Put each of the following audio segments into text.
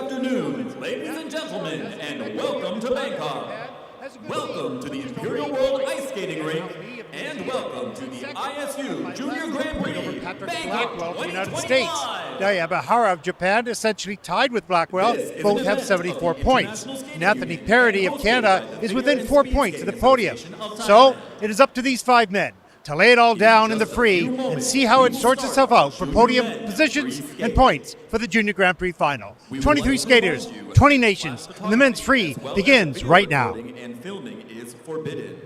afternoon, ladies and gentlemen, and welcome to Bangkok. Welcome to the Imperial World Ice Skating Rink, and welcome to the ISU Junior Grand Prix, Bangkok Blackwell of the United 2021. States. Nayabahara of Japan essentially tied with Blackwell. Both have 74 points. And Anthony Parody of Canada is within 4 points of the podium. So it is up to these 5 men to lay it all down in the free and see how it sorts itself out for podium positions and points for the Junior Grand Prix final. 23 skaters, 20 nations, and the men's free begins right now. And filming is forbidden.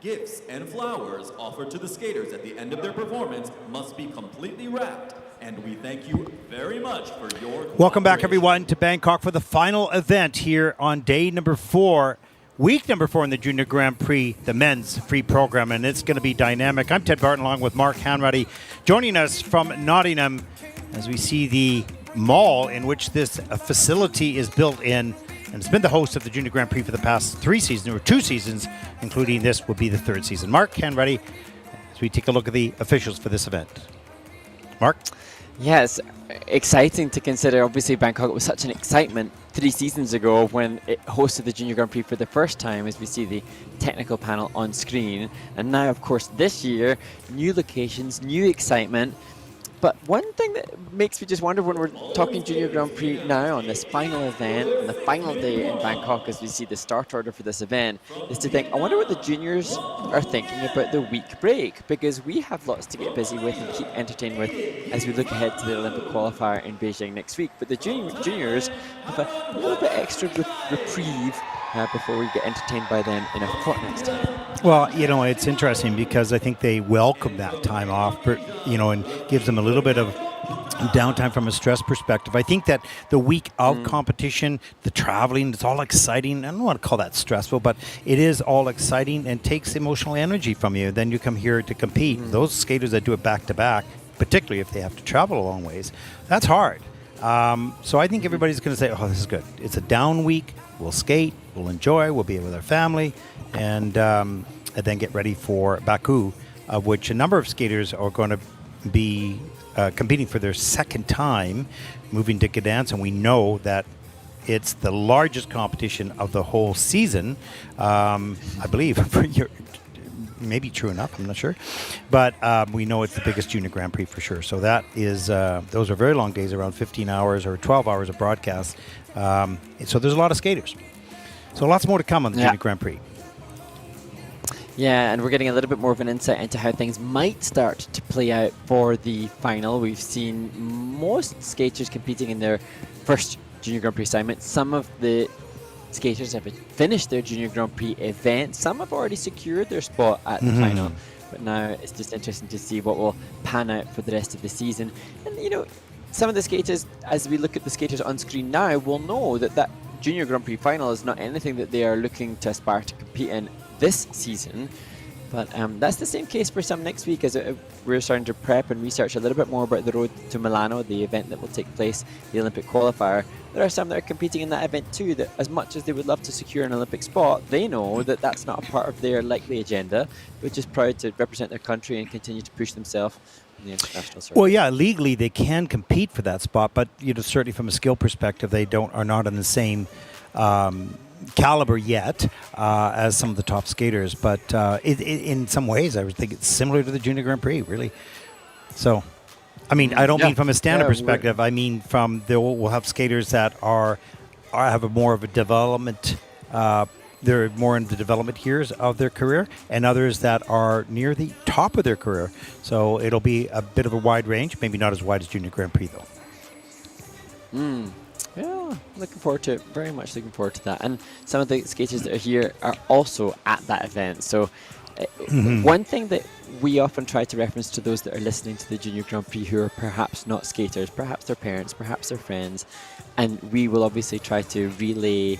Gifts and flowers offered to the skaters at the end of their performance must be completely wrapped. And we thank you very much for your Welcome back, everyone, to Bangkok for the final event here on day number 4. Week number 4 in the Junior Grand Prix, the men's free program, and it's going to be dynamic. I'm Ted Barton along with Mark Hanratty, joining us from Nottingham as we see the mall in which this facility is built in, and it's been the host of the Junior Grand Prix for the past 3 seasons, or 2 seasons, including this will be the 3rd season. Mark Hanratty, as we take a look at the officials for this event. Mark? Yes, exciting to consider. Obviously, Bangkok was such an excitement 3 seasons ago when it hosted the Junior Grand Prix for the first time, as we see the technical panel on screen. And now, of course, this year, new locations, new excitement. But one thing that makes me just wonder when we're talking Junior Grand Prix now on this final event, and the final day in Bangkok as we see the start order for this event, is to think, I wonder what the juniors are thinking about the week break, because we have lots to get busy with and keep entertained with as we look ahead to the Olympic qualifier in Beijing next week. But the juniors have a little bit extra reprieve before we get entertained by them in a fortnight's time. Well, you know, it's interesting because I think they welcome that time off, you know, and gives them a little bit of downtime from a stress perspective. I think that the week of competition, the traveling, it's all exciting. I don't want to call that stressful, but it is all exciting and takes emotional energy from you. Then you come here to compete. Those skaters that do it back to back, particularly if they have to travel a long ways, that's hard. So I think everybody's going to say, oh, this is good. It's a down week. We'll skate, we'll enjoy, we'll be with our family, and then get ready for Baku, of which a number of skaters are going to be competing for their second time, moving to Gdansk, and we know that it's the largest competition of the whole season, I believe. Maybe true enough, I'm not sure. But we know it's the biggest Junior Grand Prix for sure. So that is, those are very long days, around 15 hours or 12 hours of broadcast. So there's a lot of skaters. So lots more to come on the Junior Grand Prix. Yeah, and we're getting a little bit more of an insight into how things might start to play out for the final. We've seen most skaters competing in their first Junior Grand Prix assignment. Some of the skaters have finished their Junior Grand Prix event. Some have already secured their spot at the final. But now it's just interesting to see what will pan out for the rest of the season. And, you know, some of the skaters, as we look at the skaters on screen now, will know that that Junior Grand Prix final is not anything that they are looking to aspire to compete in this season. But that's the same case for some next week, as we're starting to prep and research a little bit more about the road to Milano, the event that will take place, the Olympic qualifier. There are some that are competing in that event too, that as much as they would love to secure an Olympic spot, they know that that's not a part of their likely agenda, but just proud to represent their country and continue to push themselves in the international circuit. Well, yeah, legally they can compete for that spot, but you know, certainly from a skill perspective, they are not in the same caliber yet as some of the top skaters. But in some ways, I would think it's similar to the Junior Grand Prix, really. So, I mean, I don't mean from a standard perspective. I mean from we'll have skaters that have a more of a development. They're more in the development years of their career, and others that are near the top of their career. So it'll be a bit of a wide range, maybe not as wide as Junior Grand Prix, though. Yeah, looking forward to it. Very much looking forward to that. And some of the skaters that are here are also at that event. So one thing that we often try to reference to those that are listening to the Junior Grand Prix who are perhaps not skaters, perhaps their parents, perhaps their friends, and we will obviously try to relay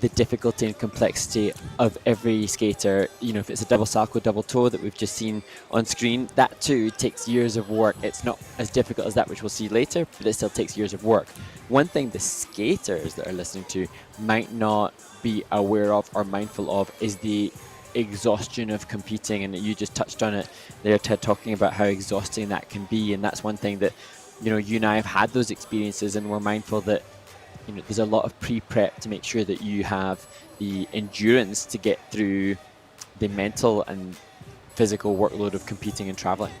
the difficulty and complexity of every skater. You know, if it's a double salchow, double toe that we've just seen on screen, that too takes years of work. It's not as difficult as that which we'll see later, but it still takes years of work. One thing the skaters that are listening to might not be aware of or mindful of is the exhaustion of competing, and you just touched on it there, Ted, talking about how exhausting that can be. And that's one thing that, you know, you and I have had those experiences, and we're mindful that there's a lot of pre-prep to make sure that you have the endurance to get through the mental and physical workload of competing and traveling.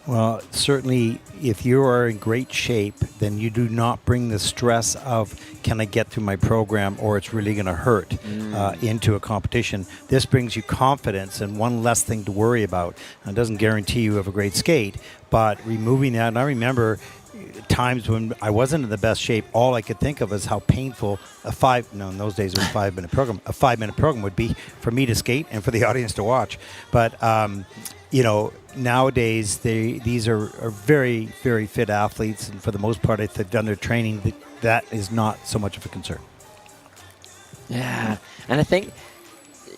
Well, certainly, if you are in great shape, then you do not bring the stress of, can I get through my program or it's really going to hurt into a competition. This brings you confidence and one less thing to worry about. And it doesn't guarantee you have a great skate, but removing that, and I remember times when I wasn't in the best shape, all I could think of is how painful in those days it was a 5-minute program. A 5-minute program would be for me to skate and for the audience to watch. But, nowadays these are very, very fit athletes. And for the most part, if they've done their training, that is not so much of a concern. Yeah. And I think,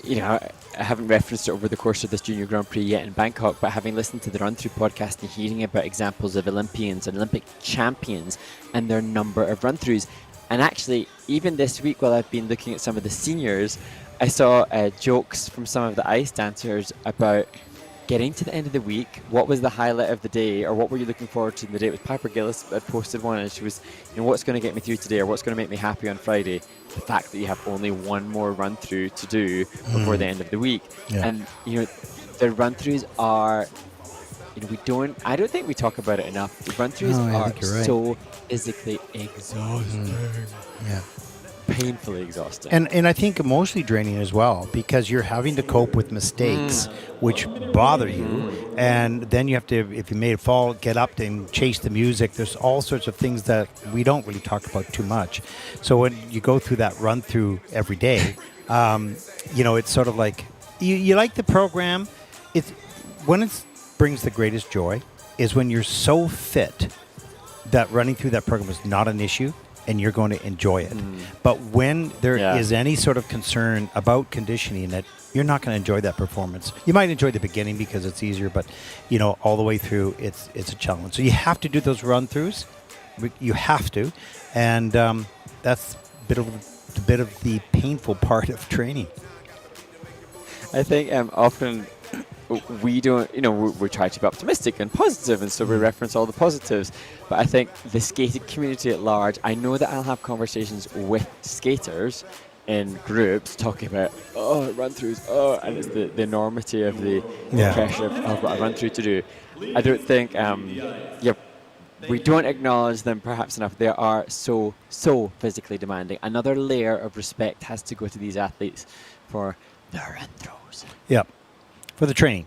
I haven't referenced it over the course of this Junior Grand Prix yet in Bangkok, but having listened to the Run Through podcast and hearing about examples of Olympians and Olympic champions and their number of run-throughs, and actually, even this week while I've been looking at some of the seniors, I saw jokes from some of the ice dancers about getting to the end of the week, what was the highlight of the day, or what were you looking forward to in the day? It was Piper Gillis had posted one, and she was, what's going to get me through today, or what's going to make me happy on Friday? The fact that you have only one more run through to do before the end of the week. Yeah. And, the run throughs are, I don't think we talk about it enough. The run throughs are so physically exhausting. Yeah. Painfully exhausting. And I think emotionally draining as well, because you're having to cope with mistakes which bother you, and then you have to, if you made a fall, get up and chase the music. There's all sorts of things that we don't really talk about too much. So when you go through that run through every day, it's sort of like you like the program. It's when it brings the greatest joy is when you're so fit that running through that program is not an issue, and you're going to enjoy it. But when there is any sort of concern about conditioning, that you're not going to enjoy that performance. You might enjoy the beginning because it's easier, but all the way through, it's a challenge. So you have to do those run-throughs. You have to, and that's a bit of the painful part of training. I think often we don't, we try to be optimistic and positive, and so we reference all the positives. But I think the skating community at large, I know that I'll have conversations with skaters in groups talking about, run-throughs, and it's the enormity of the pressure of what a run-through to do. I don't think, we don't acknowledge them perhaps enough. They are so physically demanding. Another layer of respect has to go to these athletes for their run-throughs. Yep. For the training,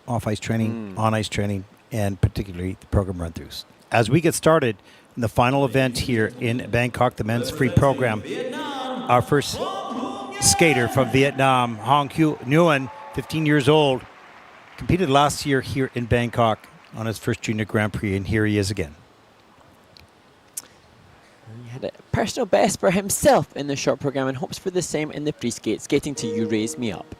off-ice training, on-ice training, and particularly the program run-throughs. As we get started in the final event here in Bangkok, the men's free program, our first skater from Vietnam, Hong Kyu Nguyen, 15 years old, competed last year here in Bangkok on his first Junior Grand Prix, and here he is again. He had a personal best for himself in the short program and hopes for the same in the free skate, skating to You Raise Me Up.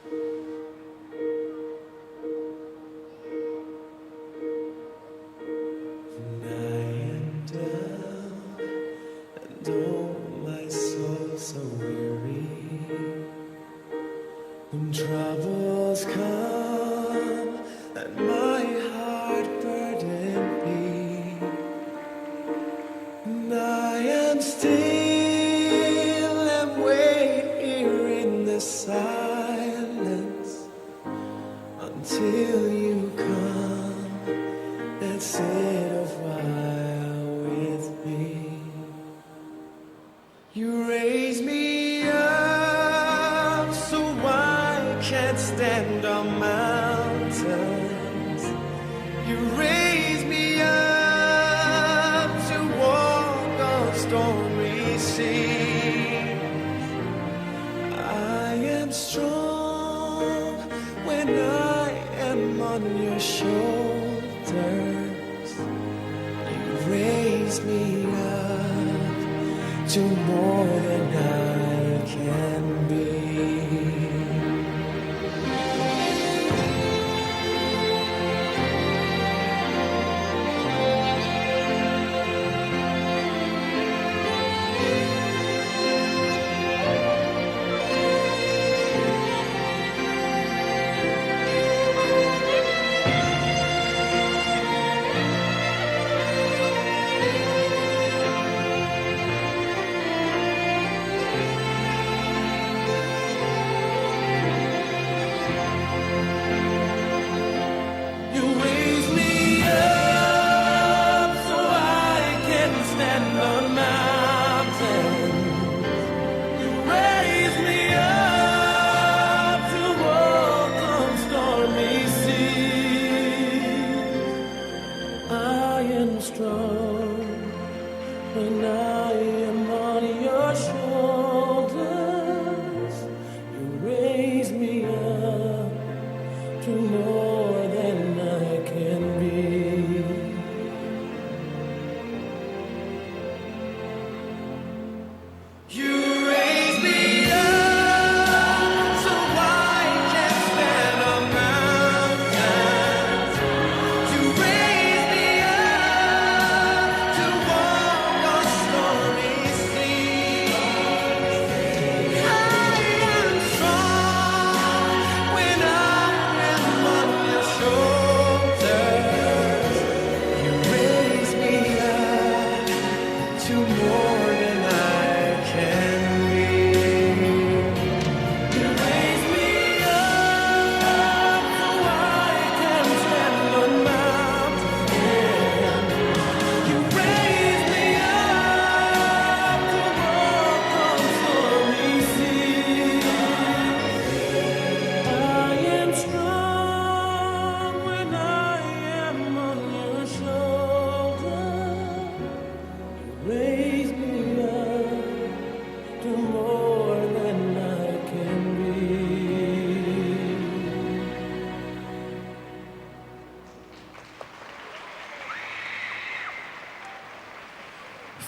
Troubles come and my heart burden be, and I am still and wait here in the silence until you come and sit a while with me. You raise me up so I can't stand on mountains. You raise me up to walk on stormy seas. I am strong when I am on your shoulders. You raise me up to more than I can be.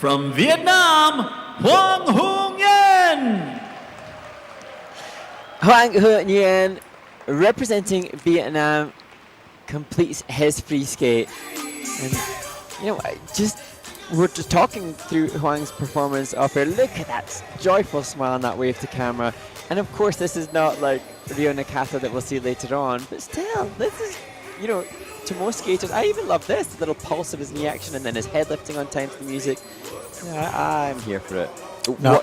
from Vietnam, Hoang Hoong Yen. Hoang Hoong Yen, representing Vietnam, completes his free skate. And, you know, we're just talking through Hoang's performance off here. Look at that joyful smile and that wave to camera. And of course, this is not like Rio Nakata that we'll see later on, but still, this is, you know, to most skaters, I even love this, the little pulse of his knee action and then his head lifting on time to the music. Yeah, I'm here for it. No.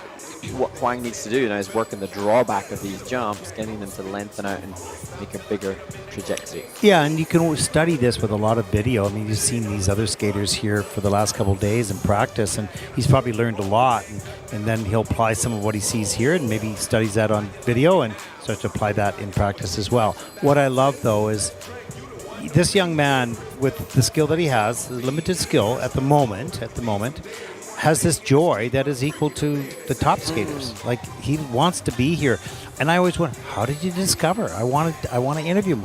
What Hoang needs to do now is work on the drawback of these jumps, getting them to lengthen out and make a bigger trajectory. Yeah, and you can always study this with a lot of video. I mean, you've seen these other skaters here for the last couple of days in practice, and he's probably learned a lot. And then he'll apply some of what he sees here, and maybe he studies that on video and starts to apply that in practice as well. What I love, though, is this young man, with the skill that he has, the limited skill at the moment, has this joy that is equal to the top skaters. Like, he wants to be here. And I always wonder, how did you discover? I want to interview him.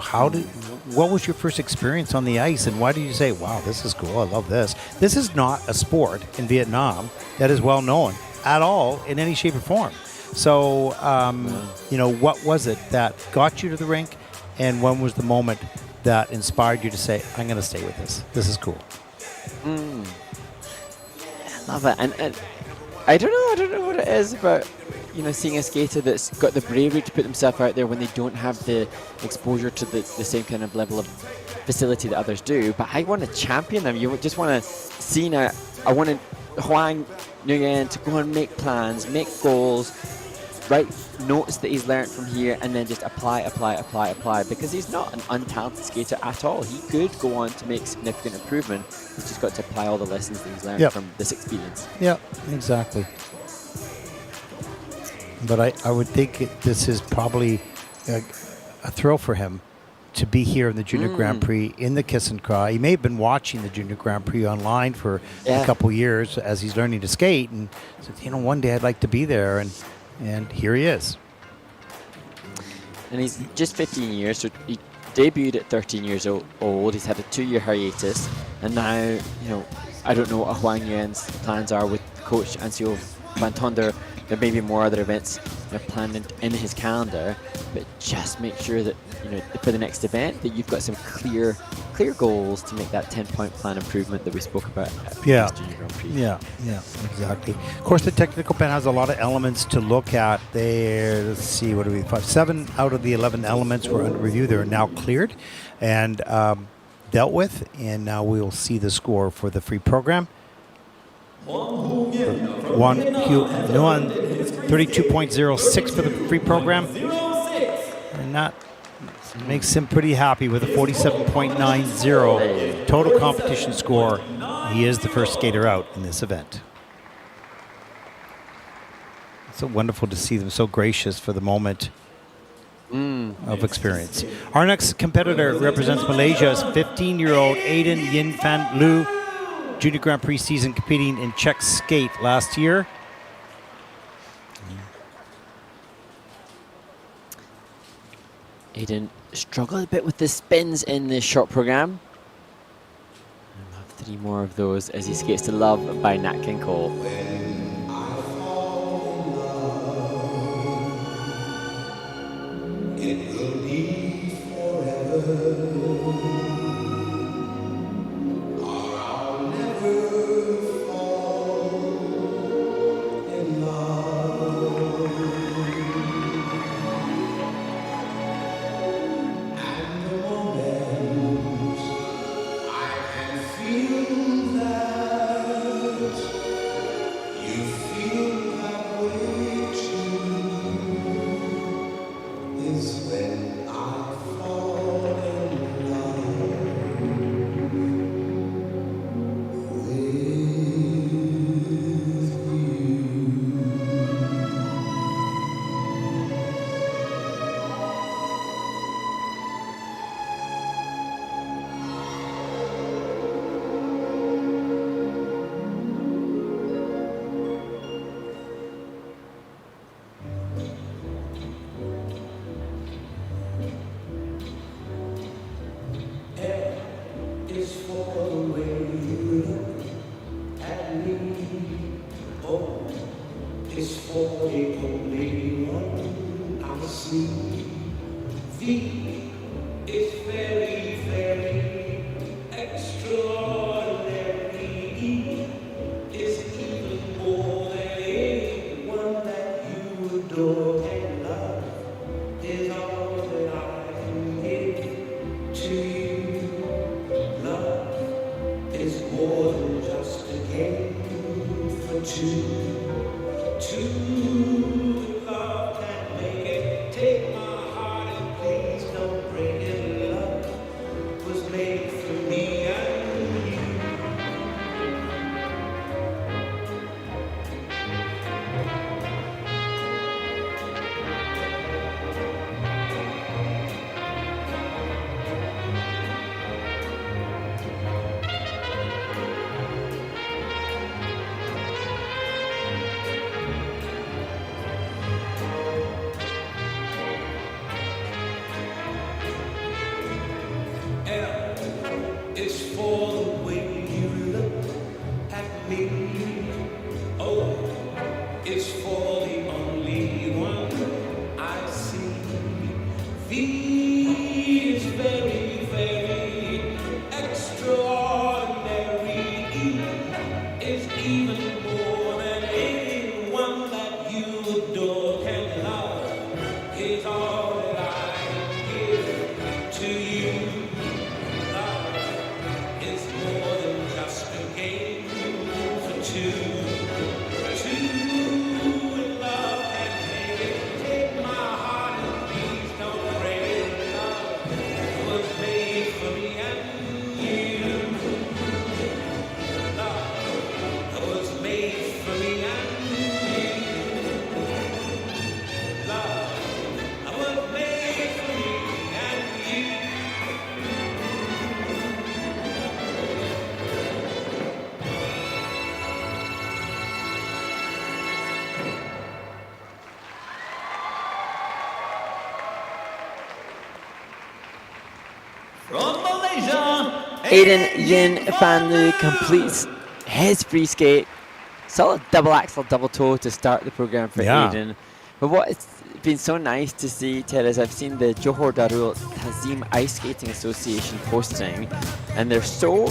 What was your first experience on the ice, and why did you say, wow, this is cool, I love this? This is not a sport in Vietnam that is well known at all in any shape or form. So, you know, what was it that got you to the rink, and when was the moment that inspired you to say, I'm going to stay with this? This is cool. Love it, and I don't know what it is about, you know, seeing a skater that's got the bravery to put themselves out there when they don't have the exposure to the same kind of level of facility that others do. But I want to champion them. You just want to see now. I want Hoang Nguyen to go and make plans, make goals, write notes that he's learned from here, and then just apply, because he's not an untalented skater at all. He could go on to make significant improvement. He's just got to apply all the lessons that he's learned from this experience. Yeah, exactly. But I would think this is probably a thrill for him to be here in the Junior Grand Prix in the Kiss and Cry. He may have been watching the Junior Grand Prix online for a couple years as he's learning to skate, and said, you know, one day I'd like to be there, and here he is. And he's just 15 years, so he debuted at 13 years old. He's had a 2-year hiatus, and now, you know, I don't know what Hoang Nguyen's plans are with coach Ansio Van Tonder. There may be more other events planned in his calendar, but just make sure that, you know, for the next event, that you've got some clear goals to make that 10-point plan improvement that we spoke about at Junior Grand Prix. Yeah, exactly. Of course, the technical pen has a lot of elements to look at there. Let's see, what do we find? 7 out of the 11 elements were under review. They're now cleared and dealt with, and now we'll see the score for the free program. 32.06 for the free program, and that makes him pretty happy with a 47.90 total competition score. He is the first skater out in this event. It's so wonderful to see them so gracious for the moment of experience. Our next competitor represents Malaysia's 15-year-old Aiden Yin Fan Lu. Junior Grand Prix season, competing in Czech skate last year. Aiden struggled a bit with the spins in the short program. We'll have 3 more of those as he skates to Love by Nat King Cole. It will be forever. When I fall in the only one I see. V is very, very extraordinary. E is even more than anyone that you adore, and love is all that I can give to you. Love is more than just a game for two. Two love can make it. Take my heart and please don't break it. Love was made for me and you. L is for the way you look at me. O is for the only one I see. V is very, very extraordinary. E is even more than anyone that you adore can love. Is all that I give to you. It's more than just a game for two. Two in love can make it. Take my heart and please don't break it. Love was made for me and you. Love was made for me and you. Love was made for me and you. From Malaysia, Aiden Yin Fan Lu completes his free skate. Solid double axel, double toe to start the program for Yeah. Aiden. But what it's been so nice to see, Ted, is I've seen the Johor Darul Tazim Ice Skating Association posting, and they're so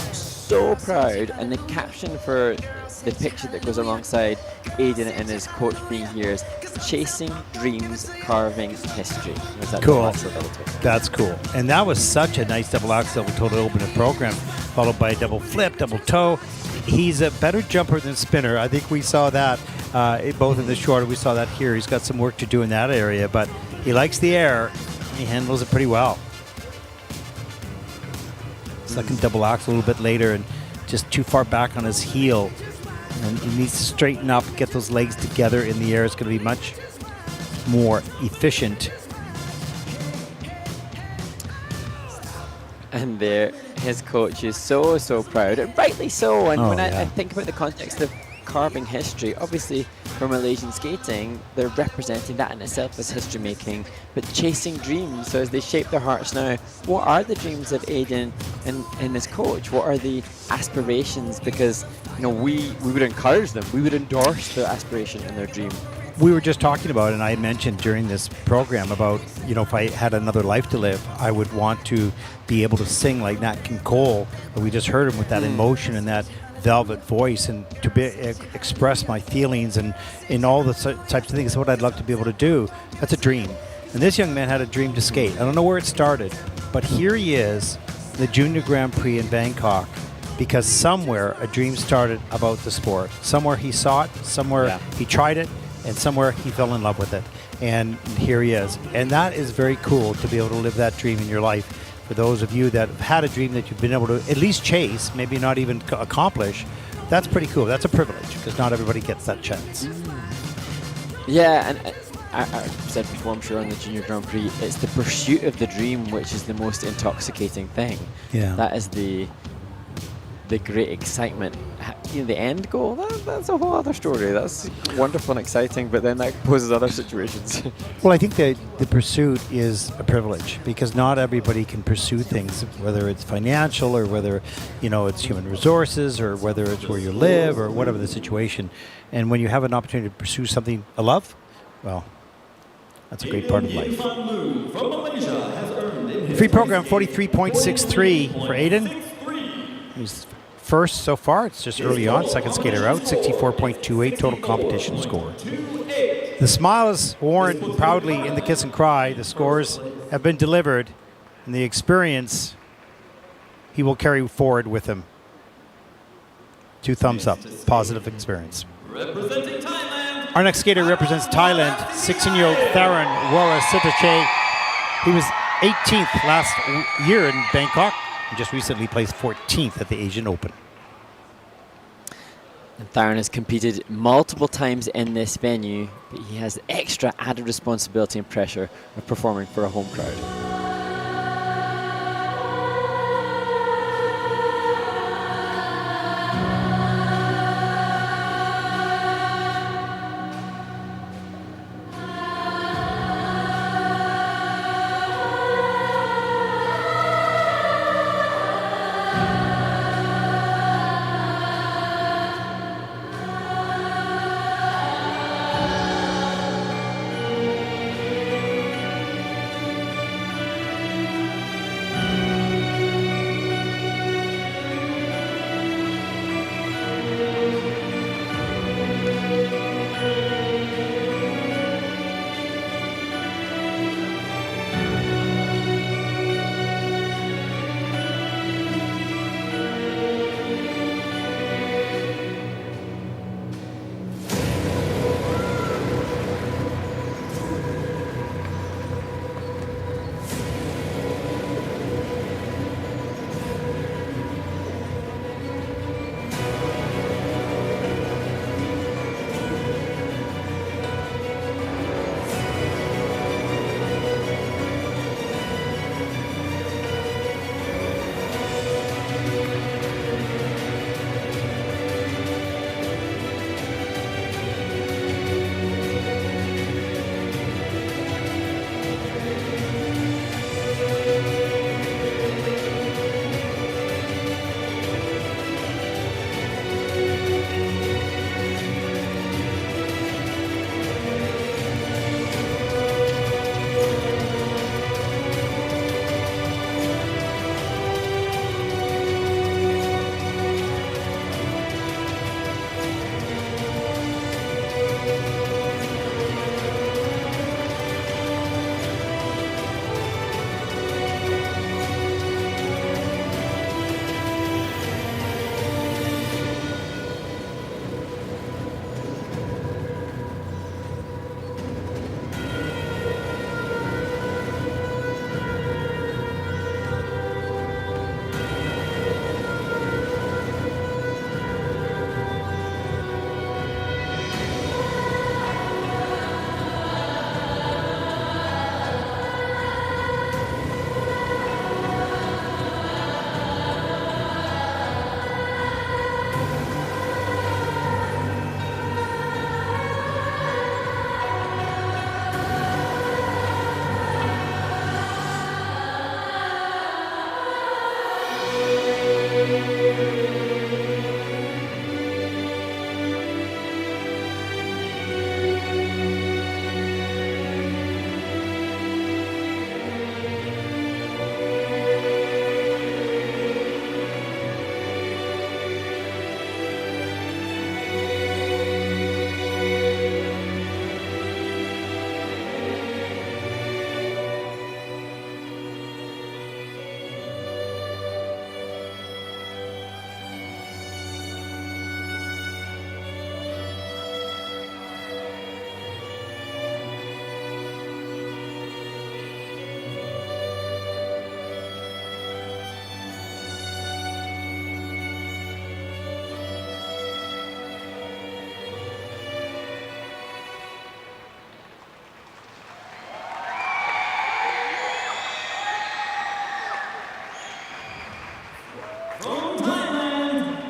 proud. And the caption for the picture that goes alongside Aiden and his coach being here is "Chasing Dreams, Carving History." There's that Cool. double axel, double toe. That's cool. And that was such a nice double axel double toe to open the program, followed by a double flip, double toe. He's a better jumper than spinner. I think we saw that both in the short. We saw that here. He's got some work to do in that area, but he likes the air. He handles it pretty well. Second double axel a little bit later and just too far back on his heel. And he needs to straighten up, get those legs together in the air. It's going to be much more efficient. And there, his coach is so proud, and rightly so. And Oh, when yeah. I think about the context of carving history, obviously for Malaysian skating, they're representing that in itself as history making, but chasing dreams. So as they shape their hearts now, what are the dreams of Aiden and his coach? What are the aspirations? Because we would encourage them, we would endorse their aspiration and their dream. We were just talking about, and I mentioned during this program about, if I had another life to live, I would want to be able to sing like Nat King Cole. We just heard him with that emotion and that velvet voice, and to express my feelings and in all the types of things. What I'd love to be able to do. That's a dream. And this young man had a dream to skate. I don't know where it started, but here he is, the Junior Grand Prix in Bangkok, because somewhere a dream started about the sport. Somewhere he saw it, somewhere he tried it, and somewhere he fell in love with it. And here he is. And that is very cool to be able to live that dream in your life. For those of you that have had a dream that you've been able to at least chase, maybe not even accomplish, that's pretty cool. That's a privilege, because not everybody gets that chance. Yeah, and I've said before, I'm sure, on the Junior Grand Prix, it's the pursuit of the dream which is the most intoxicating thing. Yeah. That is the great excitement. The end goal, that's a whole other story. That's wonderful and exciting, but then that poses other situations. Well, I think that the pursuit is a privilege, because not everybody can pursue things, whether it's financial or whether, it's human resources or whether it's where you live or whatever the situation. And when you have an opportunity to pursue something, a love, well, that's a great part of life. Van from Malaysia has earned in his Free program 43.63 for Aiden. He's first so far. It's just early on. Second skater out. 64.28 total competition score. The smile is worn proudly in the kiss and cry. The scores have been delivered, and the experience he will carry forward with him. 2 thumbs up. Positive experience. Representing Thailand. Our next skater represents Thailand. 16-year-old Tharan Warasitache. He was 18th last year in Bangkok and just recently placed 14th at the Asian Open. And Tharan has competed multiple times in this venue, but he has extra added responsibility and pressure of performing for a home crowd.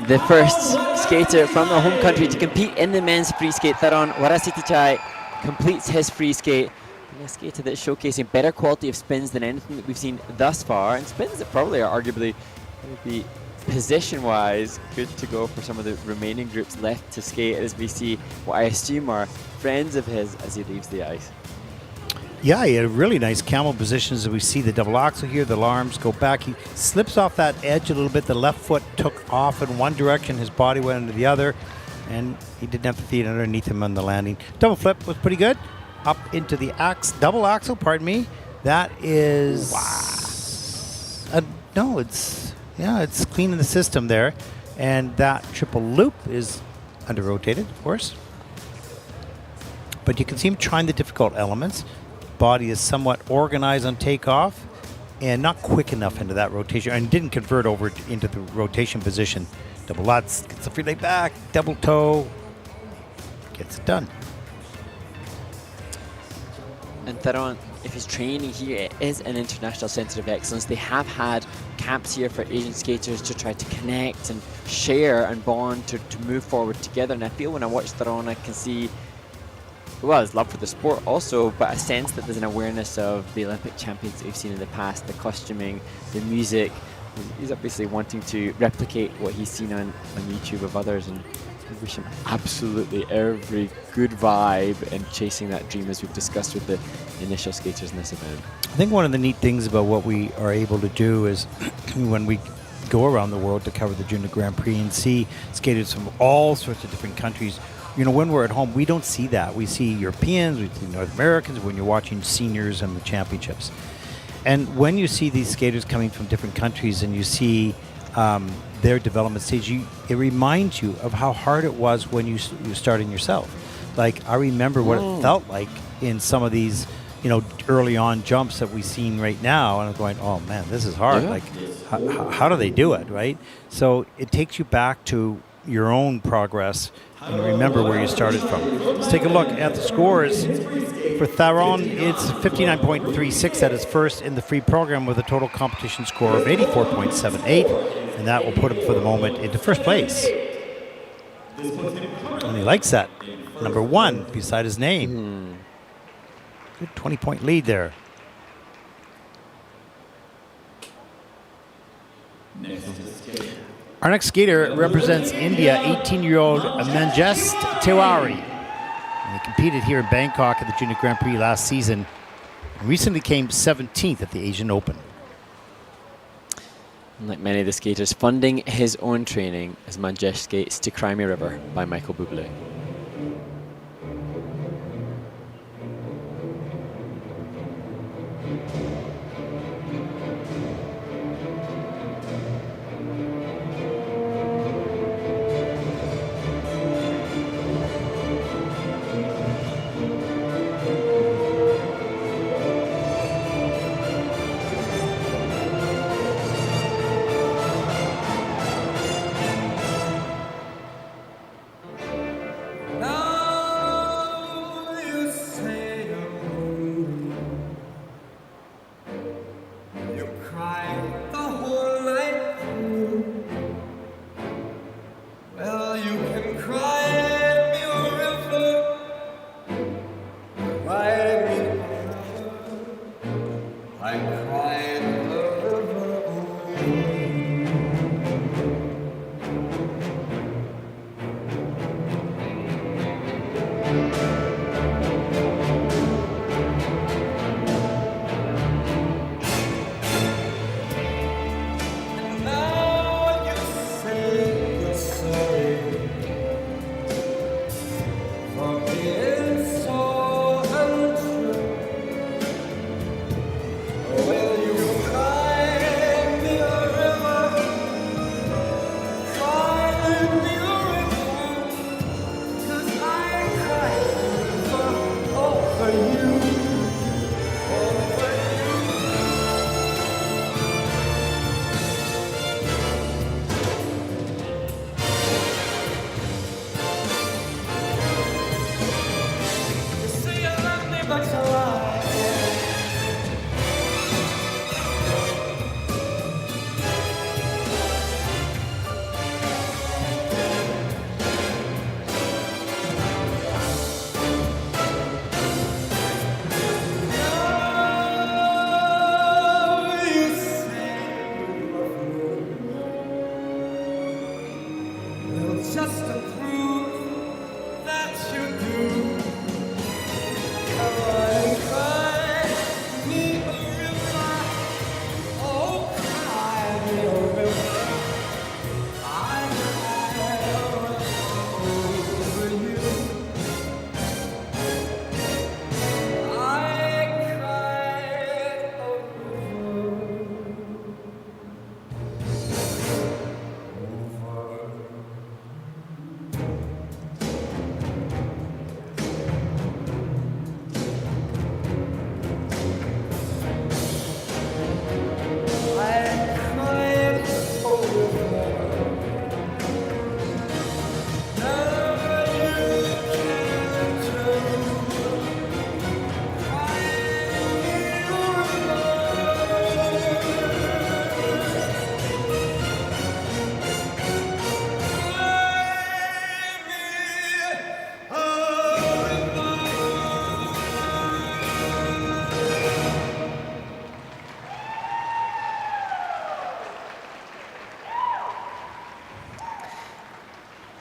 The first skater from the home country to compete in the men's free skate, Tharan Warasitichai, completes his free skate. A skater that's showcasing better quality of spins than anything that we've seen thus far, and spins that probably are arguably would be position-wise, good to go for some of the remaining groups left to skate as we see what I assume are friends of his as he leaves the ice. Yeah, he had really nice camel positions. As we see the double axel here, the arms go back. He slips off that edge a little bit. The left foot took off in one direction. His body went into the other. And he didn't have the feet underneath him on the landing. Double flip was pretty good. Up into the double axel, pardon me. That is... Wow. No, it's clean in the system there. And that triple loop is under-rotated, of course. But you can see him trying the difficult elements. Body is somewhat organized on takeoff and not quick enough into that rotation, and didn't convert over into the rotation position. Double lutz, gets the free leg back, double toe, gets it done. And Theron, if he's training here, it is an international centre of excellence. They have had camps here for Asian skaters to try to connect and share and bond to move forward together. And I feel when I watch Theron, I can see, well, his love for the sport also, but a sense that there's an awareness of the Olympic champions that we've seen in the past, the costuming, the music. He's obviously wanting to replicate what he's seen on YouTube of others, and I wish him absolutely every good vibe and chasing that dream as we've discussed with the initial skaters in this event. I think one of the neat things about what we are able to do is when we go around the world to cover the Junior Grand Prix and see skaters from all sorts of different countries, you know, when we're at home, we don't see that. We see Europeans, we see North Americans when you're watching seniors and the championships. And when you see these skaters coming from different countries and you see their development stage, it reminds you of how hard it was when you starting yourself. Like, I remember what it felt like in some of these, you know, early on jumps that we've seen right now, and I'm going, oh man, this is hard. Yeah. Like, how do they do it, right? So it takes you back to your own progress and remember where you started from. Let's take a look at the scores. For Theron, it's 59.36 at his first in the free program with a total competition score of 84.78, and that will put him for the moment into first place. And he likes that. Number one beside his name. Good 20-point lead there. Our next skater represents India, 18-year-old Manjest Tiwari. And he competed here in Bangkok at the Junior Grand Prix last season and recently came 17th at the Asian Open. Like many of the skaters, funding his own training as Manjesh skates to Crimea River by Michael Bublé.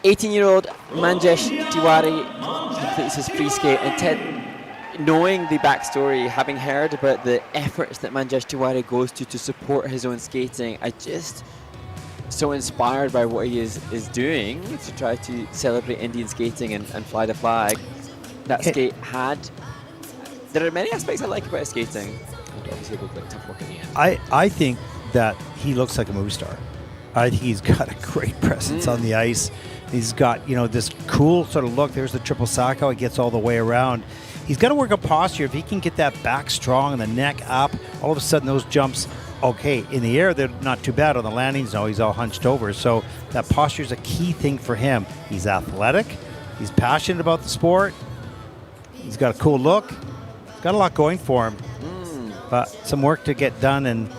18-year-old Manjesh Tiwari completes his free skate, and Ted, knowing the backstory, having heard about the efforts that Manjesh Tiwari goes to support his own skating, I just so inspired by what he is doing to try to celebrate Indian skating and fly the flag. That skate there are many aspects I like about his skating. Obviously, it looked like tough work in the end. I think that he looks like a movie star. I think he's got a great presence on the ice. He's got, this cool sort of look. There's the triple sack, how he gets all the way around. He's got to work on posture. If he can get that back strong and the neck up, all of a sudden those jumps, okay, in the air, they're not too bad. On the landings, no, he's all hunched over. So that posture is a key thing for him. He's athletic. He's passionate about the sport. He's got a cool look. He's got a lot going for him. But some work to get done, and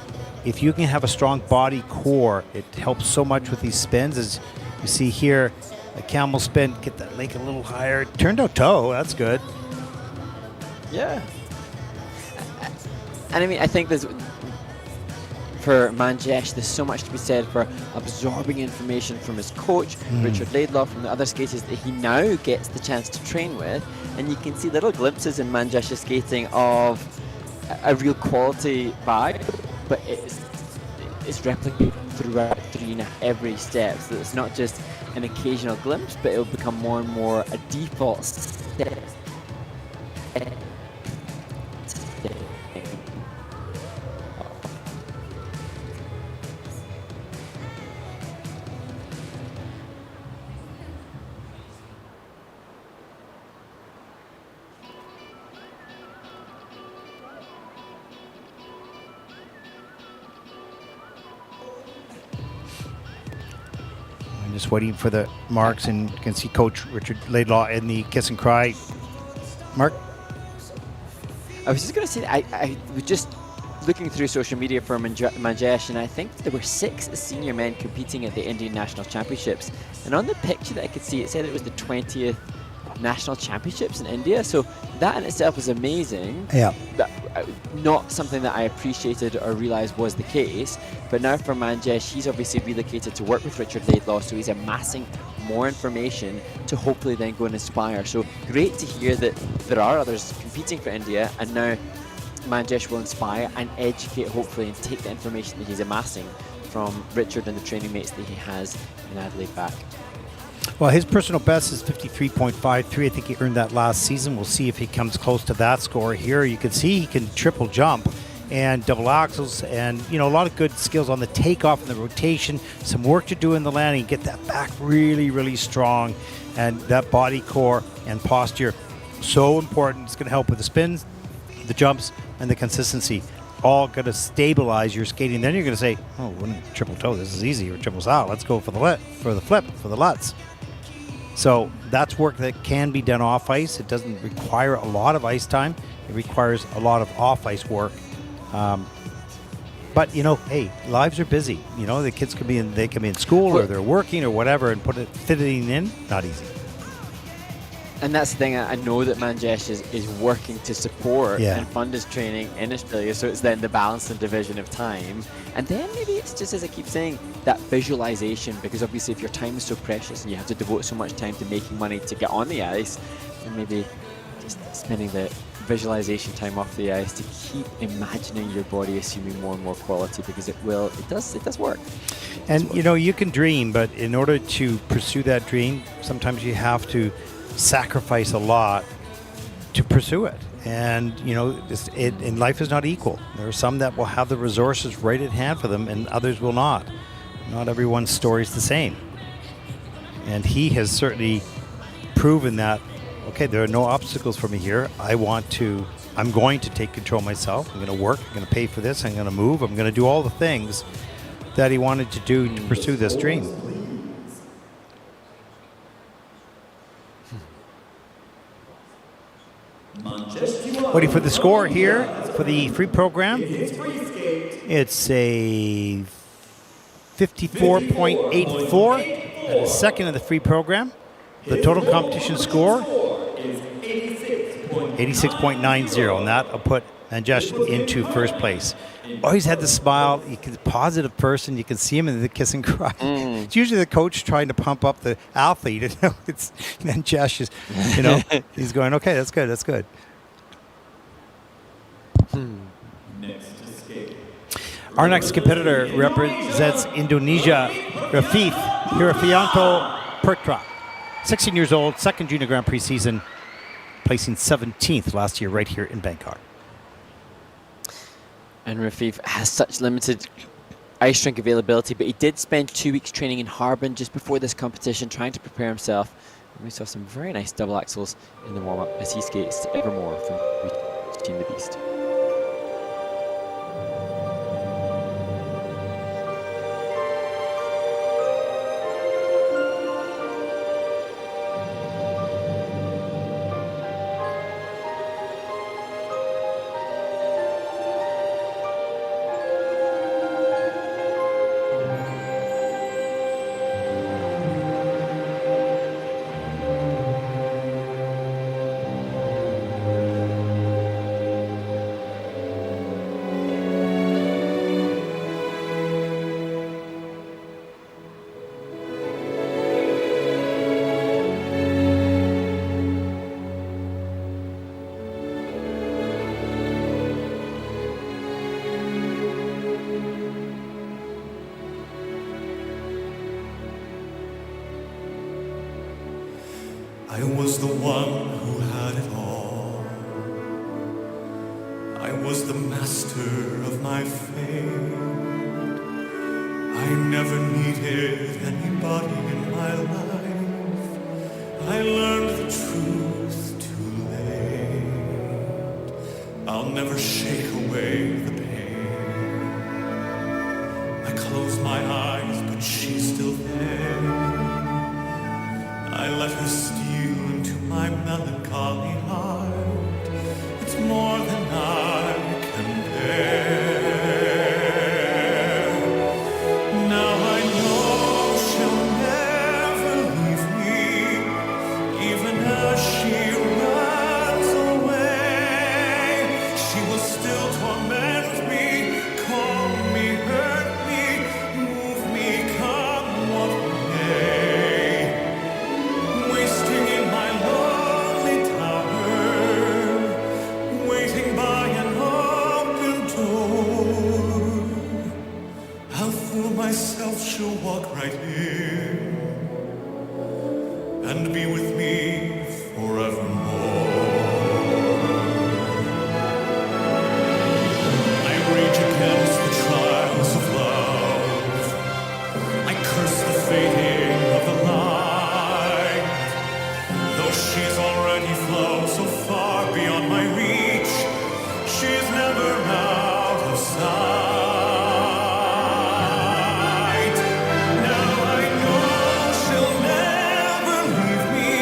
if you can have a strong body core, it helps so much with these spins. As you see here, a camel spin, get that leg a little higher. Turned out toe, that's good. Yeah. And I mean, I think for Manjesh, there's so much to be said for absorbing information from his coach, Richard Laidlaw, from the other skaters that he now gets the chance to train with. And you can see little glimpses in Manjesh's skating of a real quality vibe, but it's replicated throughout every step. So it's not just an occasional glimpse, but it'll become more and more a default step. Just waiting for the marks, and you can see Coach Richard Laidlaw in the kiss and cry. Mark? I was just going to say that I was just looking through social media for Manjesh, and I think there were 6 senior men competing at the Indian National Championships. And on the picture that I could see, it said it was the 20th National Championships in India. So that in itself was amazing. Yeah. Not something that I appreciated or realized was the case. But now for Manjesh, he's obviously relocated to work with Richard Laidlaw, so he's amassing more information to hopefully then go and inspire. So great to hear that there are others competing for India, and now Manjesh will inspire and educate, hopefully, and take the information that he's amassing from Richard and the training mates that he has in Adelaide back. Well, his personal best is 53.53. I think he earned that last season. We'll see if he comes close to that score here. You can see he can triple jump and double axels, and a lot of good skills on the takeoff and the rotation. Some work to do in the landing. Get that back really, really strong, and that body core and posture, so important. It's going to help with the spins, the jumps, and the consistency. All going to stabilize your skating. Then you're going to say, "Oh, triple toe, this is easy," or triple saddle. Let's go for the flip, for the Lutz. So that's work that can be done off ice. It doesn't require a lot of ice time. It requires a lot of off ice work. But hey, lives are busy. The kids could be in school, or they're working or whatever, and fitting in, not easy. And that's the thing, I know that Manjesh is working to support and fund his training in Australia, so it's then the balance and division of time. And then maybe it's just, as I keep saying, that visualization, because obviously if your time is so precious and you have to devote so much time to making money to get on the ice, then maybe just spending the visualization time off the ice to keep imagining your body assuming more and more quality, because it does work. And you can dream, but in order to pursue that dream, sometimes you have to sacrifice a lot to pursue it. And and life is not equal. There are some that will have the resources right at hand for them, and others will not. Not everyone's story is the same. And he has certainly proven that, okay, there are no obstacles for me here. I'm going to take control of myself. I'm going to work. I'm going to pay for this. I'm going to move. I'm going to do all the things that he wanted to do to pursue this dream. Waiting for the score here for the free program. It's a 54.84 and a second of the free program. The total competition score, 86.90, and that will put and just into first place. Always had the smile. Positive person. You can see him in the kiss and cry. It's usually the coach trying to pump up the athlete. And Josh is, he's going, okay, that's good, that's good. Next to skate. Our next competitor represents Indonesia, Rafif Hirafianto Pertra. 16 years old, second Junior Grand Prix season, placing 17th last year right here in Bangkok. And Rafif has such limited ice rink availability, but he did spend 2 weeks training in Harbin just before this competition, trying to prepare himself. And we saw some very nice double axels in the warm-up as he skates to Evermore from Reaching the Beast. I was the one who had it all. I was the master of my fate. I never needed anybody in my life. I learned the truth too late. I'll never shake away the pain. I close my eyes, but she's still there. I let her steal into my melancholy heart. It's more than I can bear. Now I know she'll never leave me, even as she runs away. She will still torment me, call me, hurt me, move me, come what may. Wasting in my lonely tower, waiting by an open door. I'll fool myself, she'll walk right in and be with me forevermore. I rage against the trials of love. I curse the fading of the light. Though she's already flown so far beyond my reach, she's never out of sight. Now I know she'll never leave me,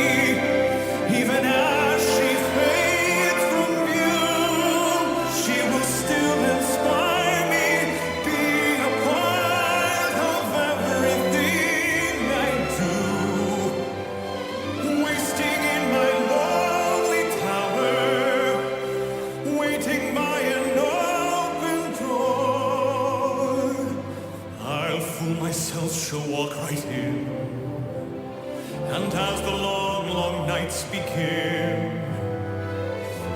even as she fades from view. She will still inspire me, be a part of everything I do. Wasting in my lonely tower, waiting by an open door. I'll fool myself, she'll walk right in. And as the long, long nights begin,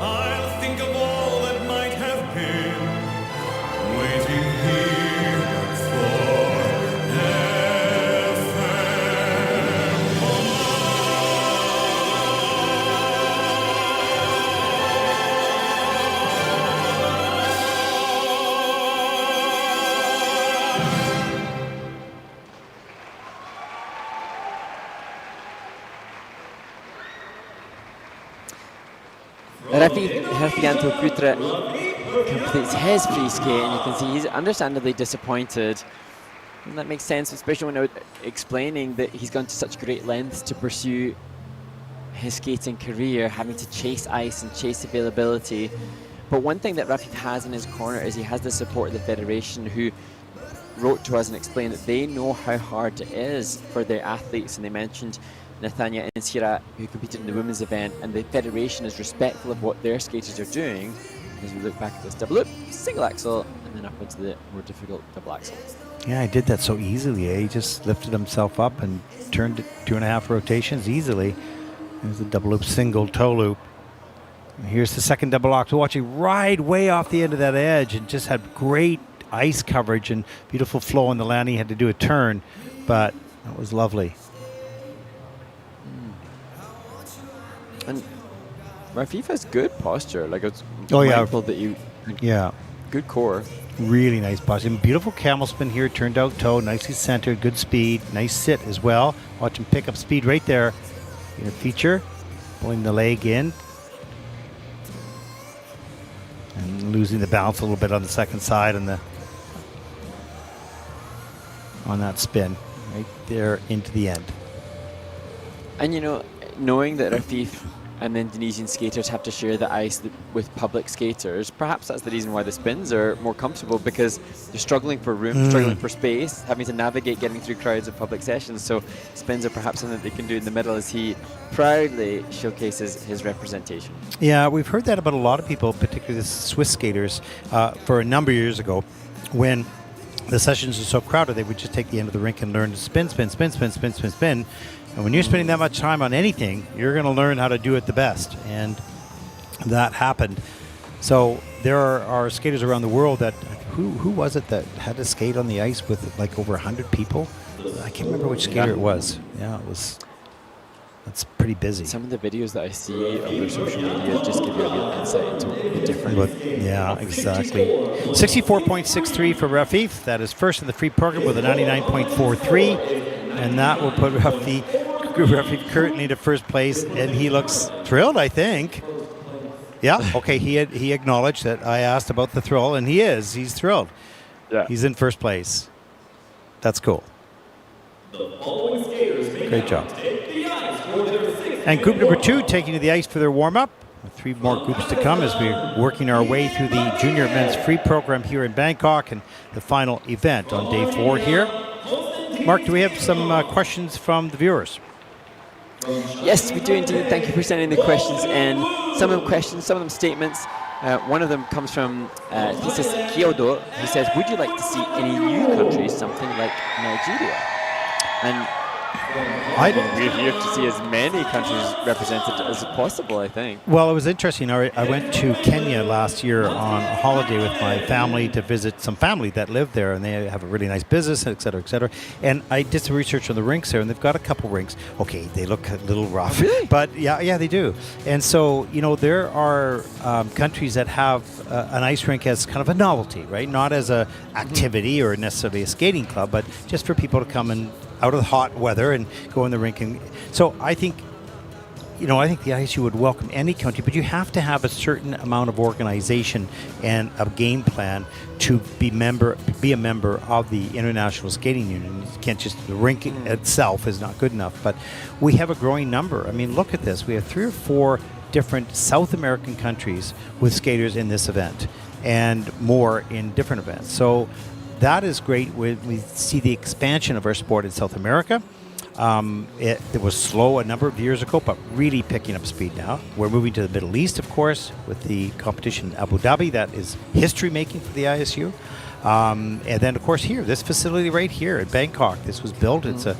I'll think of all that might have been, waiting here Rafif Hirafianto Putra completes his free skate, and you can see he's understandably disappointed. And that makes sense, especially when I was explaining that he's gone to such great lengths to pursue his skating career, having to chase ice and chase availability. But one thing that Rafif has in his corner is he has the support of the Federation, who wrote to us and explained that they know how hard it is for their athletes. And they mentioned Nathania Insira, who competed in the women's event, and the Federation is respectful of what their skaters are doing. as we look back at this double loop, single axel, and then up into the more difficult double axel. Yeah, he did that so easily. He just lifted himself up and turned it 2.5 rotations easily. There's the double loop, single toe loop. And here's the second double octal. Watch him ride way off the end of that edge and just had great ice coverage and beautiful flow on the landing. He had to do a turn, but that was lovely. And Rafif has good posture. Like, it's Oh, yeah. mindful that you Yeah. good core. Really nice posture. Beautiful camel spin here, turned out toe, nicely centered, good speed, nice sit as well. Watch him pick up speed right there. In a feature, pulling the leg in. And losing the balance a little bit on the second side on that spin. Right there into the end. And you know, knowing that Rafif and the Indonesian skaters have to share the ice with public skaters, perhaps that's the reason why the spins are more comfortable, because they're struggling for room, struggling for space, having to navigate getting through crowds of public sessions. So spins are perhaps something that they can do in the middle as he proudly showcases his representation. Yeah, we've heard that about a lot of people, particularly the Swiss skaters, for a number of years ago, when the sessions are so crowded, they would just take the end of the rink and learn to spin, spin, spin, spin, spin, spin, spin. And when you're spending that much time on anything, you're going to learn how to do it the best. And that happened. So there are skaters around the world that, who was it that had to skate on the ice with like over 100 people? I can't remember which skater it was. Yeah, that's pretty busy. Some of the videos that I see on their social media just give you a real insight into the different. Yeah, exactly. 64.63 for Rafif. That is first in the free program with a 99.43. And that will put Rafif currently to first place, and he looks thrilled, I think. Yeah, okay, he acknowledged that I asked about the thrill, and he is. He's thrilled. Yeah. He's in first place. That's cool. Great job. And group number 2 taking to the ice for their warm-up. 3 more groups to come as we're working our way through the junior men's free program here in Bangkok and the final event on day 4 here. Mark, do we have some questions from the viewers? Yes, we do indeed. Thank you for sending the questions in. Some of them questions, some of them statements. One of them comes from Thesis Kyodo, who says, would you like to see any new countries, something like Nigeria? And we're here to see as many countries represented as possible, I think. Well, it was interesting. I went to Kenya last year on a holiday with my family to visit some family that lived there, and they have a really nice business, et cetera, et cetera. And I did some research on the rinks there, and they've got a couple rinks. Okay, they look a little rough. Really? But yeah, they do. And so, there are countries that have an ice rink as kind of a novelty, right? Not as a activity or necessarily a skating club, but just for people to come and out of the hot weather and go in the rink. And so I think the ISU would welcome any country, but you have to have a certain amount of organization and a game plan to be a member of the International Skating Union. You can't just, the rink itself is not good enough, but we have a growing number. I mean, look at this. We have 3 or 4 different South American countries with skaters in this event and more in different events. So that is great. We see the expansion of our sport in South America. It was slow a number of years ago, but really picking up speed now. We're moving to the Middle East, of course, with the competition in Abu Dhabi. That is history-making for the ISU. And then, of course, here, this facility right here in Bangkok, this was built. It's a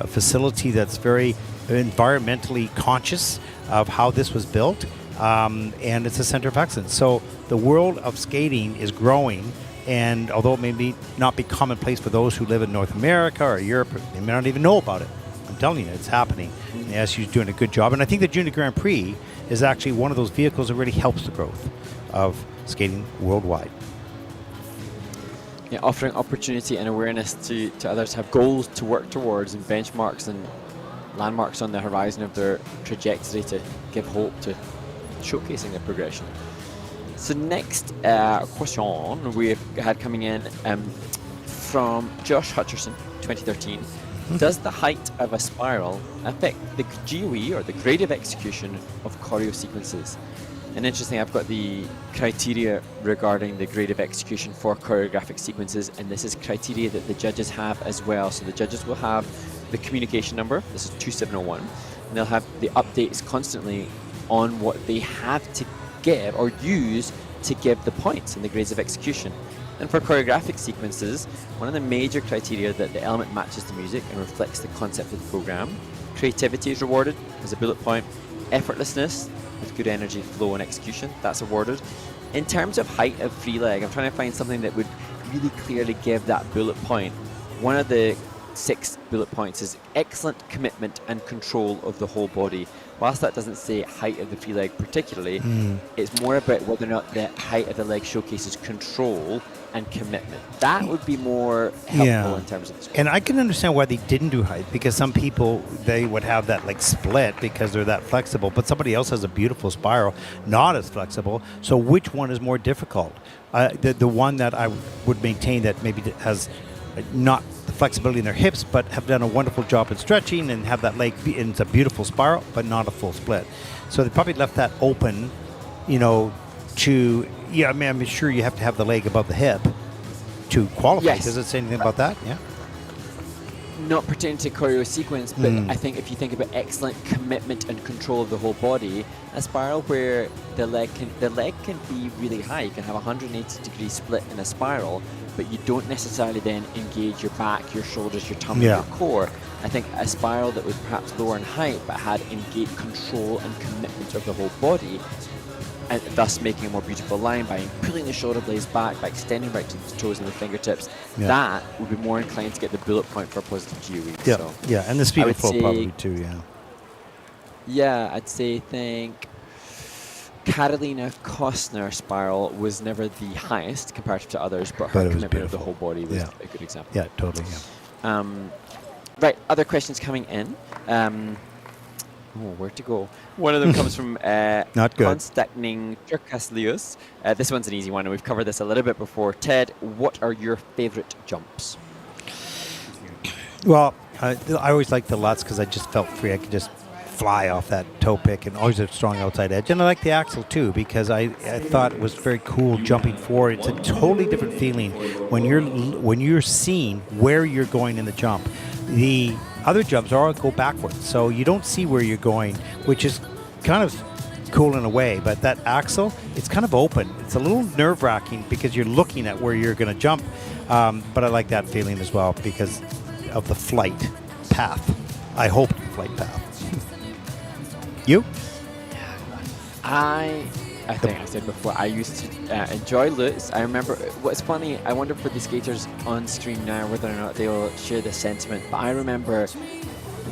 facility that's very environmentally conscious of how this was built, and it's a center of excellence. So the world of skating is growing. And although it may not be commonplace for those who live in North America or Europe, they may not even know about it. I'm telling you, it's happening. The ISU is doing a good job. And I think the Junior Grand Prix is actually one of those vehicles that really helps the growth of skating worldwide. Yeah, offering opportunity and awareness to others, have goals to work towards and benchmarks and landmarks on the horizon of their trajectory to give hope to showcasing their progression. So next question we've had coming in from Josh Hutcherson, 2013. Does the height of a spiral affect the GOE or the grade of execution of choreo sequences? And interesting, I've got the criteria regarding the grade of execution for choreographic sequences, and this is criteria that the judges have as well. So the judges will have the communication number, this is 2701, and they'll have the updates constantly on what they have to give or use to give the points and the grades of execution. And for choreographic sequences, one of the major criteria that the element matches the music and reflects the concept of the program. Creativity is rewarded as a bullet point. Effortlessness with good energy, flow, and execution, that's awarded. In terms of height of free leg, I'm trying to find something that would really clearly give that bullet point. One of the 6 bullet points is excellent commitment and control of the whole body. Whilst that doesn't say height of the free leg particularly, it's more about whether or not the height of the leg showcases control and commitment. That would be more helpful in terms of the score. And I can understand why they didn't do height, because some people, they would have that like split because they're that flexible, but somebody else has a beautiful spiral, not as flexible. So which one is more difficult? The one that I would maintain that maybe has not the flexibility in their hips, but have done a wonderful job in stretching and have that leg, and it's a beautiful spiral, but not a full split. So they probably left that open, to, I mean, I'm sure you have to have the leg above the hip to qualify. Yes. Does it say anything about that? Yeah. Not pertaining to choreo sequence, but I think if you think about excellent commitment and control of the whole body, a spiral where the leg can be really high. You can have a 180-degree split in a spiral, but you don't necessarily then engage your back, your shoulders, your tummy, your core. I think a spiral that was perhaps lower in height but had engaged control and commitment of the whole body, and thus making a more beautiful line by pulling the shoulder blades back, by extending right to the toes and the fingertips, that would be more inclined to get the bullet point for a positive GOE. Yeah, so yeah, and the speed of flow probably too, yeah. Yeah, I'd say Carolina Costner spiral was never the highest comparative to others, but her commitment of the whole body was a good example. Yeah, totally, yeah. Right, other questions coming in. Where to go? One of them comes from Not good. Konstantin Turkaslius. This one's an easy one, and we've covered this a little bit before. Ted, what are your favorite jumps? Well, I always liked the Lutz because I just felt free. I could just fly off that toe pick and always a strong outside edge. And I like the axle too because I thought it was very cool jumping forward. It's a totally different feeling when you're seeing where you're going in the jump. The other jumps all go backwards, so you don't see where you're going, which is kind of cool in a way. But that axle, it's kind of open. It's a little nerve-wracking because you're looking at where you're going to jump. But I like that feeling as well because of the flight path. I hope the flight path. You? I think I said before, I used to enjoy Lutz. I remember, what's funny, I wonder for the skaters on stream now whether or not they'll share this sentiment, but I remember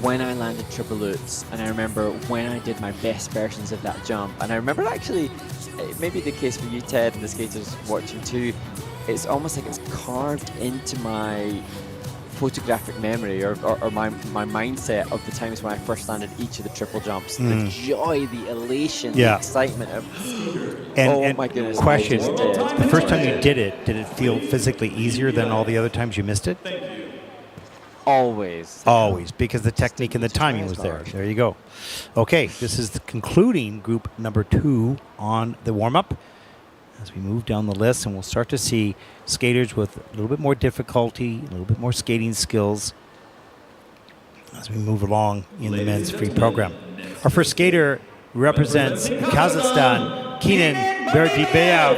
when I landed triple Lutz, and I remember when I did my best versions of that jump, and I remember actually, it may be the case for you, Ted, and the skaters watching too, it's almost like it's carved into my photographic memory or my mindset of the times when I first landed each of the triple jumps. The joy, the elation, the excitement of and my goodness. Question, the first time you did it feel physically easier than all the other times you missed it? Always. Always, because the technique and the timing was there. There you go. Okay, this is the concluding group number 2 on the warm-up. As we move down the list, and we'll start to see skaters with a little bit more difficulty, a little bit more skating skills as we move along in the men's free program. Our first skater represents Kazakhstan, Kenan Berdibayev.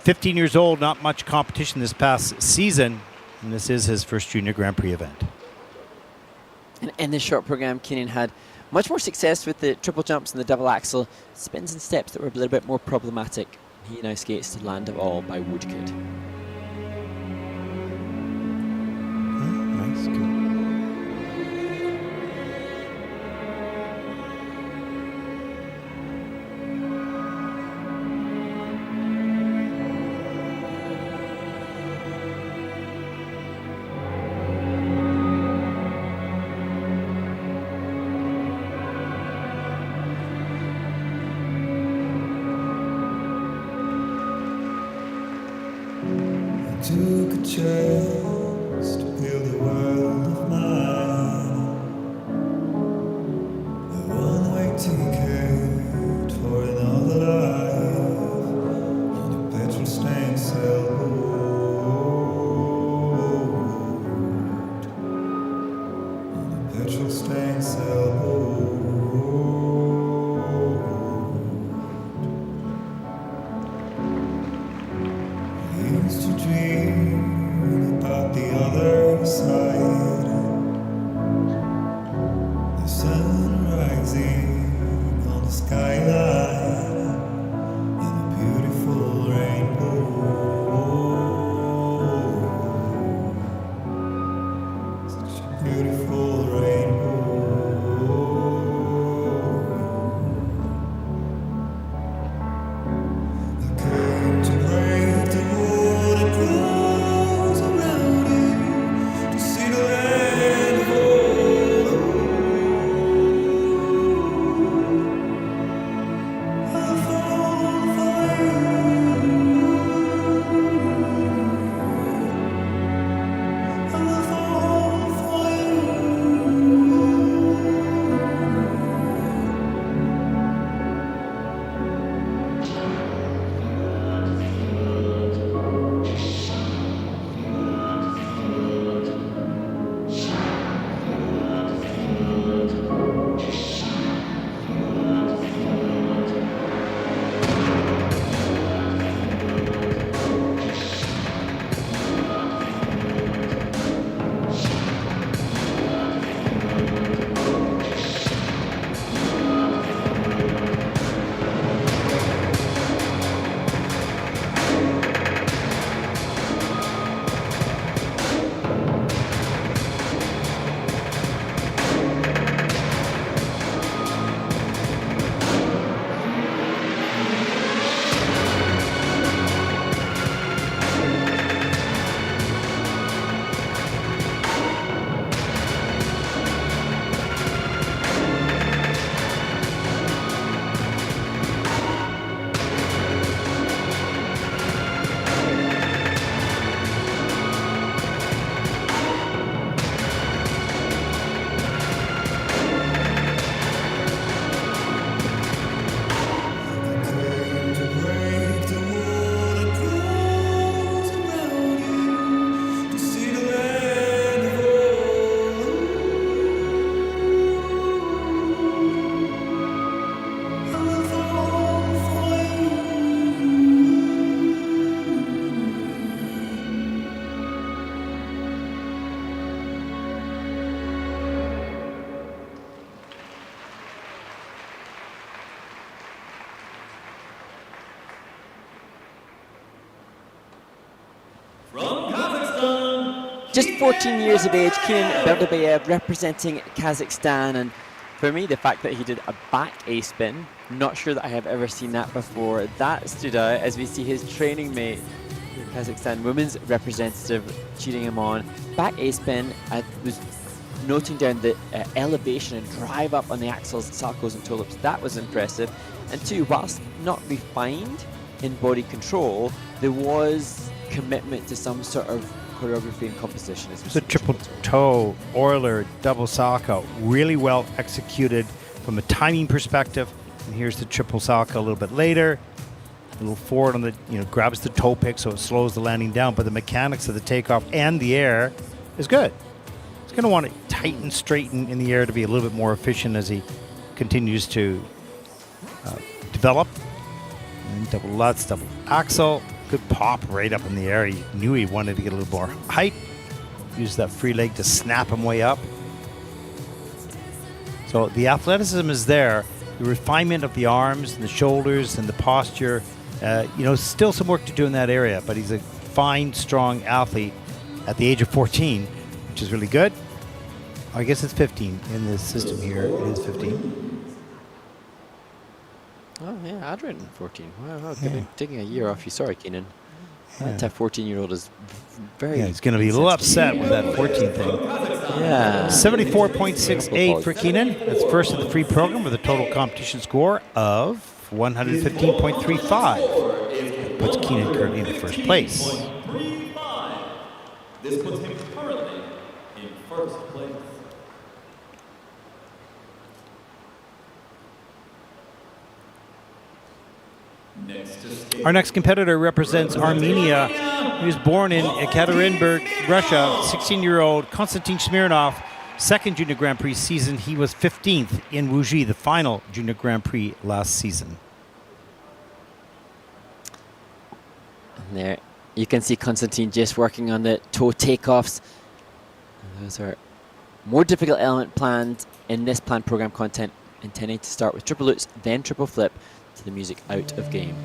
15 years old, not much competition this past season, and this is his first Junior Grand Prix event. And in this short program, Kenan had much more success with the triple jumps and the double axel, spins and steps that were a little bit more problematic. He now skates to Land of All by Woodkid. Nice, good. Took a chance to build a world of mine. A one-way ticket for another life on a petrol stained sailboat. On a petrol stained sailboat. dream about the other side. The sun rising on the skyline in a beautiful rainbow. Such a beautiful rainbow. I came to break the wall that grows around you, to see the land of all. I'll fall for you. I'll fall for you. Came to break the wall that grows around you, to see the land of all. I'll fall for you. From Kazakhstan, Just 14 years of age, Kenan Berdabayev representing Kazakhstan, and for me, the fact that he did a back A spin, not sure that I have ever seen that before. That stood out as we see his training mate, the Kazakhstan women's representative, cheating him on. Back A spin, I was noting down the elevation and drive up on the axles, salcos and tulips. That was impressive. And two, whilst not refined in body control, there was commitment to some sort of choreography and composition. As we It's a see. triple toe, Euler, double salcho, really well executed from a timing perspective. And here's the triple salcho a little bit later. A little forward on the, grabs the toe pick so it slows the landing down. But the mechanics of the takeoff and the air is good. He's going to want to tighten, straighten in the air to be a little bit more efficient as he continues to develop. And double Lutz, double axle. Good pop right up in the air. He knew he wanted to get a little more height. Use that free leg to snap him way up. So the athleticism is there. The refinement of the arms and the shoulders and the posture. Still some work to do in that area, but he's a fine, strong athlete at the age of 14, which is really good. I guess it's 15 in this system here. It is 15. Oh yeah, I'd written 14. Wow, taking a year off you. Sorry, Kenan. That 14-year-old is very. Yeah, he's going to be a little upset with that 14 thing. Yeah. 74.68 for Kenan. That's first in the free program with a total competition score of 115.35. Puts Kenan currently in the first place. 0.35. This puts him currently in first place. Our next competitor represents Armenia. He was born in Ekaterinburg, Russia. 16-year-old Konstantin Smirnov. Second Junior Grand Prix season. He was 15th in Wuxi, the final Junior Grand Prix last season. And there You can see Konstantin just working on the toe takeoffs. Those are more difficult element planned in this planned program content, intending to start with triple lutz, then triple flip to the music out of game.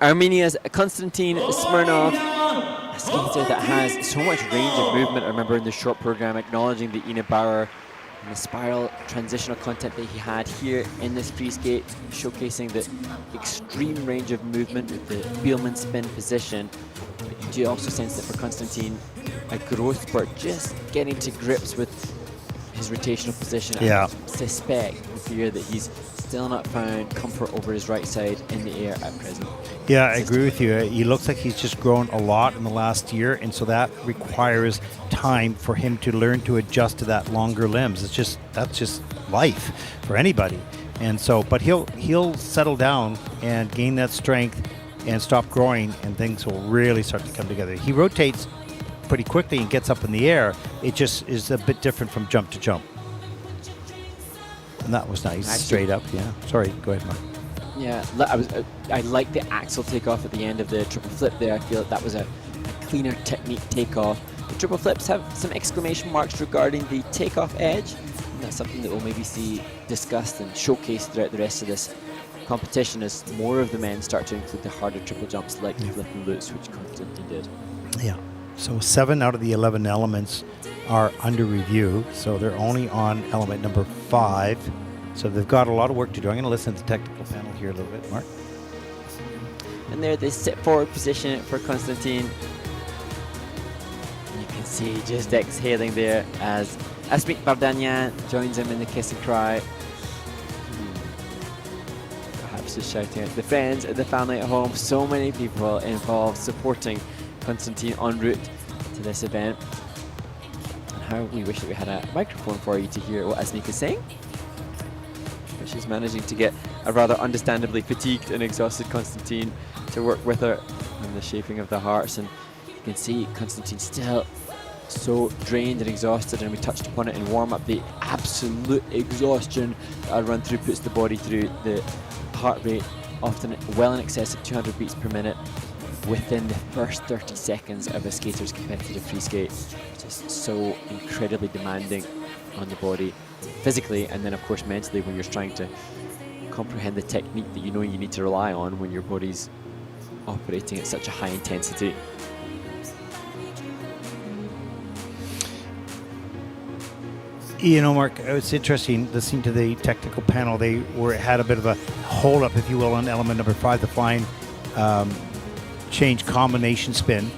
Armenia's Konstantin Smirnov, a skater that has so much range of movement. I remember in the short program acknowledging the Ina Bauer and the spiral transitional content that he had here in this free skate, showcasing the extreme range of movement with the Bielmann spin position. But you do also sense that for Konstantin, a growth spurt, just getting to grips with his rotational position. Yeah. I suspect and fear that he's still not found comfort over his right side in the air at present. Yeah, I agree with you. He looks like he's just grown a lot in the last year, and so that requires time for him to learn to adjust to that longer limbs. That's just life for anybody. And so, but he'll settle down and gain that strength and stop growing, and things will really start to come together. He rotates pretty quickly and gets up in the air. It just is a bit different from jump to jump. And that was nice, straight up. Yeah. Sorry, go ahead, Mark. Yeah, I like the axle takeoff at the end of the triple flip there. I feel like that was a cleaner technique takeoff. The triple flips have some exclamation marks regarding the takeoff edge. And that's something that we'll maybe see discussed and showcased throughout the rest of this competition as more of the men start to include the harder triple jumps like the flip and loops, which Konstantin did. Yeah. So 7 out of the 11 elements are under review. So they're only on element number 5. So they've got a lot of work to do. I'm going to listen to the technical panel here a little bit, Mark. And there they sit forward position for Konstantin. You can see just exhaling there as Asmik Vardanyan joins him in the kiss and cry. Perhaps just shouting at the friends and the family at home. So many people involved supporting Konstantin en route to this event. And how we wish that we had a microphone for you to hear what Asmik is saying. But she's managing to get a rather understandably fatigued and exhausted Konstantin to work with her in the shaping of the hearts. And you can see Konstantin still so drained and exhausted, and we touched upon it in warm-up, the absolute exhaustion that a run through puts the body through. The heart rate often well in excess of 200 beats per minute within the first 30 seconds of a skater's competitive free skate. Just so incredibly demanding on the body physically, and then of course mentally when you're trying to comprehend the technique that you know you need to rely on when your body's operating at such a high intensity. You know, Mark, it's interesting listening to the technical panel. They had a bit of a hold up, if you will, on element number 5, the flying change combination spin,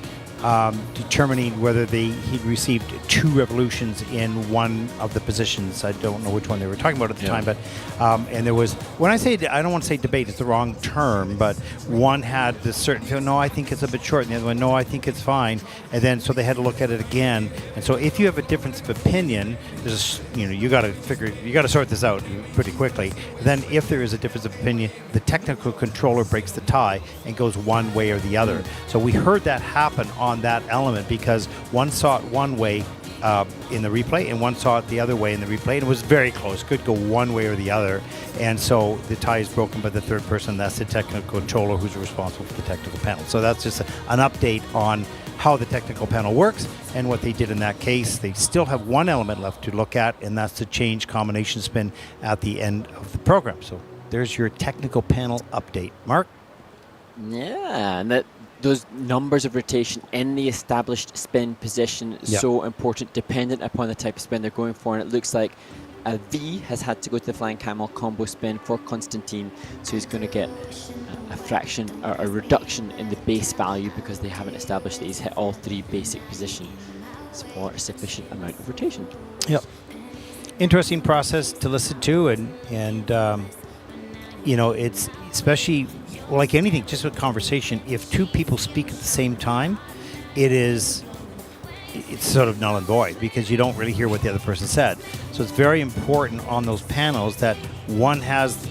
determining whether he'd received 2 revolutions in one of the positions. I don't know which one they were talking about at the time, but and there was, when I say, I don't want to say debate, it's the wrong term, but one had this certain feel, no, I think it's a bit short, and the other one, no, I think it's fine, and then so they had to look at it again. And so if you have a difference of opinion, there's, you got to sort this out pretty quickly. Then if there is a difference of opinion, the technical controller breaks the tie and goes one way or the other. So we heard that happen on that element because one saw it one way in the replay and one saw it the other way in the replay, and it was very close, could go one way or the other, and so the tie is broken by the third person. That's the technical controller who's responsible for the technical panel. So that's just an update on how the technical panel works and what they did in that case. They still have one element left to look at, and that's the change combination spin at the end of the program. So there's your technical panel update. Mark? Yeah, and those numbers of rotation in the established spin position is so important, dependent upon the type of spin they're going for. And it looks like a V has had to go to the flying camel combo spin for Konstantin, so he's going to get a fraction or a reduction in the base value because they haven't established that he's hit all 3 basic positions for a sufficient amount of rotation. Yep. Interesting process to listen to, and it's especially, like anything, just with conversation, if 2 people speak at the same time, it's sort of null and void because you don't really hear what the other person said. So it's very important on those panels that one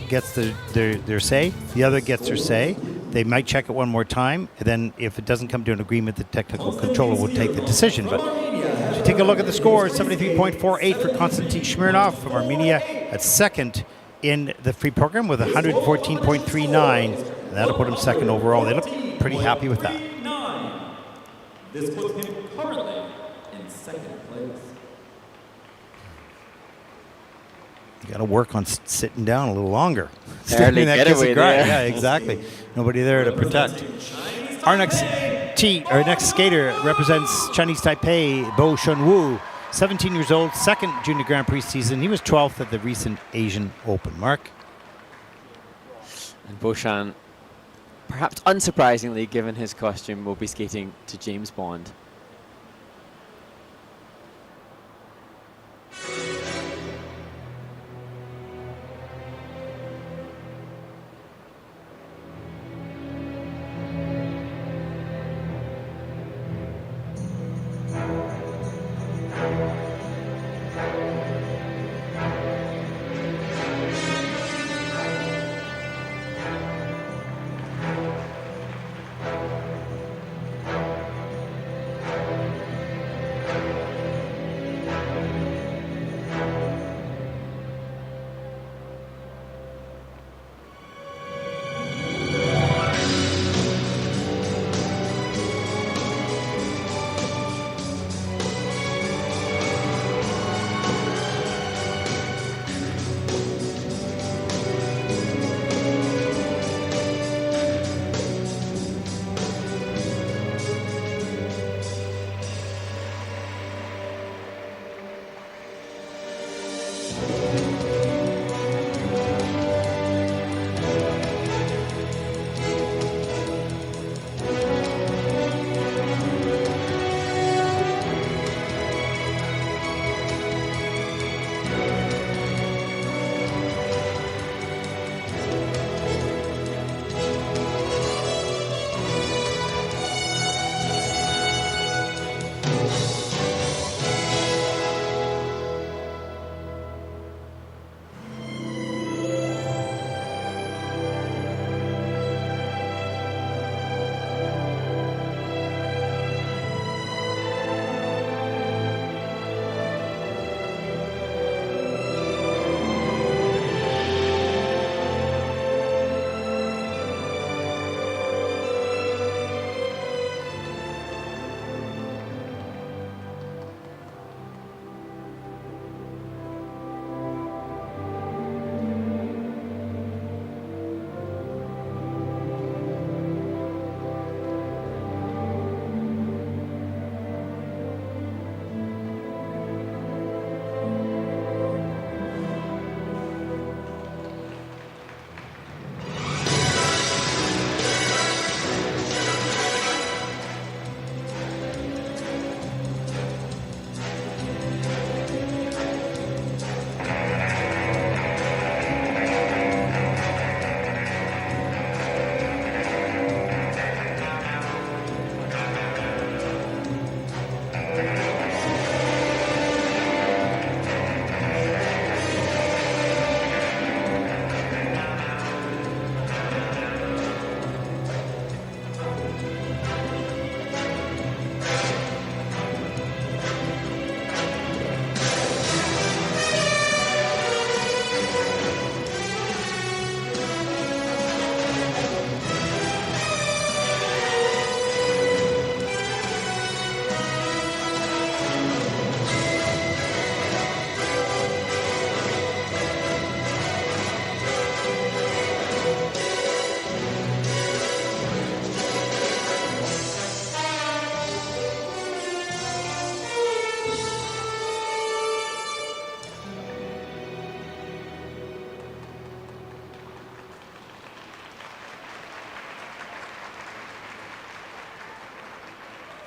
gets their say, the other gets their say. They might check it one more time, and then if it doesn't come to an agreement, the technical controller will take the decision. But if you take a look at the score, 73.48 for Konstantin Smirnov from Armenia at second in the free program with 114.39, and that'll put him second overall. They look pretty happy with that. This puts him currently in second place. You got to work on sitting down a little longer. Early getaway there. Yeah, exactly. Nobody there to protect. Our next skater represents Chinese Taipei, Bo Shunwu, 17 years old, second Junior Grand Prix season. He was 12th at the recent Asian Open. Mark? And Boshan, perhaps unsurprisingly given his costume, will be skating to James Bond.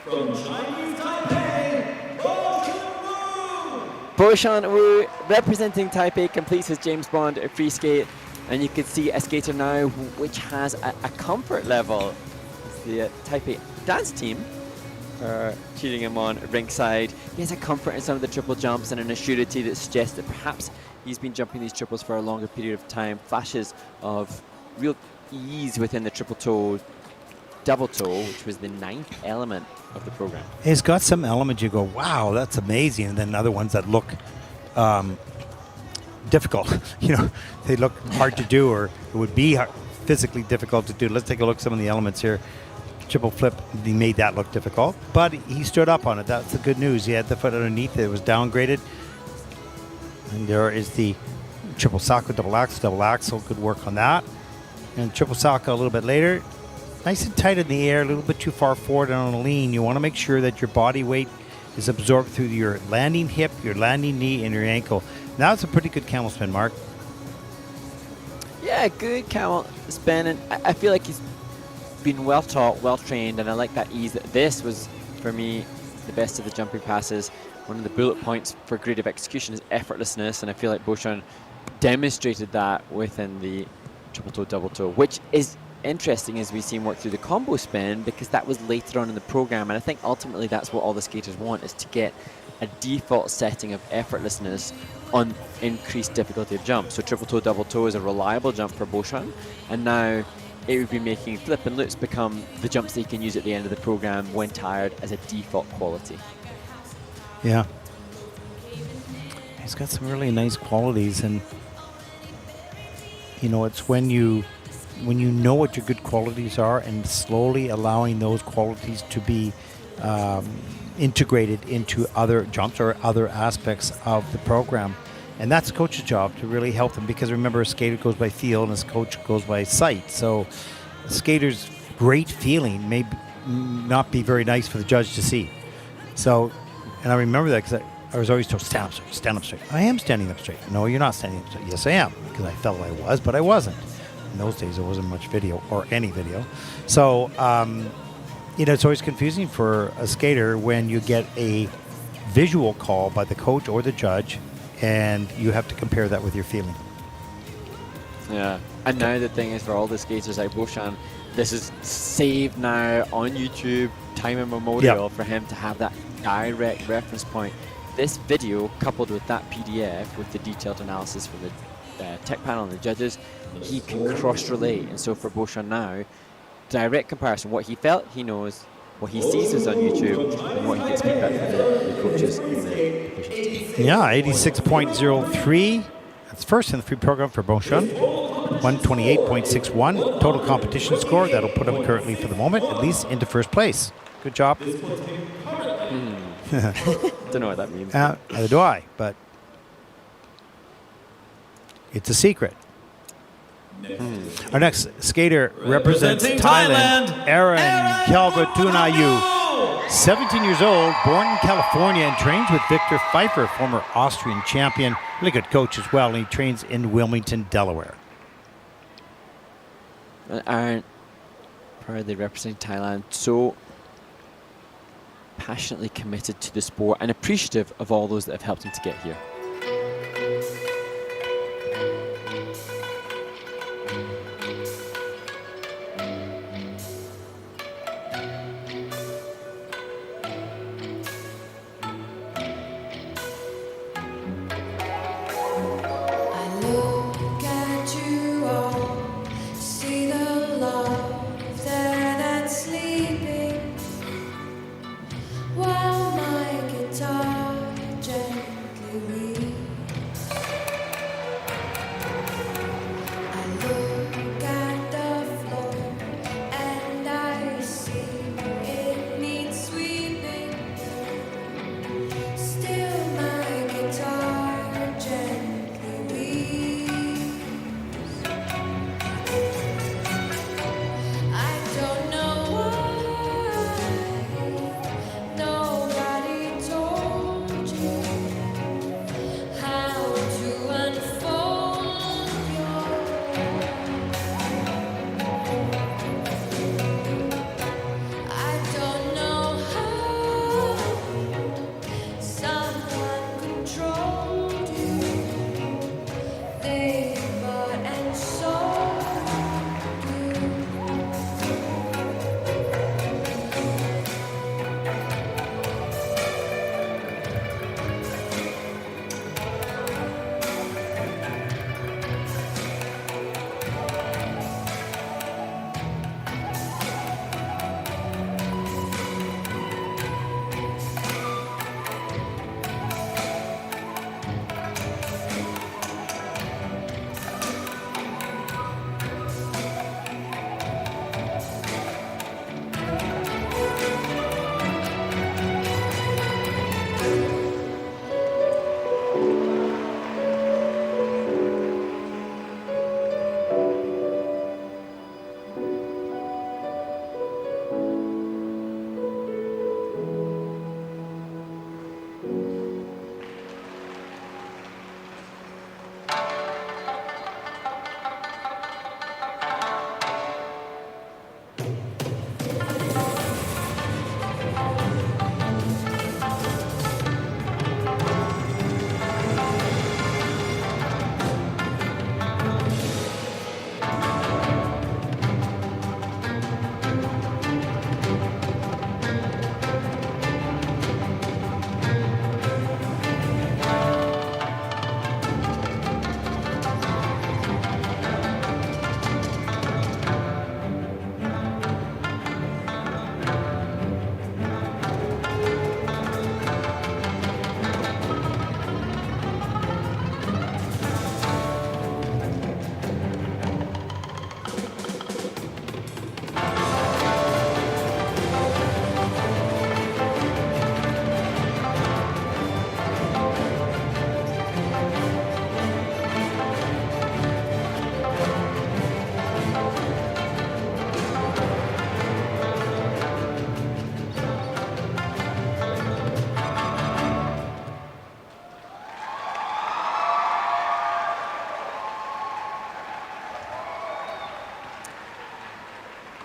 from Chinese Taipei, Bo Shan-woo, representing Taipei, completes his James Bond free skate, and you can see a skater now which has a comfort level. It's the Taipei dance team cheering him on ringside. He has a comfort in some of the triple jumps and an assurity that suggests that perhaps he's been jumping these triples for a longer period of time. Flashes of real ease within the triple toe, double toe, which was the 9th element of the program. It's got some elements you go, wow, that's amazing, and then other ones that look difficult. You know, they look hard to do, or it would be physically difficult to do. Let's take a look at some of the elements here. Triple flip, he made that look difficult, but he stood up on it. That's the good news. He had the foot underneath. It was downgraded. And there is the triple salchow, double axel. Good work on that. And triple salchow a little bit later. Nice and tight in the air, a little bit too far forward and on a lean. You want to make sure that your body weight is absorbed through your landing hip, your landing knee, and your ankle. Now it's a pretty good camel spin, Mark. Yeah, good camel spin, and I feel like he's been well taught, well trained, and I like that ease. This was, for me, the best of the jumping passes. One of the bullet points for grade of execution is effortlessness, and I feel like Beauchamp demonstrated that within the triple toe, double toe, which is interesting as we see him work through the combo spin, because that was later on in the program, and I think ultimately that's what all the skaters want, is to get a default setting of effortlessness on increased difficulty of jump. So triple toe, double toe is a reliable jump for Beauchamp, and now it would be making flip and loops become the jumps that you can use at the end of the program when tired as a default quality. Yeah. He's got some really nice qualities, and you know, it's when you know what your good qualities are and slowly allowing those qualities to be integrated into other jumps or other aspects of the program. And that's the coach's job, to really help them, because remember, a skater goes by feel and his coach goes by sight. So a skater's great feeling may not be very nice for the judge to see. So, and I remember that because I was always told, stand up straight. I am standing up straight. No, you're not standing up straight. Yes, I am, because I felt I was, but I wasn't. In those days, there wasn't much video or any video. So, you know, it's always confusing for a skater when you get a visual call by the coach or the judge, and you have to compare that with your feeling. Yeah, and now the thing is, for all the skaters like Beauchamp, this is saved now on YouTube, time immemorial, for him to have that direct reference point. This video, coupled with that PDF, with the detailed analysis from the tech panel and the judges, he can cross-relate. And so for Beauchamp now, direct comparison, what he felt, he knows, what he sees is on YouTube, and what he gets feedback from the coaches in the divisions team. Yeah, 86.03. That's first in the free program for Beauchamp. 128.61 total competition score. That'll put him currently, for the moment, at least into first place. Good job. Don't know what that means. Neither do I, but it's a secret. Our next skater represents Thailand, Aaron Kalvatunayu. 17 years old, born in California, and trains with Victor Pfeiffer, former Austrian champion. Really good coach as well, and he trains in Wilmington, Delaware. Aaron, proudly representing Thailand, so passionately committed to the sport and appreciative of all those that have helped him to get here. While my guitar gently weeps.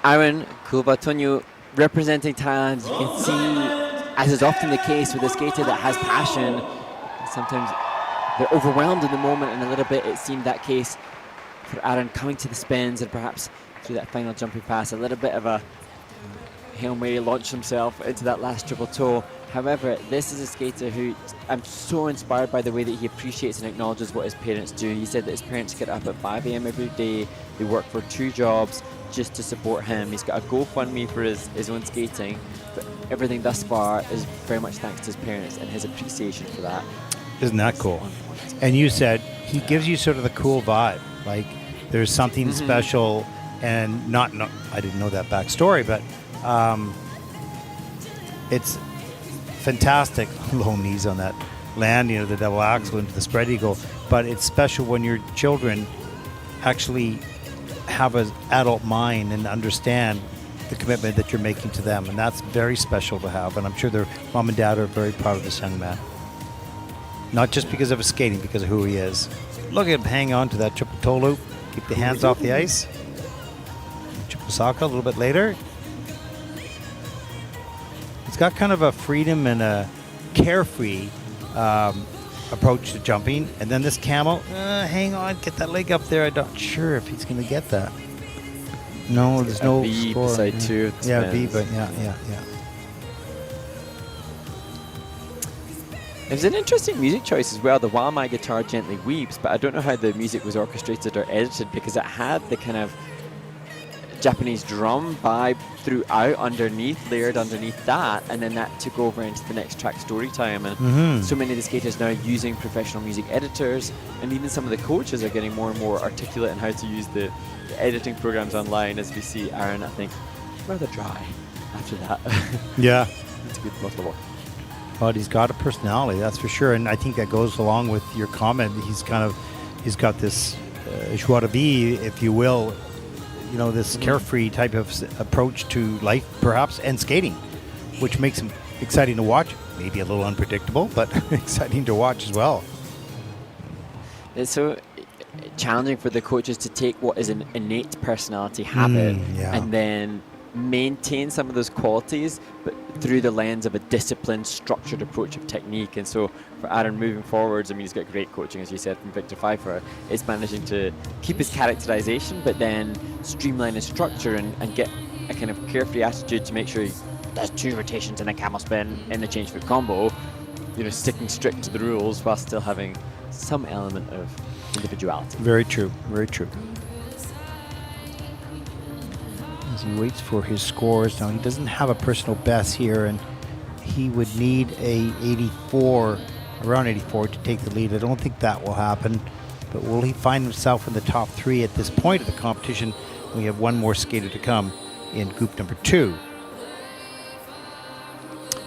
Aaron Kulvatonio representing Thailand. You can see, as is often the case with a skater that has passion, sometimes they're overwhelmed in the moment, and a little bit it seemed that case for Aaron coming to the spins and perhaps through that final jumping pass, a little bit of a Hail Mary launch himself into that last triple toe. However, this is a skater who I'm so inspired by the way that he appreciates and acknowledges what his parents do. He said that his parents get up at 5 a.m. every day. They work for 2 jobs just to support him. He's got a GoFundMe for his own skating, but everything thus far is very much thanks to his parents and his appreciation for that. Isn't that cool? And you said he gives you sort of the cool vibe, like there's something special, and not I didn't know that backstory, but it's fantastic. Low knees on that land, the double axel into the spread eagle. But it's special when your children actually have an adult mind and understand the commitment that you're making to them. And that's very special to have. And I'm sure their mom and dad are very proud of this young man. Not just because of his skating, because of who he is. Look at him hang on to that triple toe loop. Keep the hands off the ice. Triple sock a little bit later. It's got kind of a freedom and a carefree approach to jumping. And then this camel, hang on, get that leg up there. I'm not sure if he's going to get that. No, there's no V score. beside 2. Yeah, V, but yeah. It was an interesting music choice as well, the While My Guitar Gently Weeps, but I don't know how the music was orchestrated or edited, because it had the kind of Japanese drum vibe throughout layered underneath that, and then that took over into the next track, Storytime. And so many of the skaters now using professional music editors, and even some of the coaches are getting more and more articulate in how to use the editing programs online, as we see Aaron, I think, rather dry after that. Yeah. It's a good muscle walk. But he's got a personality, that's for sure, and I think that goes along with your comment. He's got this joie de vivre, if you will, this carefree type of approach to life, perhaps, and skating, which makes him exciting to watch. Maybe a little unpredictable, but exciting to watch as well. It's so challenging for the coaches to take what is an innate personality habit and then maintain some of those qualities, but through the lens of a disciplined, structured approach of technique. And so for Aaron moving forwards, I mean, he's got great coaching, as you said, from Victor Pfeiffer. It's managing to keep his characterization, but then streamline his structure and get a kind of carefree attitude to make sure he does 2 rotations in a camel spin in the change foot combo, sticking strict to the rules while still having some element of individuality. Very true, very true. As he waits for his scores. Now, he doesn't have a personal best here, and he would need around 84 to take the lead. I don't think that will happen, but will he find himself in the top 3 at this point of the competition? We have one more skater to come in group number 2.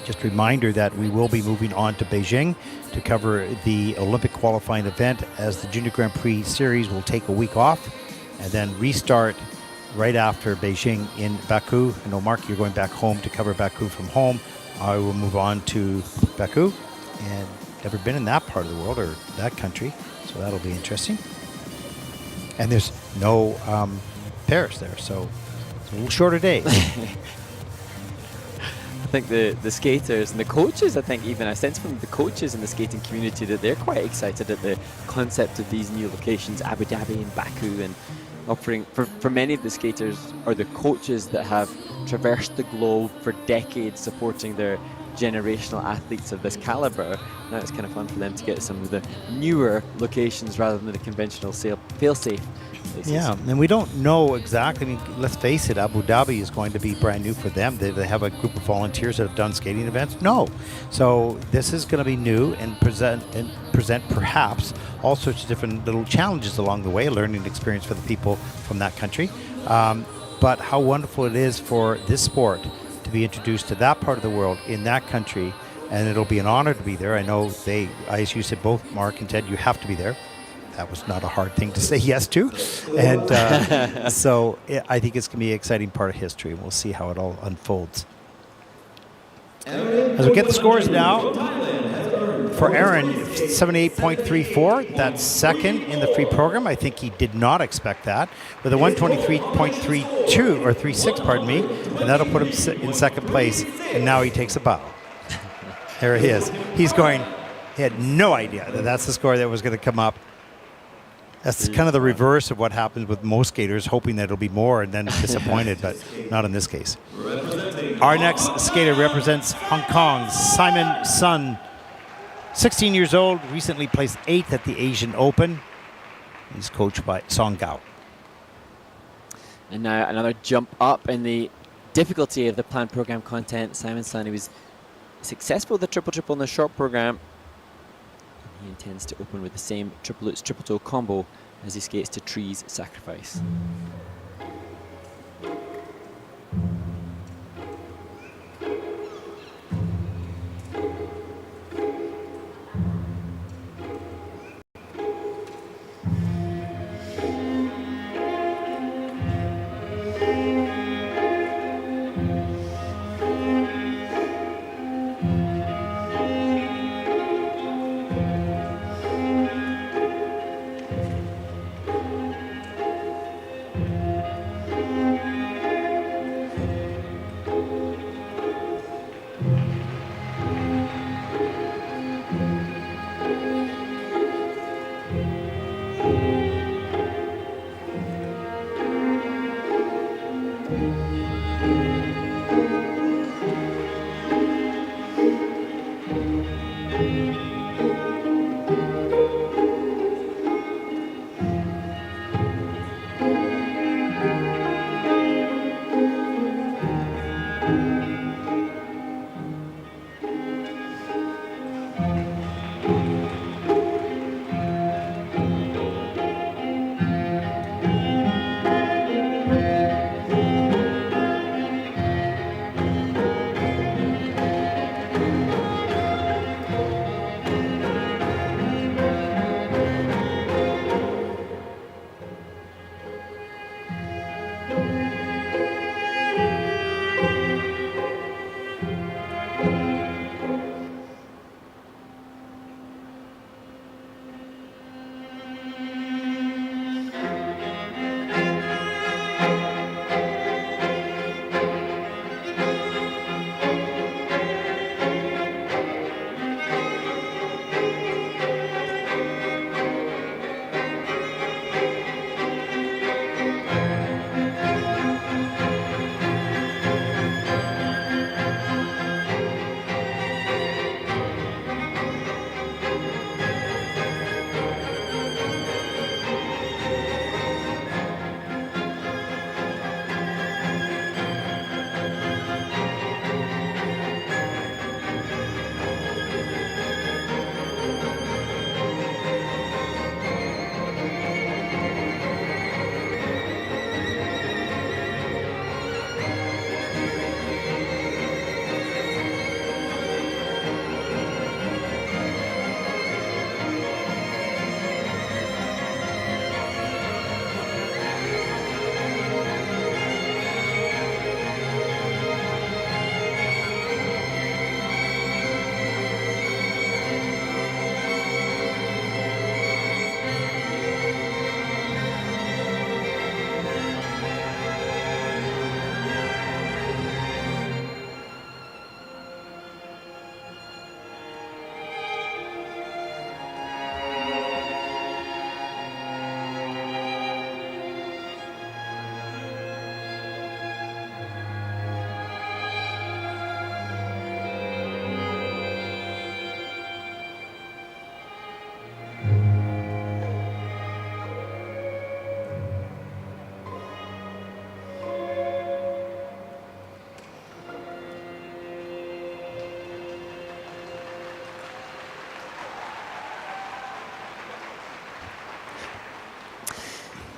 Just a reminder that we will be moving on to Beijing to cover the Olympic qualifying event, as the Junior Grand Prix series will take a week off and then restart right after Beijing in Baku. I know, Mark, you're going back home to cover Baku from home. I will move on to Baku, and never been in that part of the world or that country, so that'll be interesting. And there's no Paris there, so it's a little shorter day. I think the skaters and the coaches, I think even I sense from the coaches in the skating community that they're quite excited at the concept of these new locations, Abu Dhabi and Baku, and offering for many of the skaters or the coaches that have traversed the globe for decades supporting their generational athletes of this caliber. Now it's kind of fun for them to get some of the newer locations rather than the conventional fail-safe places. Yeah, and we don't know exactly. I mean, let's face it, Abu Dhabi is going to be brand new for them. They have a group of volunteers that have done skating events? No. So this is going to be new and present perhaps all sorts of different little challenges along the way, a learning experience for the people from that country. But how wonderful it is for this sport to be introduced to that part of the world in that country, and it'll be an honor to be there. I know as you said, both Mark and Ted, you have to be there. That was not a hard thing to say yes to. And so I think it's going to be an exciting part of history, and we'll see how it all unfolds. As we get the scores now, for Aaron, 78.34. That's second in the free program. I think he did not expect that. With a 123.32 or 36, pardon me, and that'll put him in second place. And now he takes a bow. There he is. He's going. He had no idea that that's the score that was going to come up. That's kind of the reverse of what happens with most skaters, hoping that it'll be more and then disappointed, but not in this case. Our next skater represents Hong Kong's Simon Sun. 16 years old, recently placed 8th at the Asian Open. He's coached by Song Gao. And now another jump up in the difficulty of the planned program content. Simon Sun, he was successful with the triple-triple in the short program. He intends to open with the same triple lutz, triple toe combo as he skates to Tree's Sacrifice.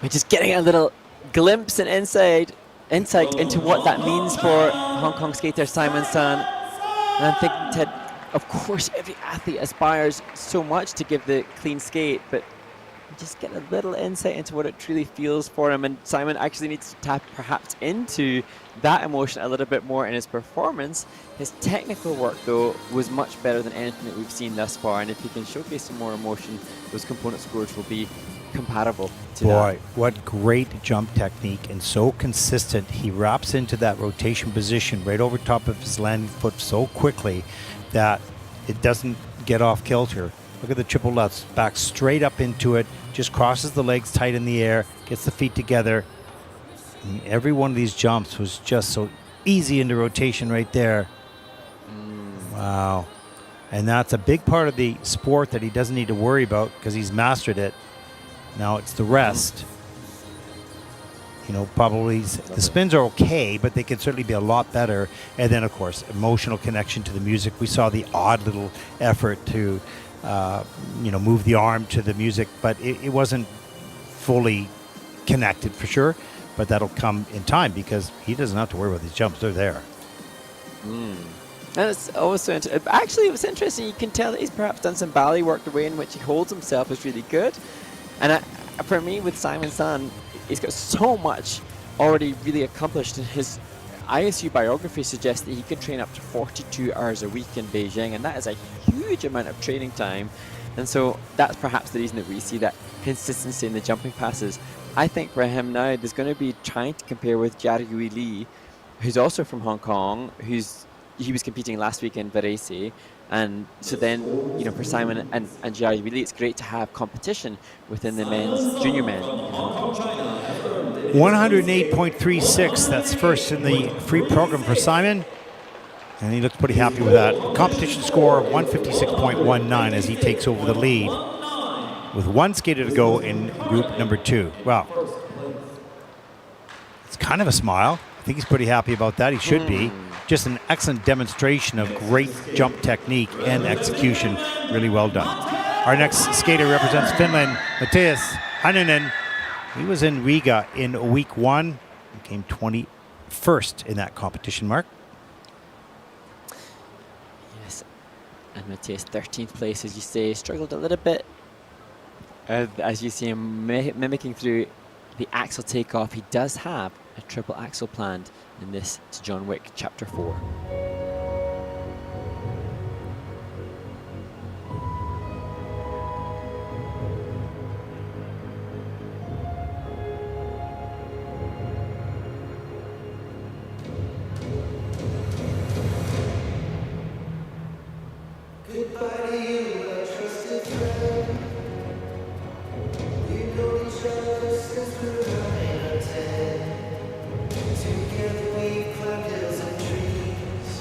We're just getting a little glimpse and insight into what that means for Hong Kong skater Simon Sun. And I think that, of course, every athlete aspires so much to give the clean skate, but just get a little insight into what it truly feels for him. And Simon actually needs to tap perhaps into that emotion a little bit more in his performance. His technical work, though, was much better than anything that we've seen thus far. And if he can showcase some more emotion, those component scores will be compatible to that. Boy, what great jump technique, and so consistent. He wraps into that rotation position right over top of his landing foot so quickly that it doesn't get off kilter. Look at the triple lutz, back straight up into it, just crosses the legs tight in the air, gets the feet together. And every one of these jumps was just so easy into rotation right there. Wow. And that's a big part of the sport that he doesn't need to worry about because he's mastered it. Now it's the rest. You know, probably the spins are okay, but they can certainly be a lot better. And then, of course, emotional connection to the music. We saw the odd little effort to, move the arm to the music, but it wasn't fully connected for sure. But that'll come in time because he doesn't have to worry about these jumps. They're there. And it's also actually, it was interesting. You can tell that he's perhaps done some ballet work. The way in which he holds himself is really good. And for me, with Simon San, he's got so much already really accomplished. And his ISU biography suggests that he can train up to 42 hours a week in Beijing, and that is a huge amount of training time. And so that's perhaps the reason that we see that consistency in the jumping passes. I think for him now, there's going to be trying to compare with Jiayue Li, who's also from Hong Kong, he was competing last week in Varese. And so then, for Simon and Jiayue Li, it's great to have competition within the junior men. 108.36, that's first in the free program for Simon. And he looks pretty happy with that. Competition score of 156.19 as he takes over the lead with one skater to go in group number 2. Wow. It's kind of a smile. I think he's pretty happy about that. He should be. Just an excellent demonstration of great jump technique and execution. Really well done. Our next skater represents Finland, Matthias Hannunen. He was in Riga in week 1 and came 21st in that competition, Mark. Yes, and Matthias 13th place, as you say, struggled a little bit. As you see him mimicking through the axle takeoff, he does have a triple axle planned in this to John Wick Chapter 4. Goodbye to you, my trusted friend. We've known each other since we were 9 or 10. Together we climbed hills and trees.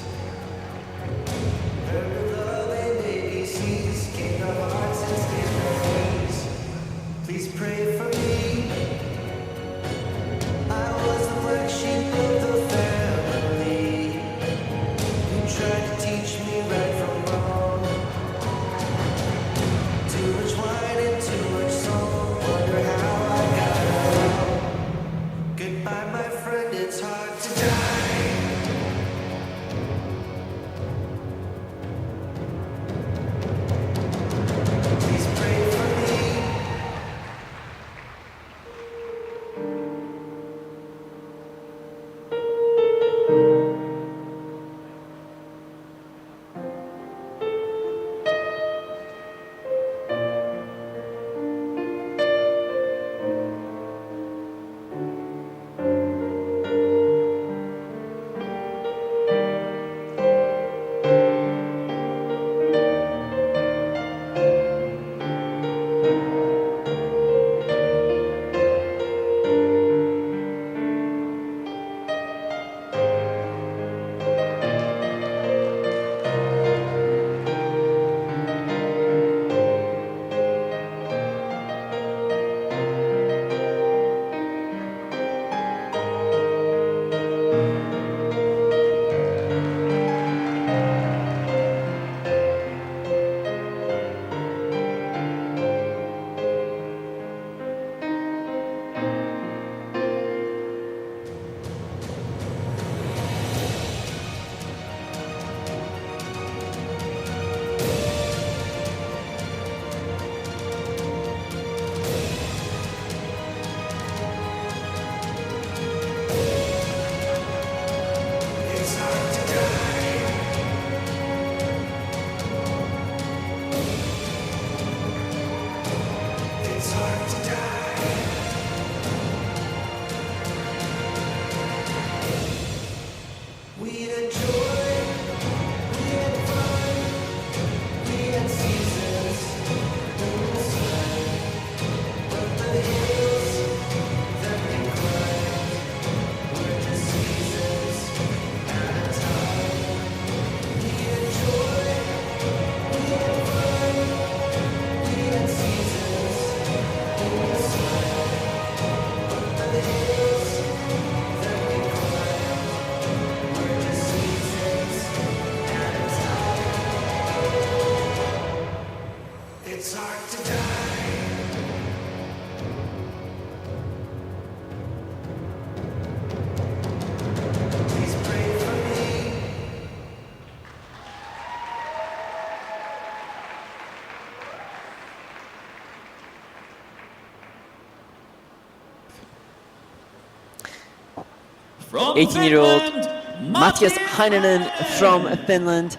From 18-year-old Finland, Matthias Heinonen from Finland.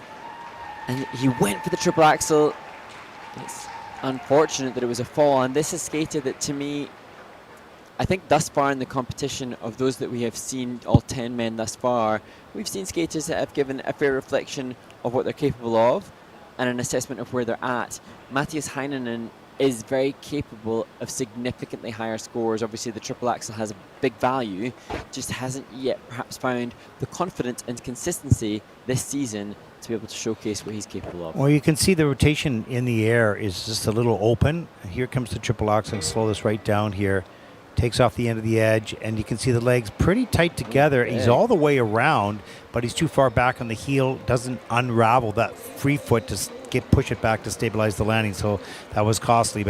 And he went for the triple axel. It's unfortunate that it was a fall, and this is a skater that, to me, I think thus far in the competition, of those that we have seen, all 10 men thus far, we've seen skaters that have given a fair reflection of what they're capable of and an assessment of where they're at. Matthias Heinonen is very capable of significantly higher scores. Obviously, the triple axel has a big value, just hasn't yet perhaps found the confidence and consistency this season to be able to showcase what he's capable of. Well, you can see the rotation in the air is just a little open. Here comes the triple axel. Slow this right down here. Takes off the end of the edge, and you can see the legs pretty tight together. Okay. He's all the way around, but he's too far back on the heel. Doesn't unravel that free foot to push it back to stabilize the landing, so that was costly.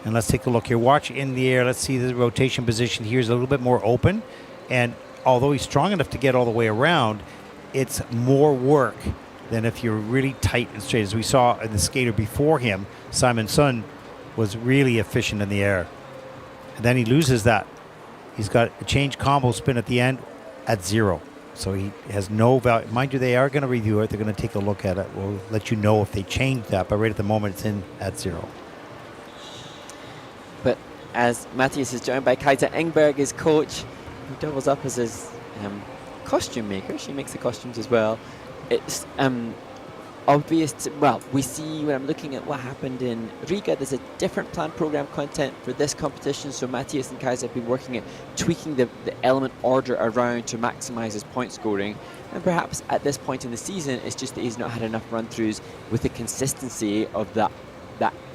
And let's take a look here. Watch in the air. Let's see the rotation position here is a little bit more open, and although he's strong enough to get all the way around, it's more work than if you're really tight and straight. As we saw in the skater before him, Simon Sun was really efficient in the air. And then he loses that. He's got a change combo spin at the end at 0. So he has no value. Mind you, they are going to review it. They're going to take a look at it. We'll let you know if they change that. But right at the moment, it's in at 0. But as Matthias is joined by Kaita Engberg, his coach, who doubles up as his costume maker. She makes the costumes as well. It's obvious we see when I'm looking at what happened in Riga, there's a different planned program content for this competition, so Matthias and Kaiser have been working at tweaking the element order around to maximize his point scoring, and perhaps at this point in the season it's just that he's not had enough run-throughs with the consistency of that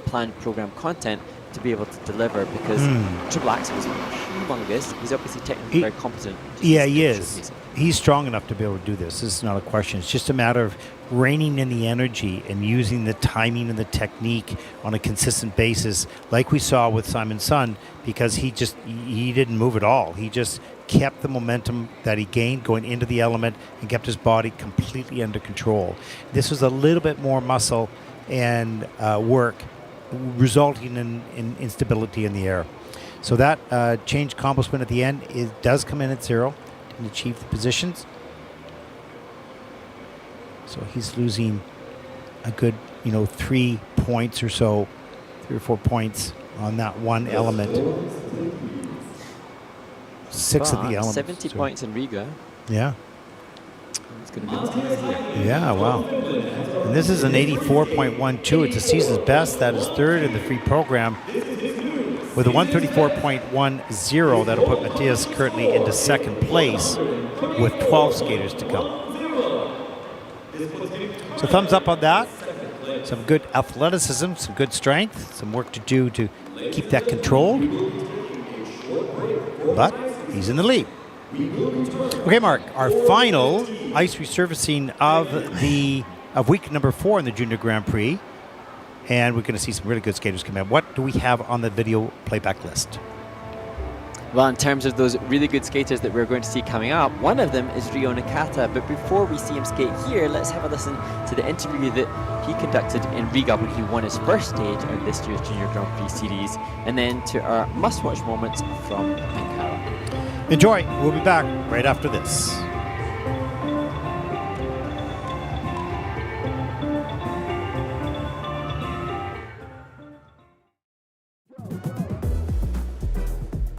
planned program content to be able to deliver, because triple axel is humongous. He's obviously technically very competent. Yeah, he is. He's strong enough to be able to do this. This is not a question. It's just a matter of reining in the energy and using the timing and the technique on a consistent basis, like we saw with Simon Sun, because he didn't move at all. He just kept the momentum that he gained going into the element and kept his body completely under control. This was a little bit more muscle and work, resulting in instability in the air. So that change combo spin at the end, it does come in at 0 and achieve the positions. So he's losing a good, 3 points or so, 3 or 4 points on that one element. 6 of the elements. 70 points in Riga. Yeah. It's going to be here. Yeah, wow. And this is an 84.12. It's a season's best. That is third in the free program. With a 134.10, that'll put Matthias currently into second place with 12 skaters to come. So thumbs up on that. Some good athleticism, some good strength, some work to do to keep that controlled. But he's in the lead. Okay, Mark, our final ice resurfacing of week number 4 in the Junior Grand Prix. And we're going to see some really good skaters come in. What do we have on the video playback list? Well, in terms of those really good skaters that we're going to see coming up, one of them is Ryo Nakata. But before we see him skate here, let's have a listen to the interview that he conducted in Riga when he won his first stage of this year's Junior Grand Prix Series, and then to our must-watch moments from Ankara. Enjoy. We'll be back right after this.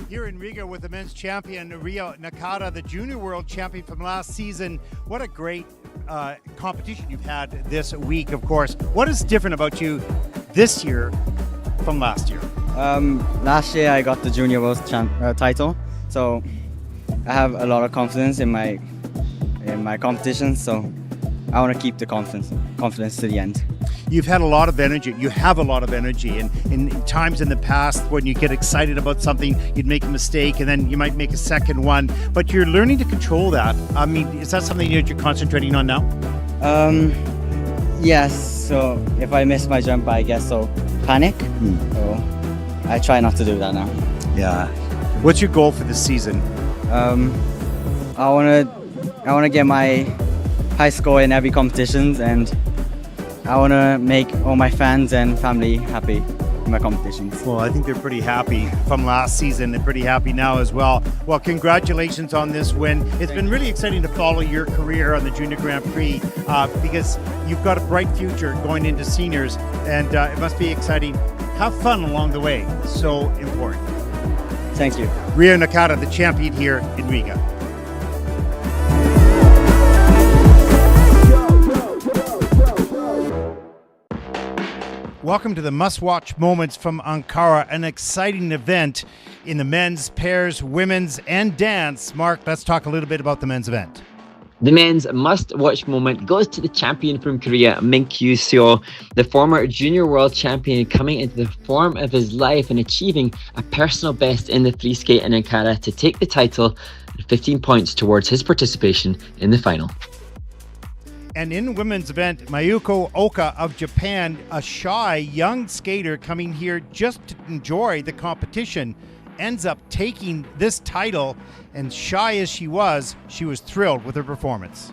Here in Riga with the men's champion, Ryo Nakata, the junior world champion from last season. What a great competition you've had this week, of course. What is different about you this year from last year? Last year I got the junior world title, so I have a lot of confidence in my competition, so I want to keep the confidence to the end. You've had a lot of energy. You have a lot of energy, and in times in the past when you get excited about something, you'd make a mistake, and then you might make a second one. But you're learning to control that. I mean, is that something that you're concentrating on now? Yes. So if I miss my jump, I guess so panic. So I try not to do that now. Yeah. What's your goal for this season? I wanna get my high score in every competitions, and I want to make all my fans and family happy. my competitions. Well, I think they're pretty happy from last season. They're pretty happy now as well. Well, congratulations on this win. It's been really exciting to follow your career on the Junior Grand Prix because you've got a bright future going into seniors, and it must be exciting. Have fun along the way. So important. Thank you. Rio Nakata, the champion here in Riga. Welcome to the must-watch moments from Ankara, an exciting event in the men's, pairs, women's, and dance. Mark, let's talk a little bit about the men's event. The men's must-watch moment goes to the champion from Korea, Min-kyu Seo, the former junior world champion, coming into the form of his life and achieving a personal best in the free skate in Ankara to take the title and 15 points towards his participation in the final. And in the women's event, Mayuko Oka of Japan, a shy young skater coming here just to enjoy the competition, ends up taking this title. And shy as she was thrilled with her performance.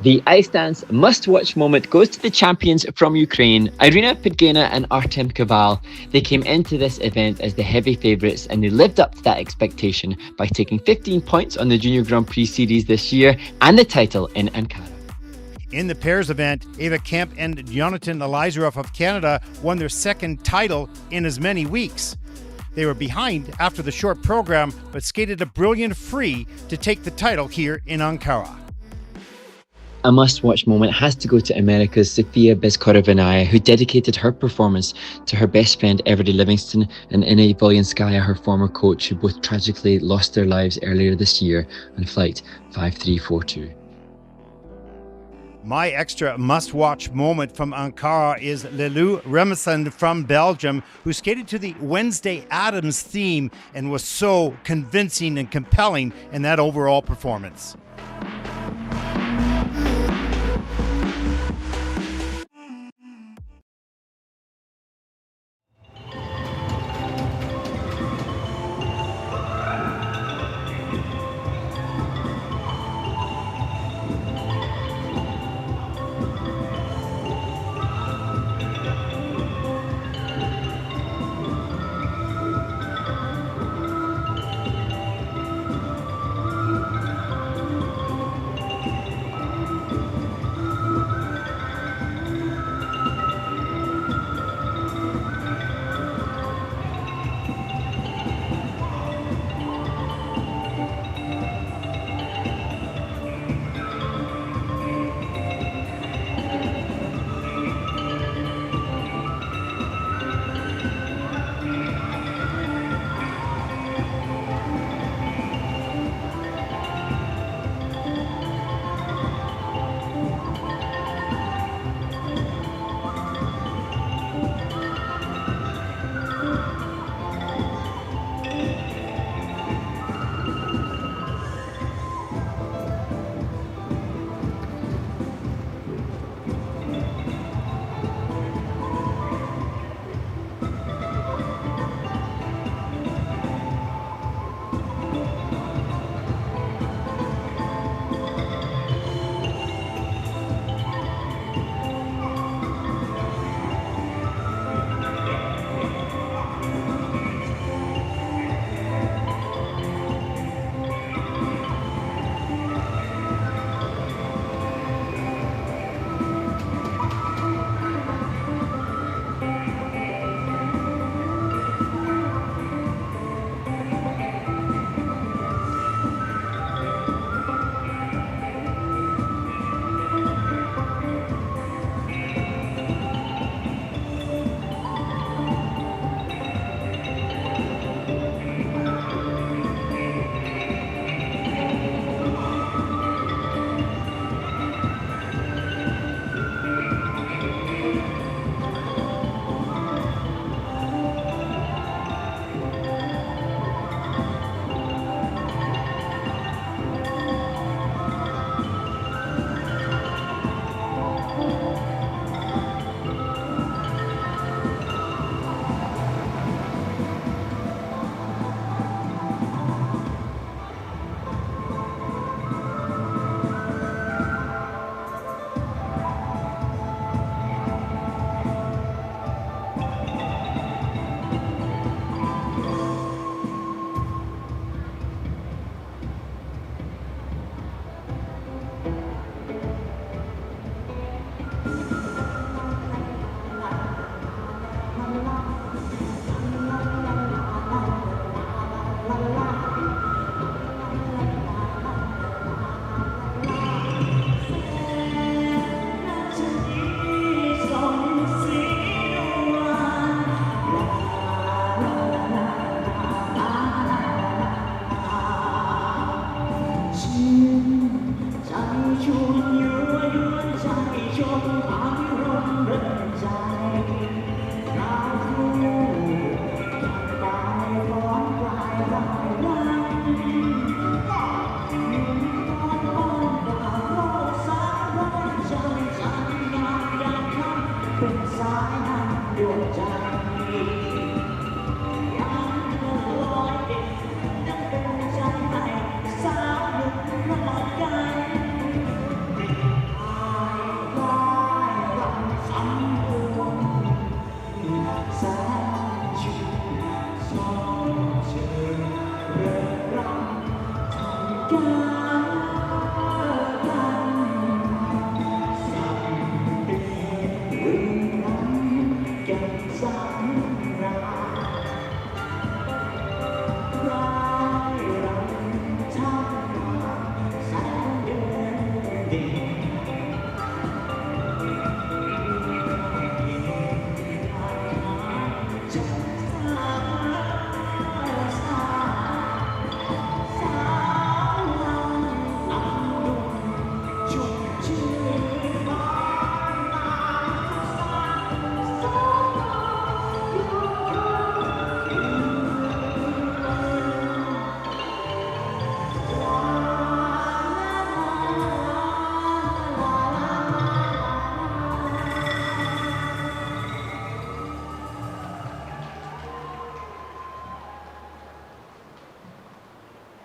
The ice dance must-watch moment goes to the champions from Ukraine, Irina Pidgena and Artem Kaval. They came into this event as the heavy favourites and they lived up to that expectation by taking 15 points on the Junior Grand Prix Series this year and the title in Ankara. In the pairs event, Ava Kemp and Jonathan Elizarov of Canada won their second title in as many weeks. They were behind after the short program, but skated a brilliant free to take the title here in Ankara. A must-watch moment has to go to America's Sofia Bezkorovinaya, who dedicated her performance to her best friend Everdy Livingston and Ina Volyanskaya, her former coach, who both tragically lost their lives earlier this year on flight 5342. My extra must-watch moment from Ankara is Lelou Remesson from Belgium, who skated to the Wednesday Addams theme and was so convincing and compelling in that overall performance.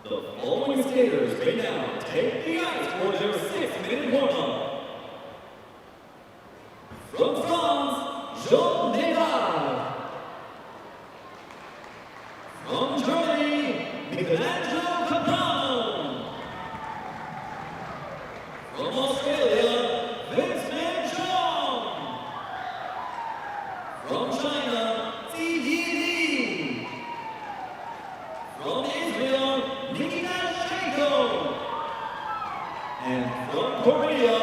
The following skaters may now take the ice for their 6-minute warm-up. From France, Jean Nedal. From Germany, Michelangelo Capron. From Australia, Vince Van Chong. From China, Ziyi Li. From Israel, Nikita Shenko. And from Korea,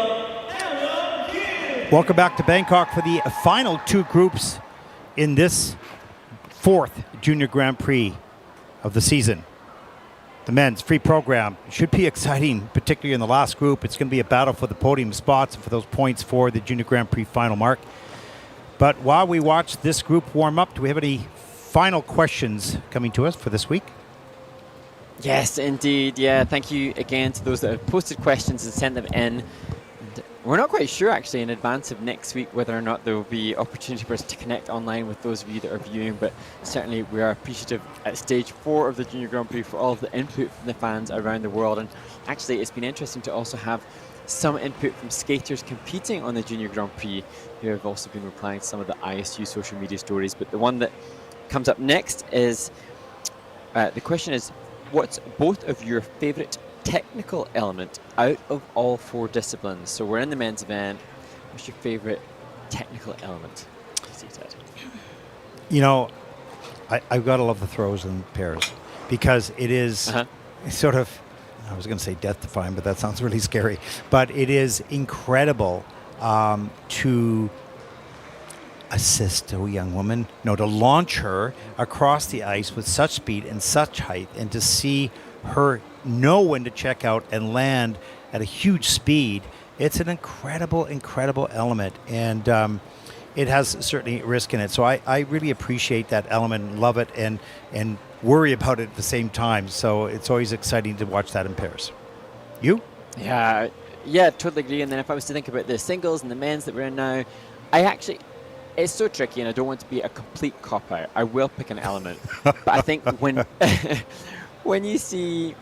Aaron Kim. Welcome back to Bangkok for the final two groups in this fourth Junior Grand Prix of the season. The men's free program should be exciting, particularly in the last group. It's going to be a battle for the podium spots and for those points for the Junior Grand Prix final mark. But while we watch this group warm up, do we have any final questions coming to us for this week? Yes, indeed. Yeah, thank you again to those that have posted questions and sent them in. And we're not quite sure, actually, in advance of next week whether or not there will be opportunity for us to connect online with those of you that are viewing, but certainly we are appreciative at stage 4 of the Junior Grand Prix for all of the input from the fans around the world. And actually, it's been interesting to also have some input from skaters competing on the Junior Grand Prix who have also been replying to some of the ISU social media stories. But the one that comes up next is, the question is, what's both of your favorite technical element out of all 4 disciplines? So we're in the men's event. What's your favorite technical element? You know, I've got to love the throws and pairs because it is sort of, I was going to say death-defying, but that sounds really scary. But it is incredible to assist a young woman, to launch her across the ice with such speed and such height, and to see her know when to check out and land at a huge speed. It's an incredible element, and it has certainly risk in it. So I really appreciate that element, love it, and worry about it at the same time. So it's always exciting to watch that in pairs. You? Yeah, totally agree. And then if I was to think about the singles and the men's that we're in now, it's so tricky, and I don't want to be a complete cop-out. I will pick an element. But I think when you see,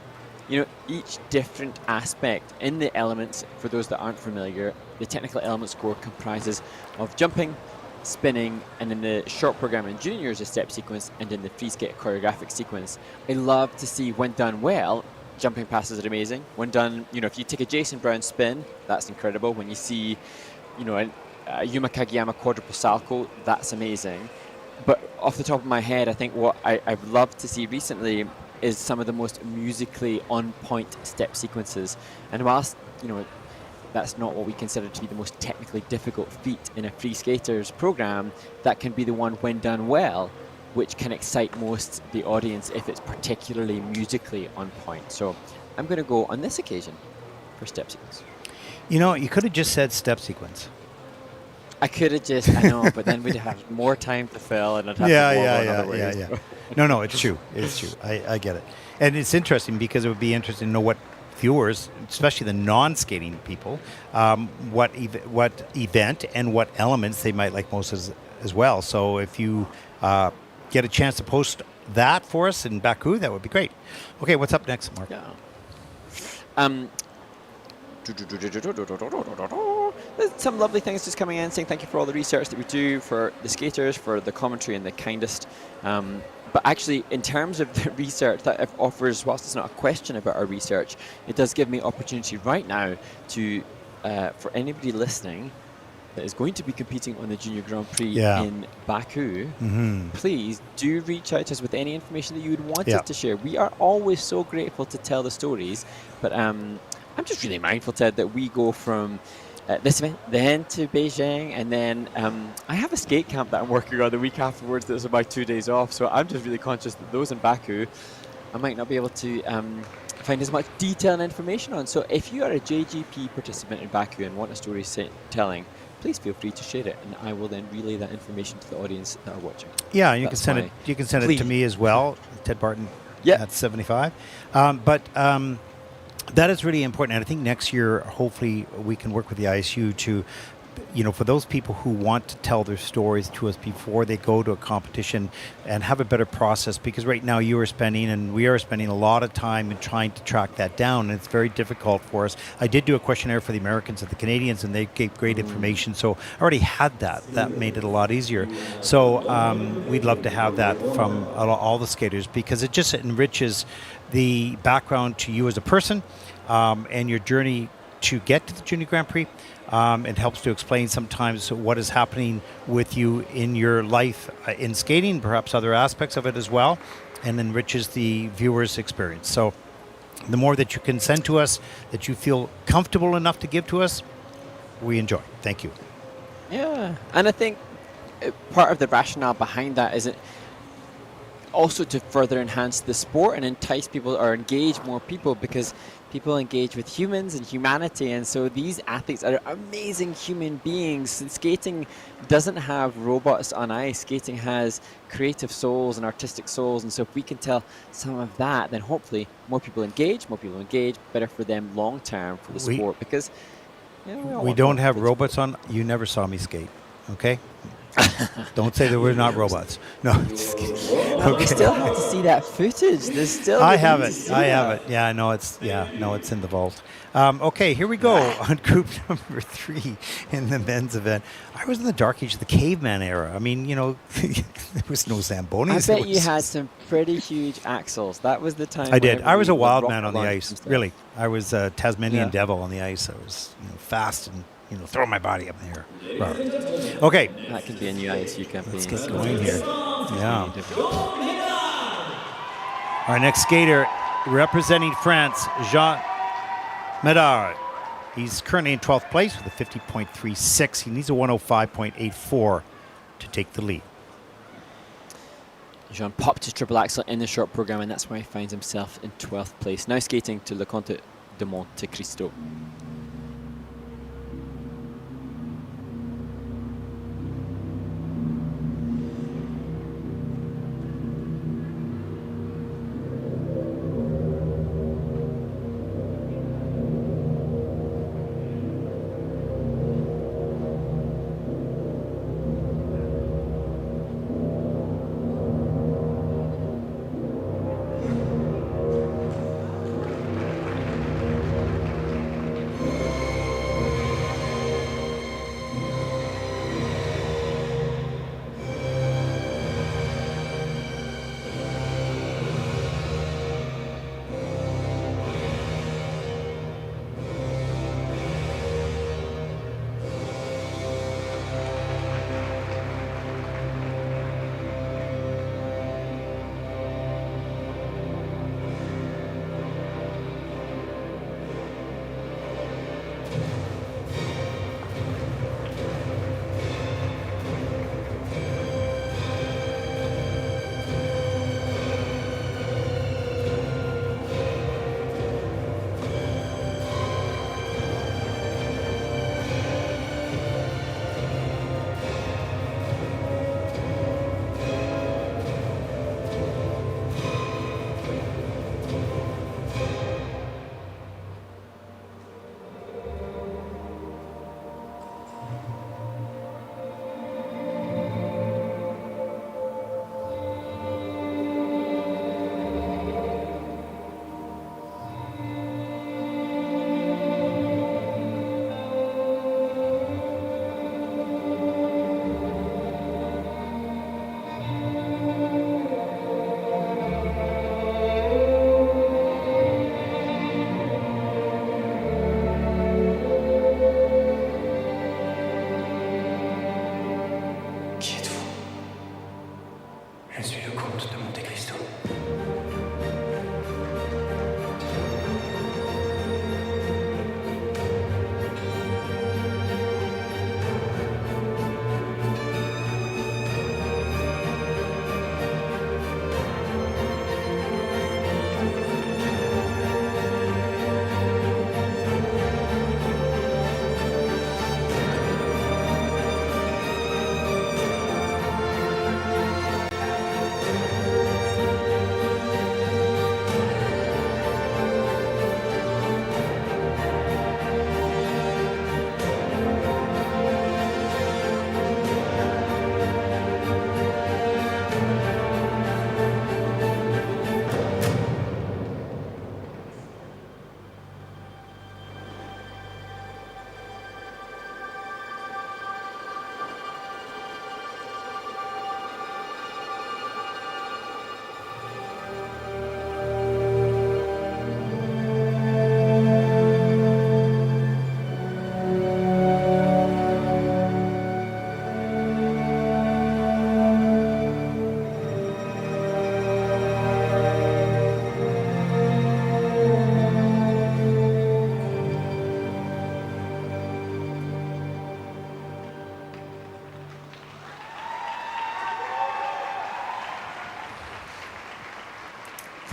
each different aspect in the elements, for those that aren't familiar, the technical element score comprises of jumping, spinning, and in the short program in juniors, a step sequence, and in the free skate, a choreographic sequence. I love to see, when done well, jumping passes are amazing. When done, if you take a Jason Brown spin, that's incredible. When you see, Yuma Kageyama quadruple salto, that's amazing. But off the top of my head, I think what I've loved to see recently is some of the most musically on-point step sequences. And whilst, that's not what we consider to be the most technically difficult feat in a free skaters program, that can be the one, when done well, which can excite most the audience if it's particularly musically on point. So I'm going to go on this occasion for step sequence. You could have just said step sequence. I could have just, I know, but then we'd have more time to fill, and I'd have to warm another way. Yeah. No, it's true. It's true. I get it. And it's interesting because it would be interesting to know what viewers, especially the non-skating people, what event and what elements they might like most as well. So if you get a chance to post that for us in Baku, that would be great. Okay, what's up next, Mark? Yeah. There's some lovely things just coming in, saying thank you for all the research that we do for the skaters, for the commentary and the kindest. But actually, in terms of the research that it offers, whilst it's not a question about our research, it does give me opportunity right now to, for anybody listening that is going to be competing on the Junior Grand Prix in Baku, please do reach out to us with any information that you would want us to share. We are always so grateful to tell the stories, but I'm just really mindful, Ted, that we go from this event then to Beijing, and then I have a skate camp that I'm working on the week afterwards. Those are my 2 days off, so I'm just really conscious that those in Baku, I might not be able to find as much detail and information on. So if you are a JGP participant in Baku and want a story telling, please feel free to share it, and I will then relay that information to the audience that are watching. Yeah, you can send it. You can send it to me as well, Ted Barton at 75. That is really important, and I think next year, hopefully, we can work with the ISU to, for those people who want to tell their stories to us before they go to a competition and have a better process, because right now you are spending and we are spending a lot of time in trying to track that down, and it's very difficult for us. I did do a questionnaire for the Americans and the Canadians, and they gave great information, so I already had that. That made it a lot easier. So we'd love to have that from all the skaters, because it just enriches the background to you as a person and your journey to get to the Junior Grand Prix. It helps to explain sometimes what is happening with you in your life in skating, perhaps other aspects of it as well, and enriches the viewer's experience. So the more that you can send to us, that you feel comfortable enough to give to us, we enjoy. Thank you. Yeah, and I think part of the rationale behind that is it also to further enhance the sport and entice people or engage more people, because people engage with humans and humanity, and so these athletes are amazing human beings. And skating doesn't have robots on ice. Skating has creative souls and artistic souls, and so if we can tell some of that, then hopefully more people engage, better for them long term for the sport, because we don't have robots on. You never saw me skate, okay? Don't say that we're not robots. No, just kidding. Okay. We still have to see that footage. There's still. I have it. Yeah, no, it's in the vault. Okay, here we go on group number 3 in the men's event. I was in the dark age of the caveman era. I mean, there was no Zambonis. I bet you had some pretty huge axles. That was the time. I did. I was a wild man on the ice. Really, I was a Tasmanian devil on the ice. I was fast and throw my body up in the air. Okay. That could be a new ISU campaign. Let's get going here. Yeah. Our next skater, representing France, Jean Médard. He's currently in 12th place with a 50.36. He needs a 105.84 to take the lead. Jean popped his triple axel in the short program, and that's why he finds himself in 12th place. Now skating to Le Comte de Monte Cristo.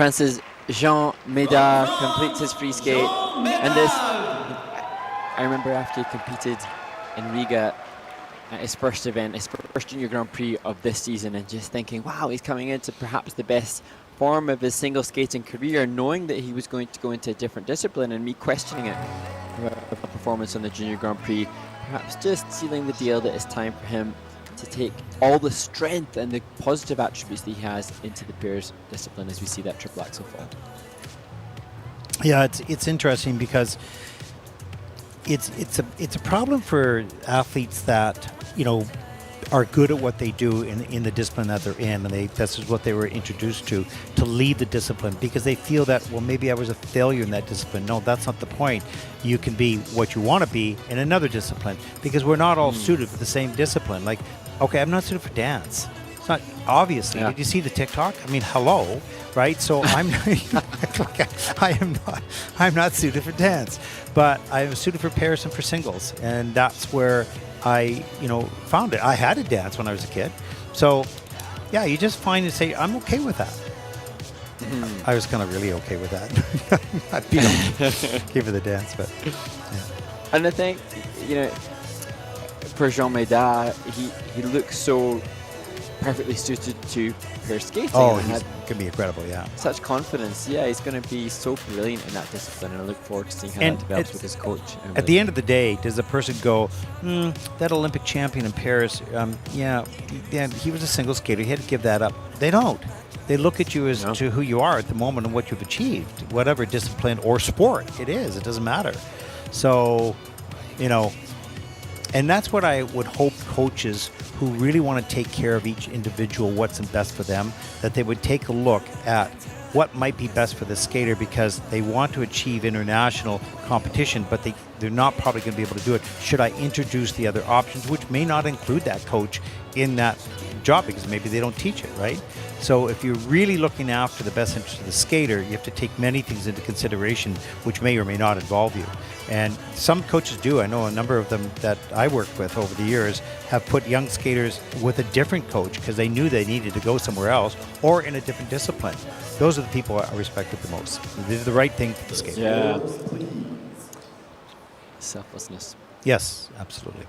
France's Jean Médard completes his free skate. And this, I remember after he competed in Riga at his first event, his first Junior Grand Prix of this season, and just thinking, wow, he's coming into perhaps the best form of his single skating career, knowing that he was going to go into a different discipline, and me questioning it a performance on the Junior Grand Prix, perhaps just sealing the deal that it's time for him to take all the strength and the positive attributes that he has into the pairs discipline as we see that triple axel fall. Yeah, it's interesting because it's a problem for athletes that, you know, are good at what they do in the discipline that they're in, and this is what they were introduced to leave the discipline because they feel that, well, maybe I was a failure in that discipline. No, that's not the point. You can be what you want to be in another discipline because we're not all suited for the same discipline. Like, okay, I'm not suited for dance. It's not, obviously. Yeah. Did you see the TikTok? I mean, hello, right? So I'm not suited for dance, but I'm suited for pairs and for singles, and that's where I, found it. I had to dance when I was a kid. So, yeah, you just find and say, I'm okay with that. I was kind of really okay with that. I'd be okay for the dance, but yeah. And I think, for Jean Médard, he looks so perfectly suited to pair skating. Oh, he's going to be incredible, yeah. Such confidence. Yeah, he's going to be so brilliant in that discipline, and I look forward to seeing how that develops with his coach. At the end of the day, does a person go, that Olympic champion in Paris, yeah, he was a single skater, he had to give that up. They don't. They look at you as to who you are at the moment and what you've achieved, whatever discipline or sport it is. It doesn't matter. So, and that's what I would hope coaches who really want to take care of each individual, what's best for them, that they would take a look at what might be best for the skater because they want to achieve international competition, but they're not probably going to be able to do it. Should I introduce the other options, which may not include that coach in that job because maybe they don't teach it, right? So if you're really looking after the best interest of the skater, you have to take many things into consideration, which may or may not involve you. And some coaches do. I know a number of them that I worked with over the years have put young skaters with a different coach because they knew they needed to go somewhere else or in a different discipline. Those are the people I respected the most. They did the right thing for the skater. Yeah. Selflessness. Yes, absolutely.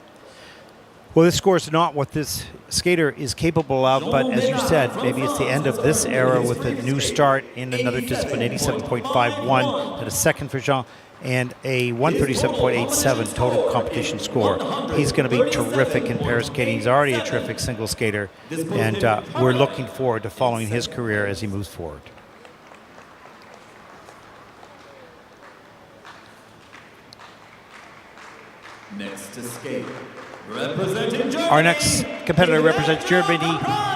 Well, this score is not what this skater is capable of, but as you said, maybe it's the end of this era with a new start in another discipline, 87.51, and a second for Jean, and a 137.87 total competition score. He's going to be terrific in pair skating. He's already a terrific single skater, and we're looking forward to following his career as he moves forward. Next to skate, representing Germany. Our next competitor represents Germany,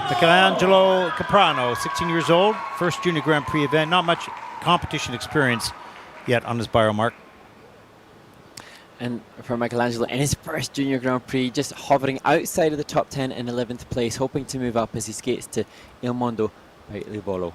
Michelangelo Caprano, 16 years old, first Junior Grand Prix event, not much competition experience yet on his bio mark. And for Michelangelo, in his first Junior Grand Prix, just hovering outside of the top 10 in 11th place, hoping to move up as he skates to Il Mondo by Livolo.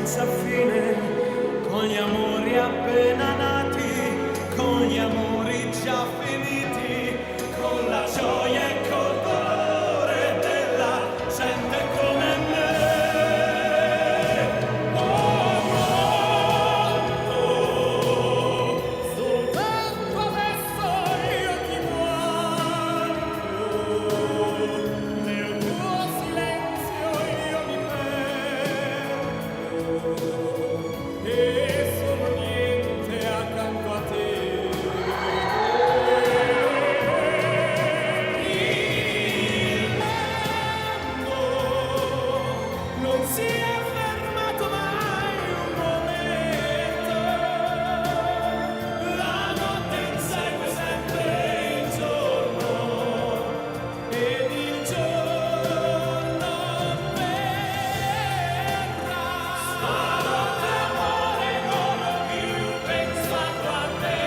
senza fine, con gli amori appena nati, con gli amori già finiti, con la gioia e col dolore della gente come me. Oh, mondo, soltanto adesso io ti guardo, nel tuo silenzio io mi perdo, e sono niente accanto a te. Non si è fermato mai un momento, la notte insegue sempre il giorno, ed il giorno verrà. Stanotte amore non ho più pensato a te.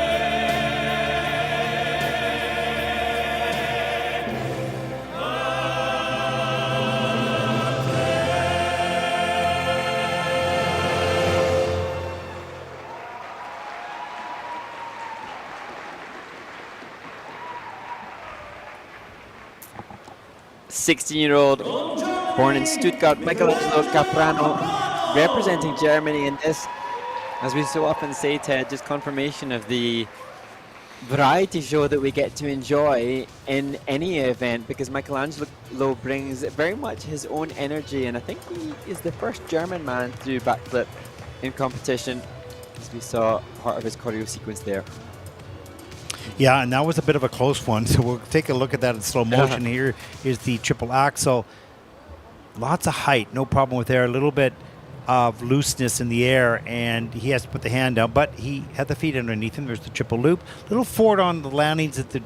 '16-year-old, born in Stuttgart, Michelangelo Caprano, representing Germany in this, as we so often say, Ted, just confirmation of the variety show that we get to enjoy in any event, because Michelangelo brings very much his own energy, and I think he is the first German man to do backflip in competition, as we saw part of his choreo sequence there. Yeah, and that was a bit of a close one. So we'll take a look at that in slow motion. Here is the triple axel. Lots of height, no problem with there. A little bit of looseness in the air, and he has to put the hand down, but he had the feet underneath him. There's the triple loop. Little forward on the landings at the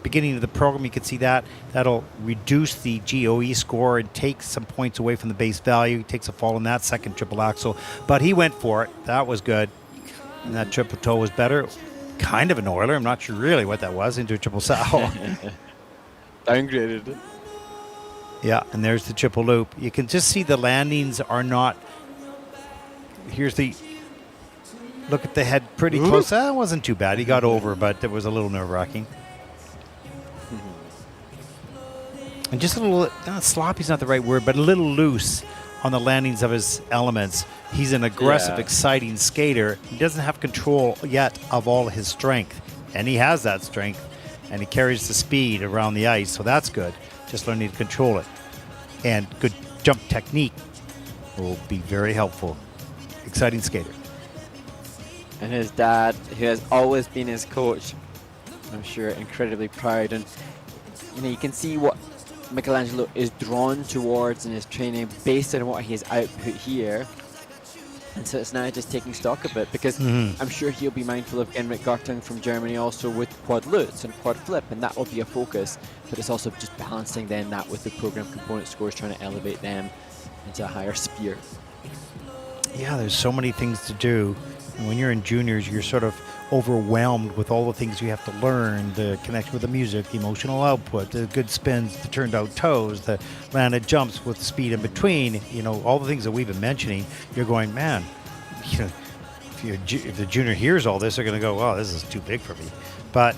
beginning of the program. You can see that. That'll reduce the GOE score and take some points away from the base value. He takes a fall in that second triple axel, but he went for it. That was good. And that triple toe was better. Kind of an Euler. I'm not sure really what that was, into a triple sow. Downgraded. Yeah, and there's the triple loop. You can just see the landings are not. Here's the look at the head pretty close. That wasn't too bad. He got over, but it was a little nerve-wracking. And just a little, sloppy's not the right word, but a little loose on the landings of his elements. He's an aggressive, exciting skater. He doesn't have control yet of all his strength, and he has that strength, and he carries the speed around the ice, so that's good. Just learning to control it. And good jump technique will be very helpful. Exciting skater. And his dad, who has always been his coach, I'm sure incredibly proud. And you can see what Michelangelo is drawn towards in his training based on what his output here. And so it's now just taking stock of it, because I'm sure he'll be mindful of Genrik Gartung from Germany also with quad lutz and quad flip, and that will be a focus. But it's also just balancing then that with the program component scores, trying to elevate them into a higher sphere. Yeah, there's so many things to do. And when you're in juniors, you're sort of overwhelmed with all the things you have to learn, the connection with the music, the emotional output, the good spins, the turned out toes, the landed jumps with the speed in between, all the things that we've been mentioning. You're going, man, if the junior hears all this, they're going to go, oh, this is too big for me. But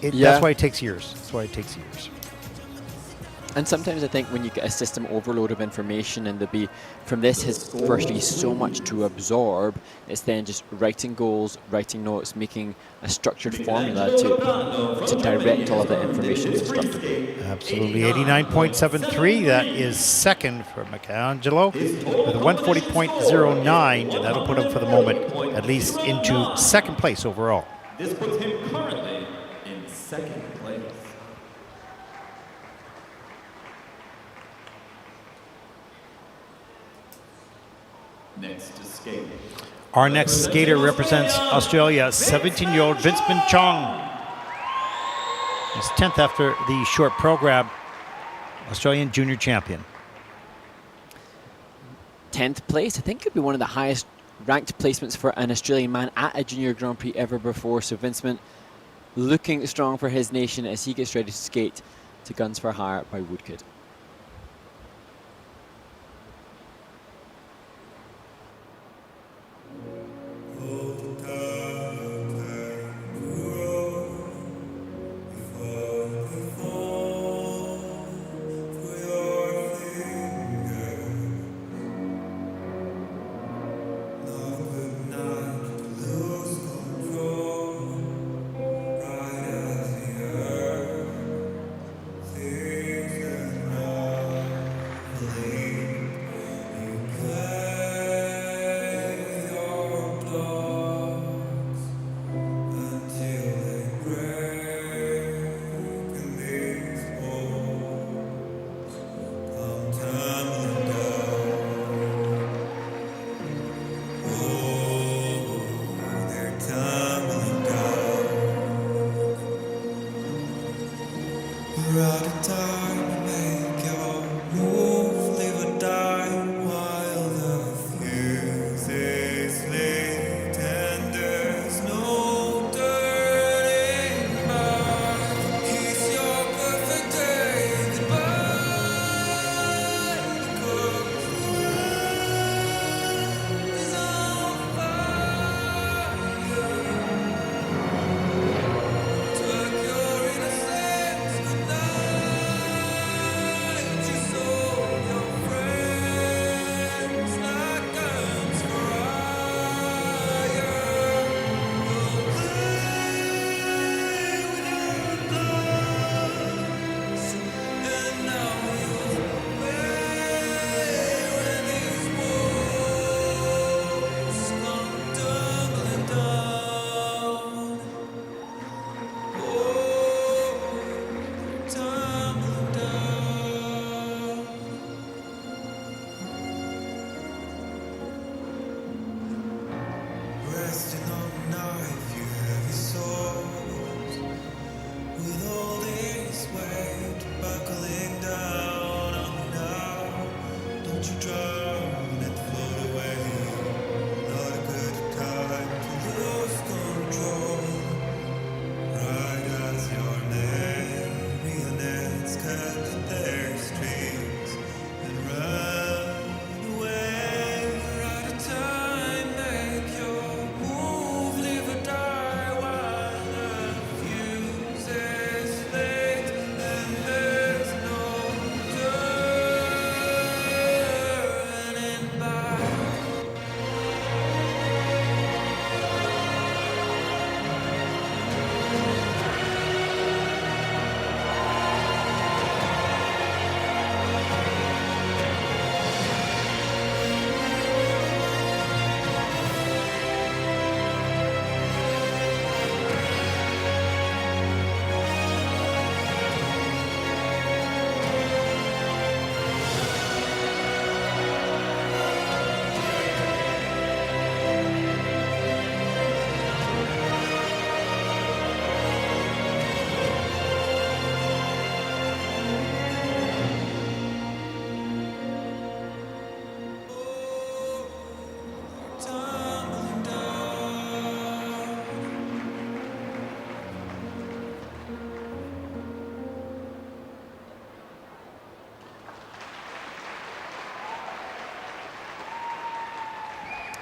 that's why it takes years. That's why it takes years. And sometimes I think when you get a system overload of information, and there'll be, from this, his firstly so much to absorb, it's then just writing goals, writing notes, making a structured formula to direct all of that information constructively. Absolutely. 89.73. That is second for Michelangelo with a 140.09, and that'll put him for the moment at least into second place overall. This puts him currently in second place. Next to skate. Our next skater represents Australia, 17-year-old Vincent Chong. He's 10th after the short program, Australian junior champion. 10th place, I think could be one of the highest ranked placements for an Australian man at a junior Grand Prix ever before. So Vincent looking strong for his nation as he gets ready to skate to Guns for Hire by Woodkid.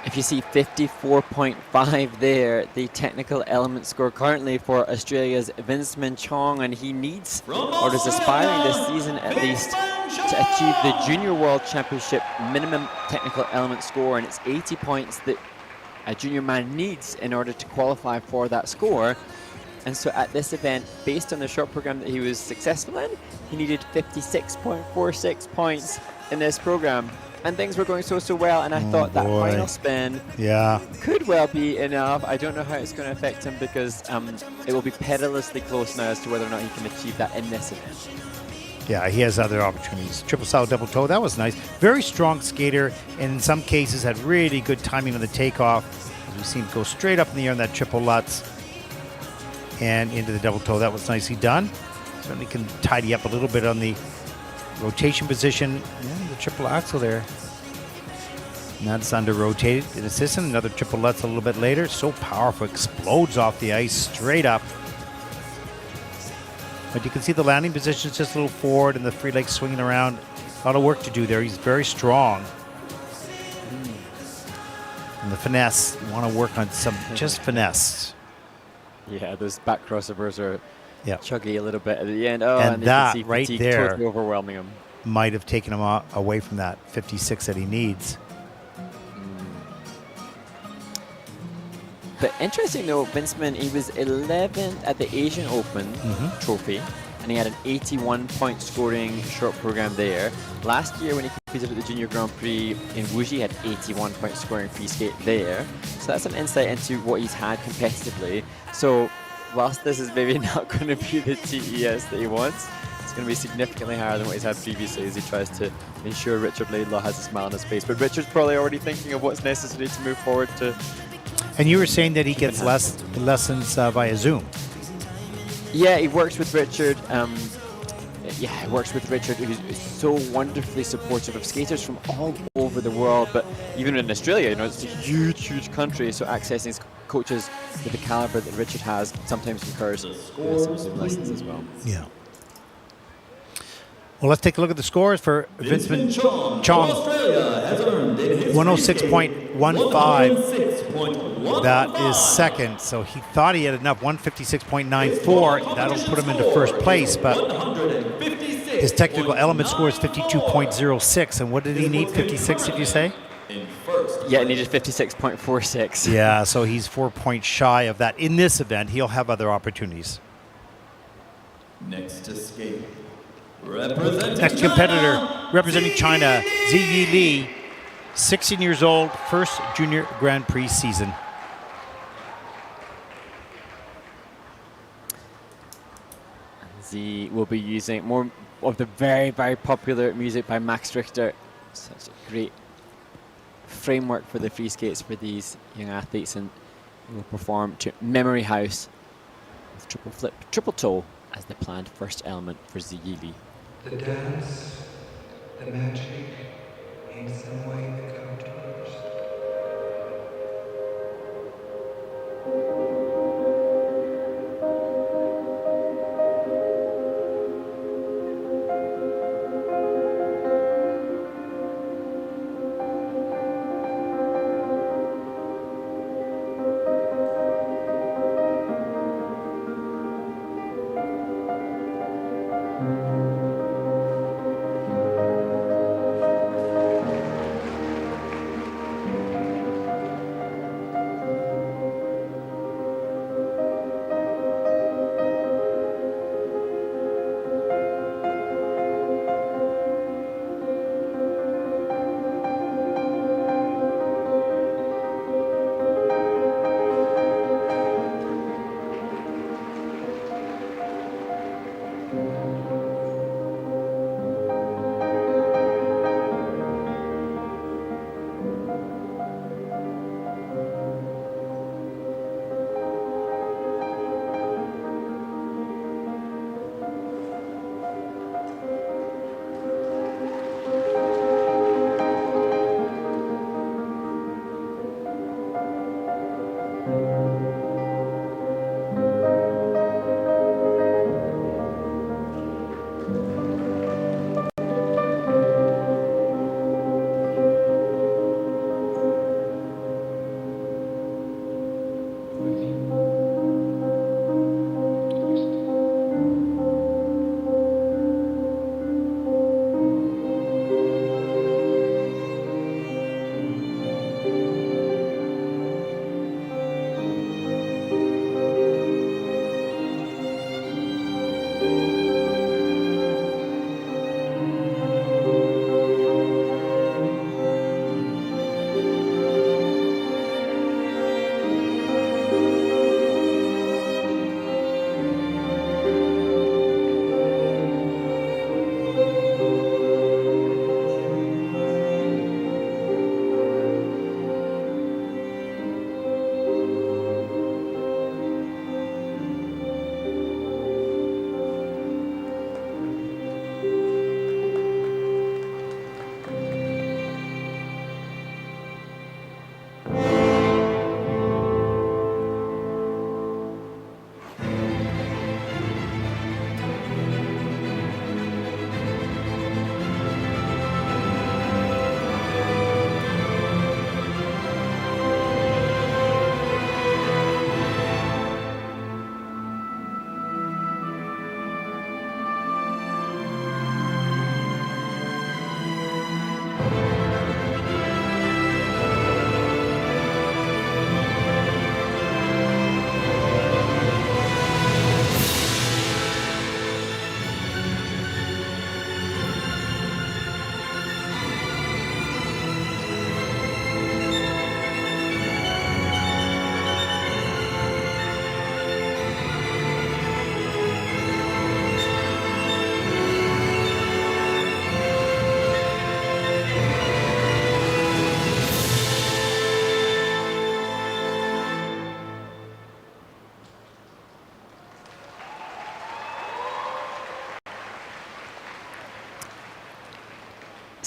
If you see 54.5 there, the technical element score currently for Australia's Vince Chong, and he needs, or is aspiring this season at least, to achieve the Junior World Championship minimum technical element score, and it's 80 points that a junior man needs in order to qualify for that score. And so at this event, based on the short program that he was successful in, he needed 56.46 points in this program. And things were going so well, and I thought that final spin could well be enough. I don't know how it's going to affect him because it will be perilously close now as to whether or not he can achieve that in this event. Yeah, he has other opportunities. Triple salto, double toe, that was nice. Very strong skater, and in some cases had really good timing on the takeoff. As we seen go straight up in the air on that triple Lutz and into the double toe. That was nicely done. Certainly can tidy up a little bit on the rotation position. Yeah, the triple axel there. And that's under rotated in a system. Another triple Lutz a little bit later. So powerful, explodes off the ice straight up. But you can see the landing position is just a little forward and the free leg swinging around. A lot of work to do there. He's very strong. And the finesse, you want to work on some just finesse. Yeah, those back crossovers are chuggy a little bit at the end. And that you can see right there totally overwhelming him. Might have taken him away from that 56 that he needs. But interesting though, Vinceman, he was 11th at the Asian Open trophy, and he had an 81-point scoring short program there. Last year when he competed at the Junior Grand Prix in Wuxi, he had 81-point scoring free skate there. So that's some insight into what he's had competitively. So whilst this is maybe not going to be the TES that he wants, it's going to be significantly higher than what he's had previously as he tries to ensure Richard Laidlaw has a smile on his face. But Richard's probably already thinking of what's necessary to move forward to. And you were saying that he gets lessons via Zoom. Yeah, he works with Richard. He works with Richard, who's so wonderfully supportive of skaters from all over the world. But even in Australia, you know, it's a huge, huge country. So accessing coaches with the caliber that Richard has sometimes incurs some Zoom lessons as well. Yeah. Well, let's take a look at the scores for Vincent Chong. 106.15. That is second. So he thought he had enough. 156.94. That'll put him into first place. But his technical element score is 52.06. And what did he need? 56, did you say? Yeah, he needed 56.46. Yeah, so he's 4 points shy of that. In this event, he'll have other opportunities. Next to skate. Next competitor representing China, Ziyi Li, 16 years old, first Junior Grand Prix season. Ziyi will be using more of the very, very popular music by Max Richter. Such a great framework for the free skates for these young athletes, and he will perform to Memory House with triple flip, triple toe as the planned first element for Ziyi Li. The dance, the magic, in some way the contours.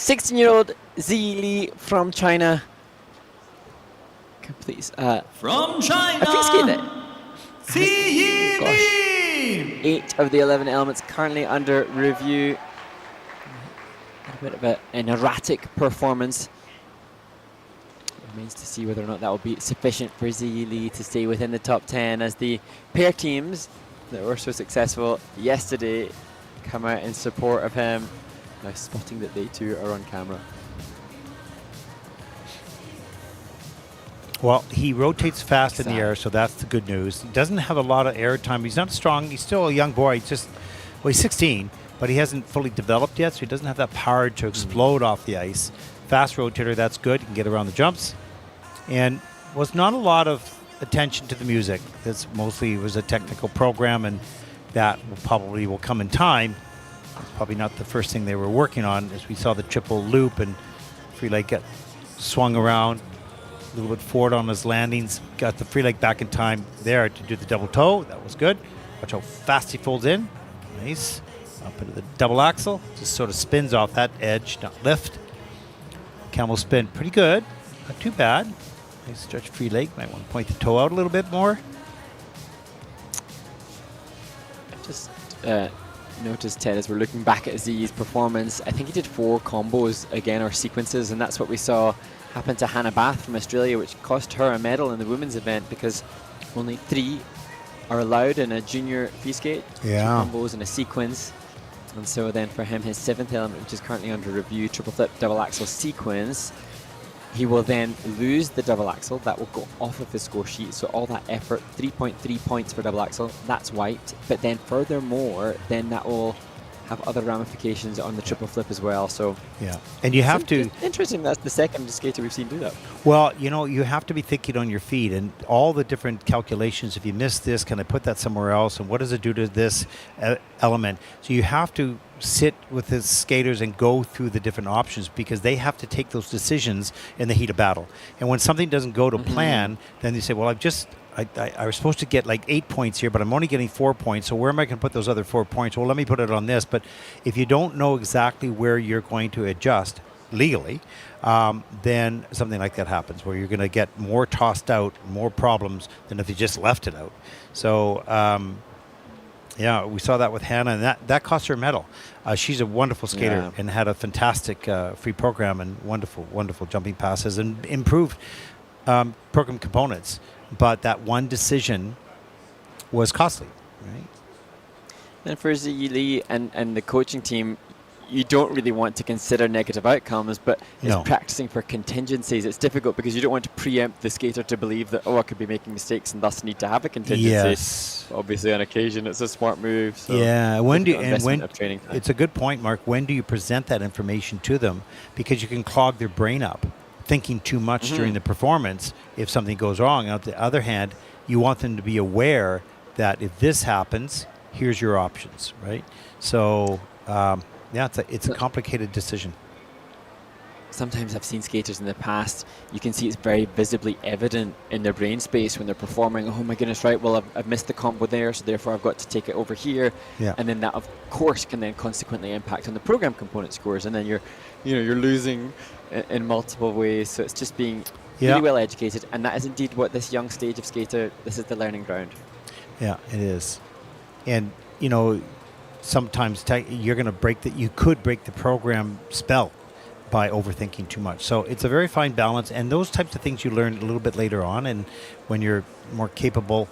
16-year-old Zi Li from China completes From China, a free skate that Ziyi gosh. Li. 8 of the 11 elements currently under review. A bit of an erratic performance. Remains to see whether or not that will be sufficient for Ziyi Li to stay within the top 10 as the pair teams that were so successful yesterday come out in support of him. Now spotting that they too are on camera. Well, he rotates fast in the Exactly. air, so that's the good news. He doesn't have a lot of air time. He's not strong. He's still a young boy. He's 16, but he hasn't fully developed yet, so he doesn't have that power to explode off the ice. Fast rotator, that's good. He can get around the jumps. And was not a lot of attention to the music. This mostly was a technical program, and that probably will come in time. It's probably not the first thing they were working on, as we saw the triple loop and free leg get swung around. A little bit forward on his landings. Got the free leg back in time there to do the double toe. That was good. Watch how fast he folds in. Nice. Up into the double axle. Just sort of spins off that edge, not lift. Camel spin, pretty good. Not too bad. Nice stretch free leg. Might want to point the toe out a little bit more. Just noticed, Ted, as we're looking back at Ziyi's performance, I think he did 4 combos again, or sequences, and that's what we saw happen to Hannah Bath from Australia, which cost her a medal in the women's event because only 3 are allowed in a junior free skate. Yeah. 2 combos and a sequence. And so then for him, his 7th element, which is currently under review, triple flip, double axel sequence, he will then lose the double axel. That will go off of his score sheet. So all that effort, 3.3 points for double axel, that's wiped. But then furthermore, then that will have other ramifications on the triple flip as well. So Yeah. And you have to... Interesting, that's the second skater we've seen do that. Well, you have to be thinking on your feet and all the different calculations. If you miss this, can I put that somewhere else? And what does it do to this element? So you have to sit with the skaters and go through the different options because they have to take those decisions in the heat of battle. And when something doesn't go to plan, then they say, well, I was supposed to get like 8 points here, but I'm only getting 4 points. So where am I going to put those other 4 points? Well, let me put it on this. But if you don't know exactly where you're going to adjust legally, then something like that happens where you're going to get more tossed out, more problems than if you just left it out. So, yeah, we saw that with Hannah, and that cost her a medal. She's a wonderful skater and had a fantastic free program and wonderful jumping passes and improved program components. But that one decision was costly, right? And for Ziyi Li and the coaching team, you don't really want to consider negative outcomes, but it's practicing for contingencies. It's difficult because you don't want to preempt the skater to believe that, I could be making mistakes and thus need to have a contingency. Yes. Obviously, on occasion, it's a smart move. So yeah. training time. It's a good point, Mark. When do you present that information to them? Because you can clog their brain up, thinking too much during the performance if something goes wrong. On the other hand, you want them to be aware that if this happens, here's your options, right? So, it's a complicated decision. Sometimes I've seen skaters in the past, you can see it's very visibly evident in their brain space when they're performing. Oh my goodness, right, well, I've missed the combo there, so therefore I've got to take it over here. Yeah. And then that, of course, can then consequently impact on the program component scores. And then you're losing in multiple ways. So it's just being really well educated. And that is indeed what this young stage of skater, this is the learning ground. Yeah, it is. And, sometimes you're going to you could break the program spell by overthinking too much. So it's a very fine balance, and those types of things you learn a little bit later on, and when you're more capable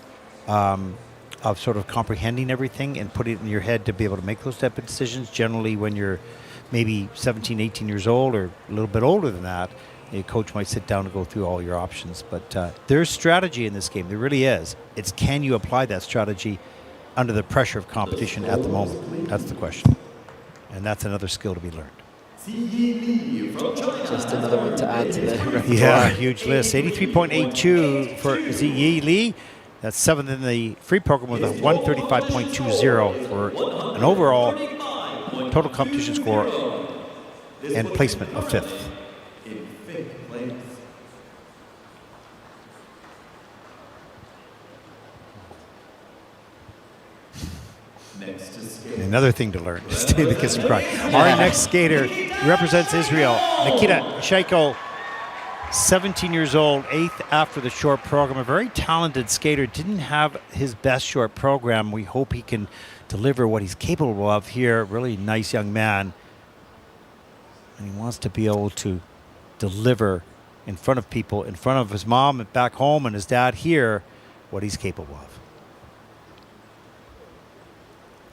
of sort of comprehending everything and putting it in your head to be able to make those type of decisions. Generally, when you're maybe 17, 18 years old or a little bit older than that, a coach might sit down and go through all your options. But there's strategy in this game. There really is. It's can you apply that strategy under the pressure of competition at the moment? That's the question. And that's another skill to be learned. Just another one to add to the repertoire. Yeah, huge list. 83.82 for Ziyi Li. That's 7th in the free program with a 135.20 for an overall total competition score and placement of 5th. Another thing to learn, stay the kiss and cry. Our next skater represents Israel, Nikita Shaiko, 17 years old, 8th after the short program. A very talented skater, didn't have his best short program. We hope he can deliver what he's capable of here. Really nice young man. And he wants to be able to deliver in front of people, in front of his mom back home and his dad here, what he's capable of.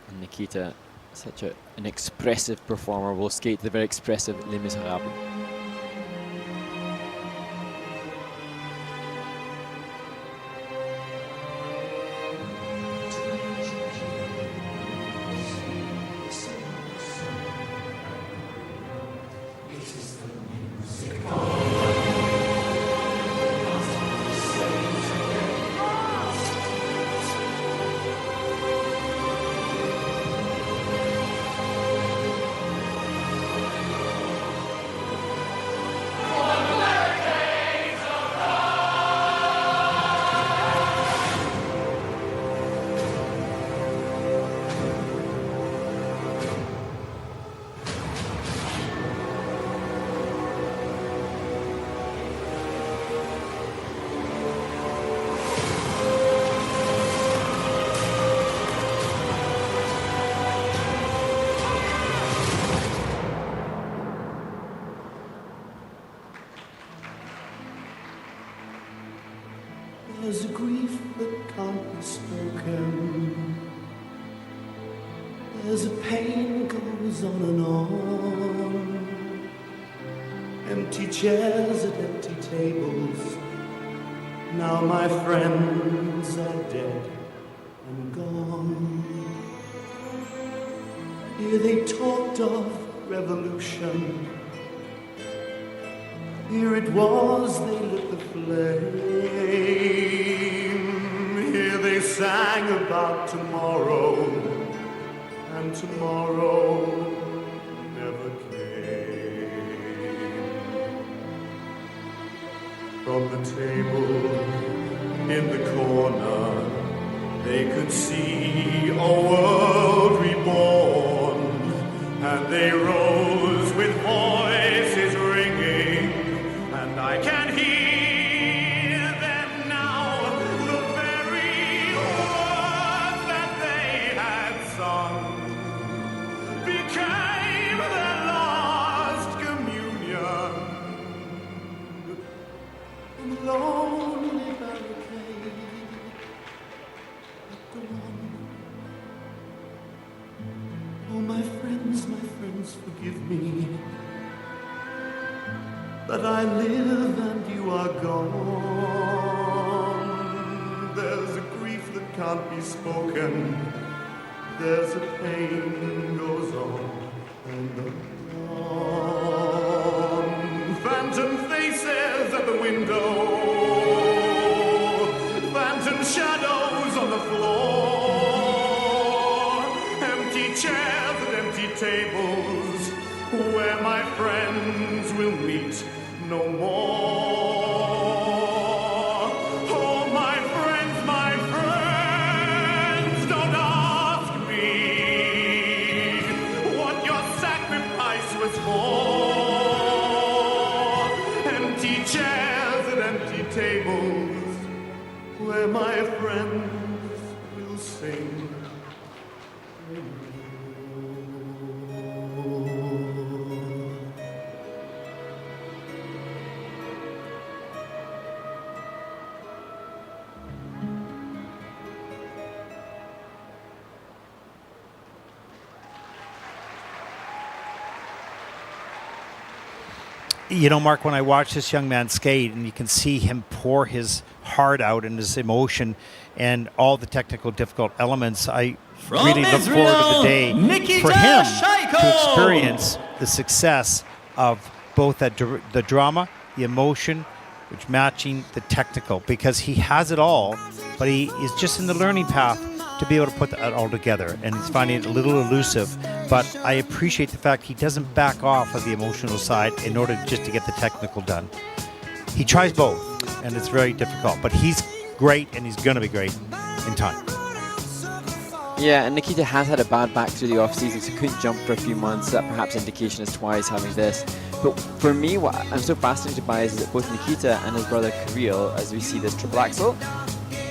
And Nikita, such an expressive performer, will skate the very expressive Les Miserables. There's a grief that can't be spoken. There's a pain that goes on and on. Empty chairs at empty tables. Now my friends are dead and gone. Here they talked of revolution. Here it was they lit the flame. Here they sang about tomorrow, and tomorrow never came. From the table in the corner, they could see a world reborn, and they rose with voices ringing. And I can hear them now, the very words that they had sung became their last communion. And the lonely barricade at the one. Oh, my friends, forgive me. But I live and you are gone. There's a grief that can't be spoken. There's a pain goes on and on. Phantom faces at the window. Phantom shadows on the floor. Empty chairs and empty tables where my friends will meet no more. Oh, my friends, don't ask me what your sacrifice was for. Empty chairs and empty tables where my friends will sing. You know, Mark, when I watch this young man skate and you can see him pour his heart out and his emotion and all the technical difficult elements, I really look forward to the day for him to experience the success of both the drama, the emotion, which matching the technical, because he has it all, but he is just in the learning path to be able to put that all together, and he's finding it a little elusive. But I appreciate the fact he doesn't back off of the emotional side in order just to get the technical done. He tries both, and it's very difficult, but he's great, and he's going to be great in time. Yeah, and Nikita has had a bad back through the off-season, so couldn't jump for a few months. That perhaps indication as to why he's having this. But for me, what I'm so fascinated by is that both Nikita and his brother Kirill, as we see this triple axel,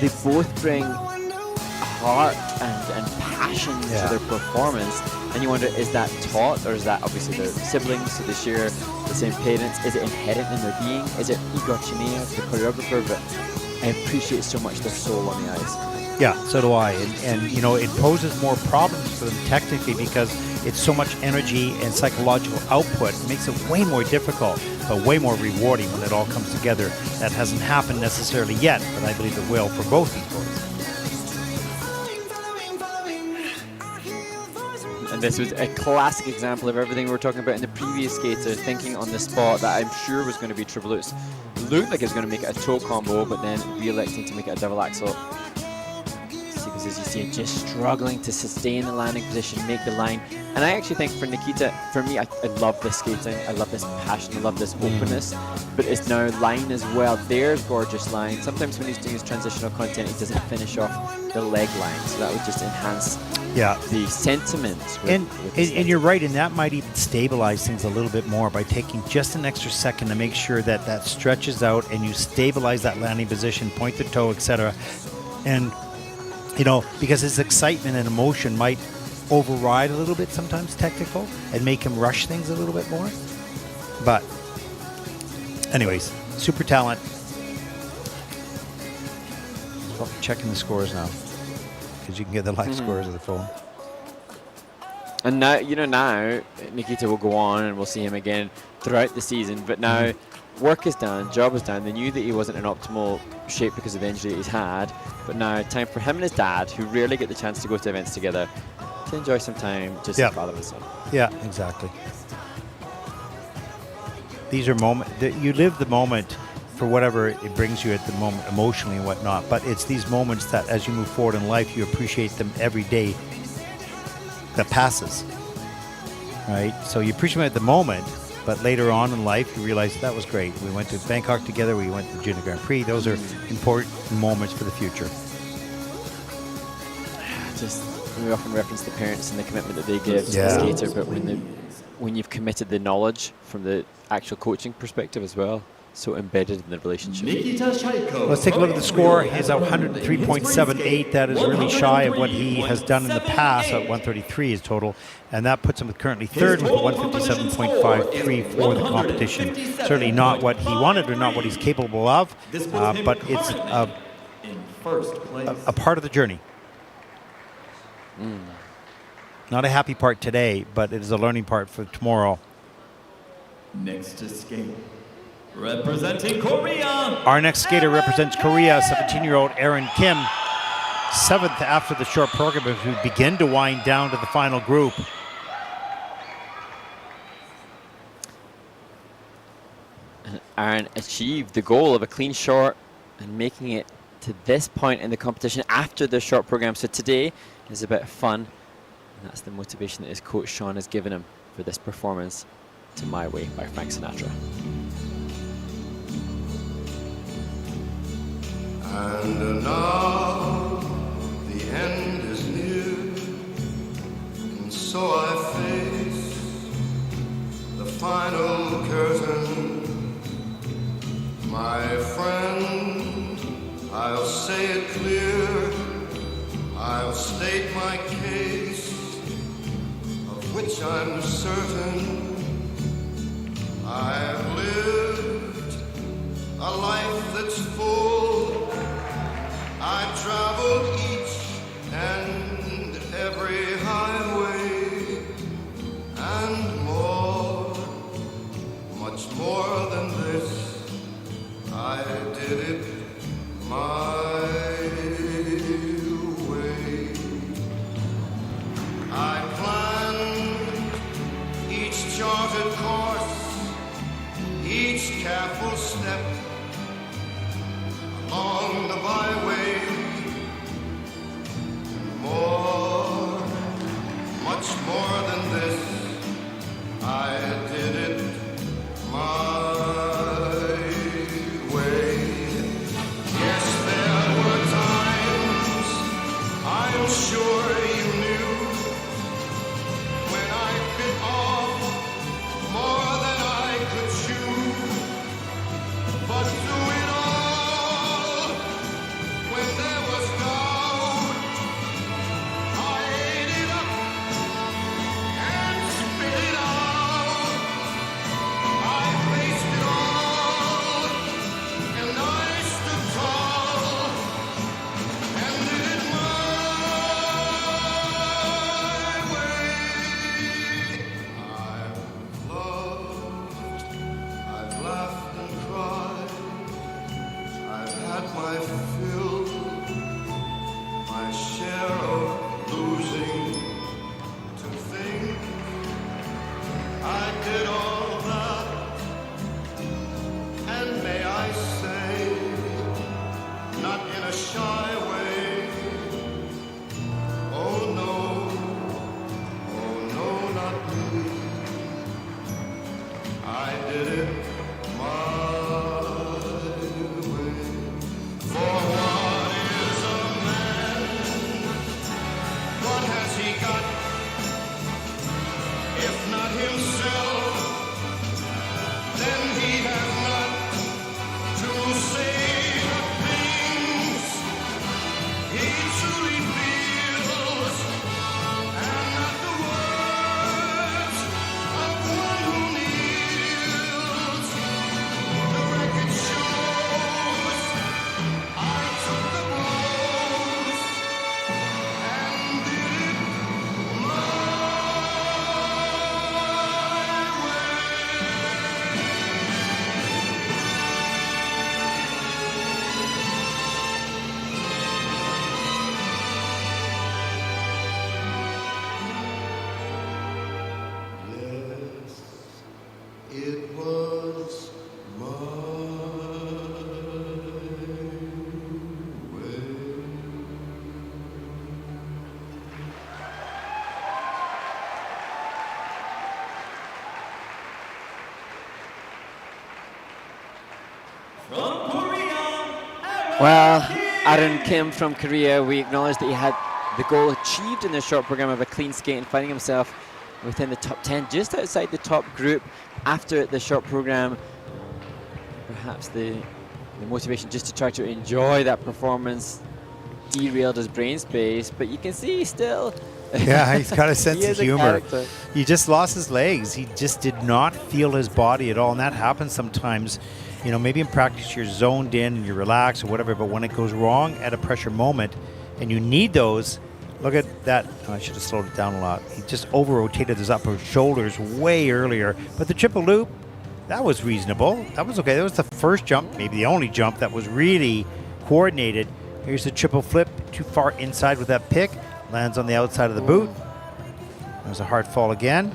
they both bring heart and passion to their performance. And you wonder, is that taught, or is that obviously their siblings, so they share the same parents? Is it inherent in their being? Is it Igor Chineyev, the choreographer? But I appreciate so much their soul on the ice. Yeah, so do I. And you know, it poses more problems for them technically because it's so much energy and psychological output. It makes it way more difficult, but way more rewarding when it all comes together. That hasn't happened necessarily yet, but I believe it will for both these boys. And this was a classic example of everything we were talking about in the previous skater, thinking on the spot that I'm sure was going to be triple Lutz. Looked like it was going to make it a toe combo, but then re-electing to make it a double axel. Because as you see, just struggling to sustain the landing position, make the line. And I actually think for Nikita, for me, I love this skating, I love this passion, I love this openness, but it's now line as well. There's gorgeous line. Sometimes when he's doing his transitional content, he doesn't finish off the leg line, so that would just enhance the sentiment. And you're right, and that might even stabilize things a little bit more by taking just an extra second to make sure that that stretches out and you stabilize that landing position, point the toe, etc. And you know, because his excitement and emotion might override a little bit sometimes technical and make him rush things a little bit more. But anyways, super talent. Oh, checking the scores now because you can get the live scores of the phone. And now, you know, now Nikita will go on and we'll see him again throughout the season. But now work is done, job is done. They knew that he wasn't in optimal shape because of the injury he's had. But now time for him and his dad, who rarely get the chance to go to events together, to enjoy some time just as father and son. Yeah, exactly. These are moments that you live the moment for whatever it brings you at the moment emotionally and whatnot. But it's these moments that as you move forward in life, you appreciate them every day that passes, right? So you appreciate them at the moment, but later on in life, you realize that was great. We went to Bangkok together. We went to the Junior Grand Prix. Those are important moments for the future. Just we often reference the parents and the commitment that they give to the skater, but when you've committed the knowledge from the actual coaching perspective as well, so embedded in the relationship. Let's take a look at the score. He's at 103.78. That is really shy of what he has done in the past. At 133 is total, and that puts him currently third with a 157.53 for the competition. Certainly not what he wanted or not what he's capable of, but it's a part of the journey. Not a happy part today, but it is a learning part for tomorrow. Next to skate, representing Korea. Our next skater represents Korea, 17-year-old Aaron Kim. 7th after the short program as we begin to wind down to the final group. Aaron achieved the goal of a clean short and making it to this point in the competition after the short program. So today is a bit of fun, and that's the motivation that his coach Sean has given him for this performance to My Way by Frank Sinatra. And now the end is near, and so I face the final curtain. My friend, I'll say it clear, I'll state my case, of which I'm certain. I've lived a life that's full. I've traveled each and every highway, and more, much more than this. I did it my way. I planned each charted course, each careful step along the byway, and more, much more than this, I did it my way. Yes, there But through it all, when there was doubt, I ate it up and spit it out. I faced it all, and I stood tall, and did it my way. I've loved, I've laughed and cried, I've had my fill, my share of losing. To think I did all that, and may I say, not in a shy way, oh no, not me. I did it my way. For what is a man? What has he got? If not himself, then he has not to say the things he truly feels, and not the words of one who kneels. The record shows I took the blows and did it my Yes, it was my way. From Korea, Well, Aaron Kim from Korea, we acknowledge that he had the goal achieved in the short program of a clean skate and finding himself within the top 10, just outside the top group after the short program. Perhaps the motivation just to try to enjoy that performance derailed his brain space, but you can see still. Yeah, he's got a sense He of is a humor. character. He just lost his legs. He just did not feel his body at all, and that happens sometimes. You know, maybe in practice you're zoned in and you're relaxed or whatever, but when it goes wrong at a pressure moment and you need those, look at that. Oh, I should have slowed it down a lot. He just over-rotated his upper shoulders way earlier, but the triple loop, that was reasonable. That was okay. That was the first jump, maybe the only jump that was really coordinated. Here's the triple flip, too far inside with that pick. Lands on the outside of the boot. There's a hard fall again.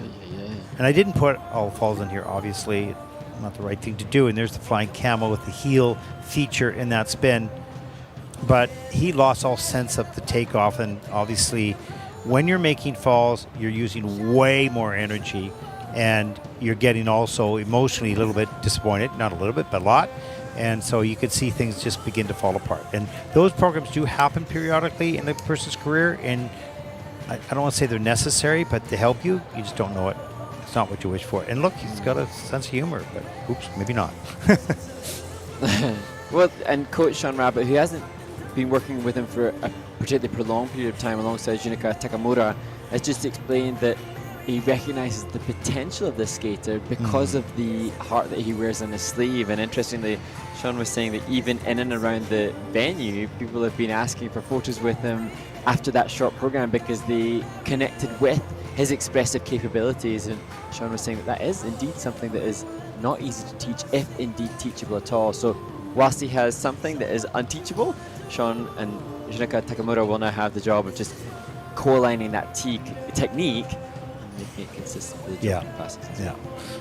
And I didn't put all falls in here, obviously. Not the right thing to do. And there's the flying camel with the heel feature in that spin. But he lost all sense of the takeoff. And obviously, when you're making falls, you're using way more energy. And you're getting also emotionally a little bit disappointed. Not a little bit, but a lot. And so you could see things just begin to fall apart. And those programs do happen periodically in a person's career. And I don't want to say they're necessary, but they help you. You just don't know it. It's not what you wish for. And look, he's got a sense of humor, but oops, maybe not. Well, and coach Sean Rabbit, who hasn't been working with him for a particularly prolonged period of time alongside Junika Takamura, has just explained that he recognizes the potential of this skater because of the heart that he wears on his sleeve. And interestingly, Sean was saying that even in and around the venue, people have been asking for photos with him after that short program because they connected with his expressive capabilities. And Sean was saying that that is indeed something that is not easy to teach, if indeed teachable at all. So whilst he has something that is unteachable, Sean and Junika Takamura will now have the job of just co-aligning that technique and making it consistent with the jumping classes.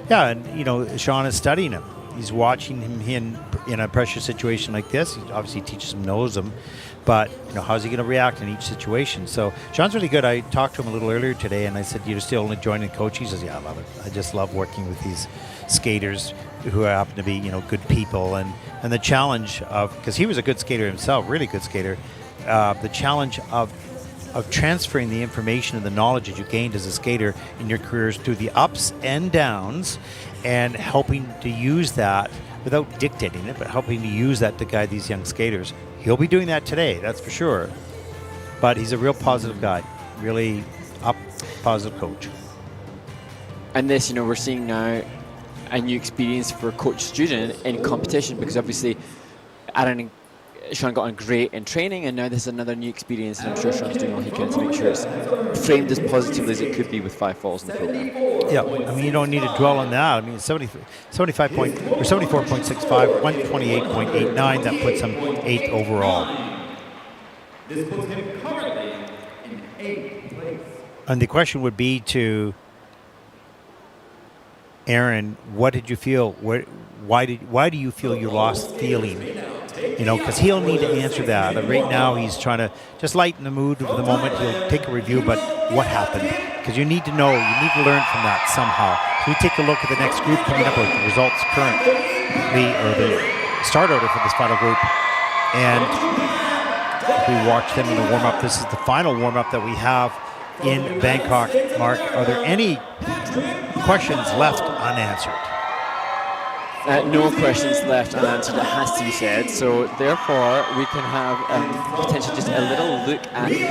Yeah, and you know, Sean is studying him. He's watching him in a pressure situation like this. He obviously teaches him, knows him, but you know, how's he going to react in each situation? So Sean's really good. I talked to him a little earlier today, and I said, "You're still only joining coach?" He says, "Yeah, I love it. I just love working with these skaters who happen to be, you know, good people." And the challenge of, because he was a good skater himself, really good skater, the challenge of transferring the information and the knowledge that you gained as a skater in your careers through the ups and downs, and helping to use that without dictating it, but helping to use that to guide these young skaters. He'll be doing that today, that's for sure. But he's a real positive guy, really positive coach. And this, we're seeing now a new experience for coach-student in competition, because obviously Aaron and Sean got on great in training, and now this is another new experience, and I'm sure Sean's doing all he can to make sure it's framed as positively as it could be with 5 falls in the program. Yeah, I mean, you don't need to dwell on that. I mean, 74.65, 128.89, that puts him 8th overall. This puts him currently in 8th place. And the question would be to Aaron, what did you feel? Why do you feel you lost feeling? Because he'll need to answer that. Right now, he's trying to just lighten the mood of the moment. He'll take a review, but what happened? Because you need to know, you need to learn from that somehow. So we take a look at the next group coming up with the results currently, or the start order for this final group. And we watch them in the warm-up. This is the final warm-up that we have in Bangkok. Mark, are there any questions left unanswered? No questions left unanswered, it has to be said. So therefore, we can have potentially just a little look at the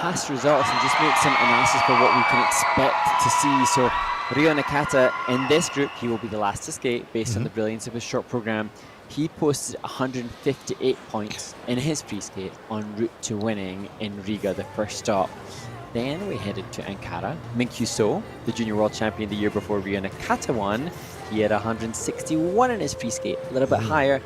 past results and just make some analysis for what we can expect to see. So Ryo Nakata, in this group, he will be the last to skate based on the brilliance of his short program. He posted 158 points in his free skate en route to winning in Riga, the first stop. Then we headed to Ankara. Minkyu So, the junior world champion the year before Ryo Nakata won, he had 161 in his free skate, a little bit higher.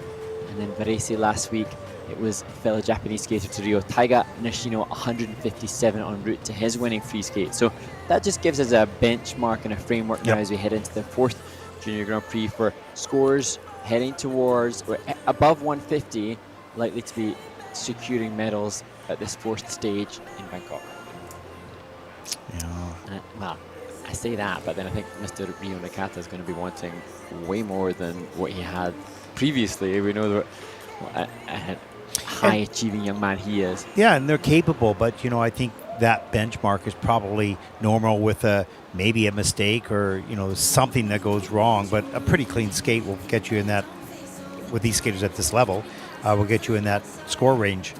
And then Varese last week, it was fellow Japanese skater to Rio, Taiga Nishino, 157 en route to his winning free skate. So that just gives us a benchmark and a framework now as we head into the 4th Junior Grand Prix for scores heading towards, or above 150, likely to be securing medals at this 4th stage in Bangkok. Yeah. Well, I say that, but then I think Mr. Ryo Nakata is going to be wanting way more than what he had previously. We know that a high-achieving young man he is. Yeah, and they're capable, but I think that benchmark is probably normal with maybe a mistake or something that goes wrong. But a pretty clean skate will get you in that. With these skaters at this level, will get you in that score range.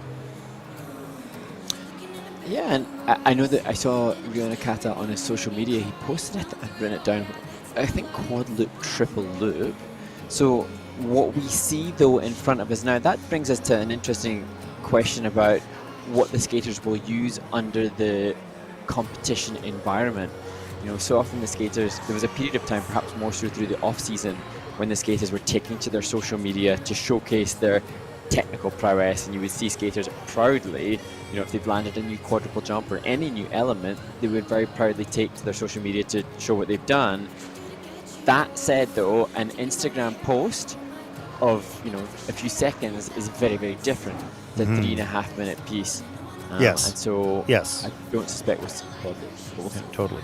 Yeah, and I know that I saw Ryo Nakata on his social media. He posted it, I've written it down, I think quad loop, triple loop. So what we see though in front of us now, that brings us to an interesting question about what the skaters will use under the competition environment. So often the skaters, there was a period of time, perhaps more so through the off-season, when the skaters were taking to their social media to showcase their technical prowess, and you would see skaters proudly, if they've landed a new quadruple jump or any new element, they would very proudly take to their social media to show what they've done. That said though, an Instagram post of a few seconds is very, very different than 3.5 minute piece. Yes. And so yes, I don't suspect we'll see both. Yeah, totally.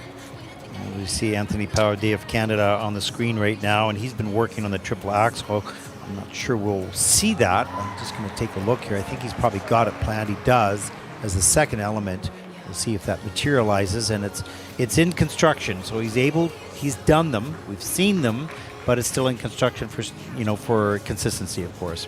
We see Anthony Paradis of Canada on the screen right now, and he's been working on the triple axel. I'm not sure we'll see that. I'm just going to take a look here. I think he's probably got it planned. He does as the second element. We'll see if that materializes, and it's in construction. So he's done them. We've seen them, but it's still in construction for consistency, of course.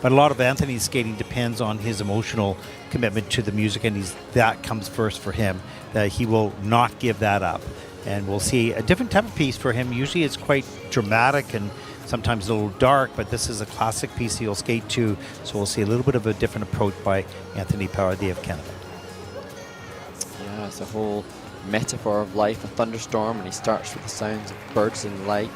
But a lot of Anthony's skating depends on his emotional commitment to the music, and that comes first for him. That he will not give that up, and we'll see a different type of piece for him. Usually, it's quite dramatic and sometimes a little dark, but this is a classic piece he'll skate to, so we'll see a little bit of a different approach by Anthony Paradis of Canada. Yeah, it's a whole metaphor of life, a thunderstorm, and he starts with the sounds of birds and light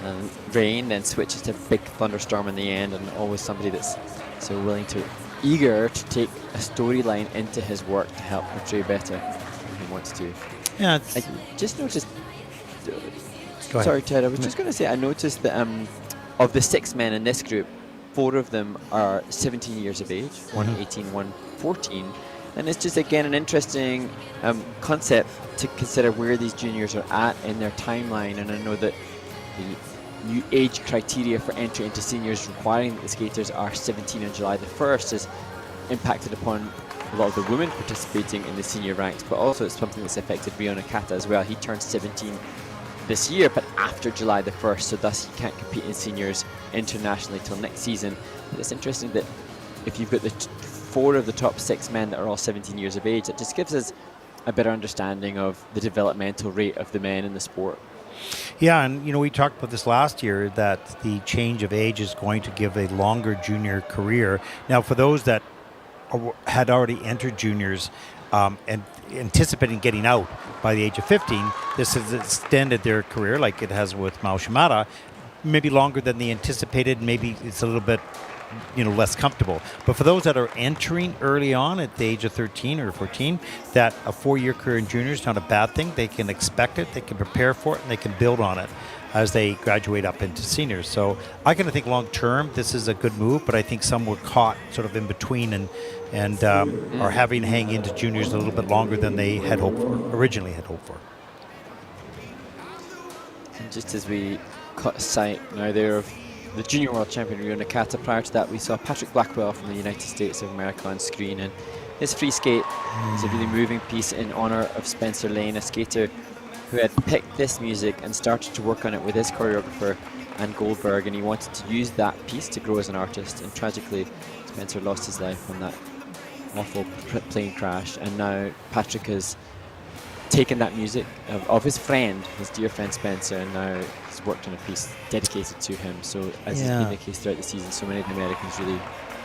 and rain, then switches to big thunderstorm in the end, and always somebody that's so eager to take a storyline into his work to help portray better than he wants to. Yeah, I just noticed. Sorry, Ted, I was just going to say, I noticed that of the 6 men in this group, 4 of them are 17 years of age, one 18, one 14. And it's just, again, an interesting concept to consider where these juniors are at in their timeline. And I know that the new age criteria for entry into seniors requiring that the skaters are 17 on July the 1st has impacted upon a lot of the women participating in the senior ranks, but also it's something that's affected Ryo Nakata as well. He turned 17 this year, but after July the 1st, so thus he can't compete in seniors internationally till next season. But it's interesting that if you've got the 4 of the top 6 men that are all 17 years of age, it just gives us a better understanding of the developmental rate of the men in the sport. Yeah, and we talked about this last year, that the change of age is going to give a longer junior career. Now, for those that had already entered juniors and anticipating getting out by the age of 15, this has extended their career, like it has with Mao Shimada, maybe longer than they anticipated. Maybe it's a little bit less comfortable. But for those that are entering early on at the age of 13 or 14, that a 4-year career in juniors is not a bad thing. They can expect it, they can prepare for it, and they can build on it as they graduate up into seniors. So I kind of think long term this is a good move, but I think some were caught sort of in between and are having to hang into juniors a little bit longer than they had originally hoped for. And just as we caught sight now there of the junior world champion Ryo Nakata, prior to that we saw Patrick Blackwell from the United States of America on screen, and his free skate is a really moving piece in honor of Spencer Lane, a skater who had picked this music and started to work on it with his choreographer Ann Goldberg, and he wanted to use that piece to grow as an artist, and tragically Spencer lost his life on that awful plane crash, and now Patrick has taken that music of his friend, his dear friend Spencer, and now he's worked on a piece dedicated to him. So as has been the case throughout the season, so many of the Americans really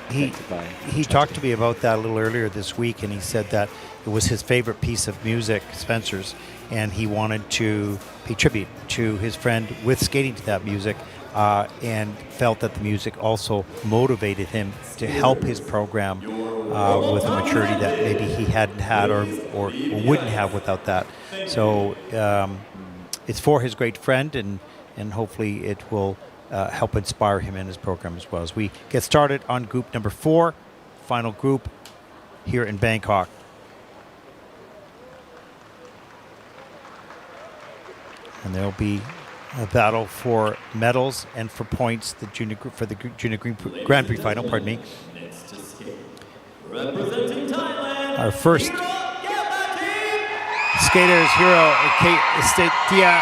he talked to me about that a little earlier this week, and he said that it was his favorite piece of music, Spencer's, and he wanted to pay tribute to his friend with skating to that music, and felt that the music also motivated him to help his program with a maturity that maybe he hadn't had or wouldn't have without that. So it's for his great friend, and hopefully it will help inspire him in his program as well. As we get started on group number 4, final group here in Bangkok. And there'll be a battle for medals and for points. The junior group for the junior Grand Prix final. Pardon me. Representing Thailand, Our first Hiro skater is Hiro Estatia,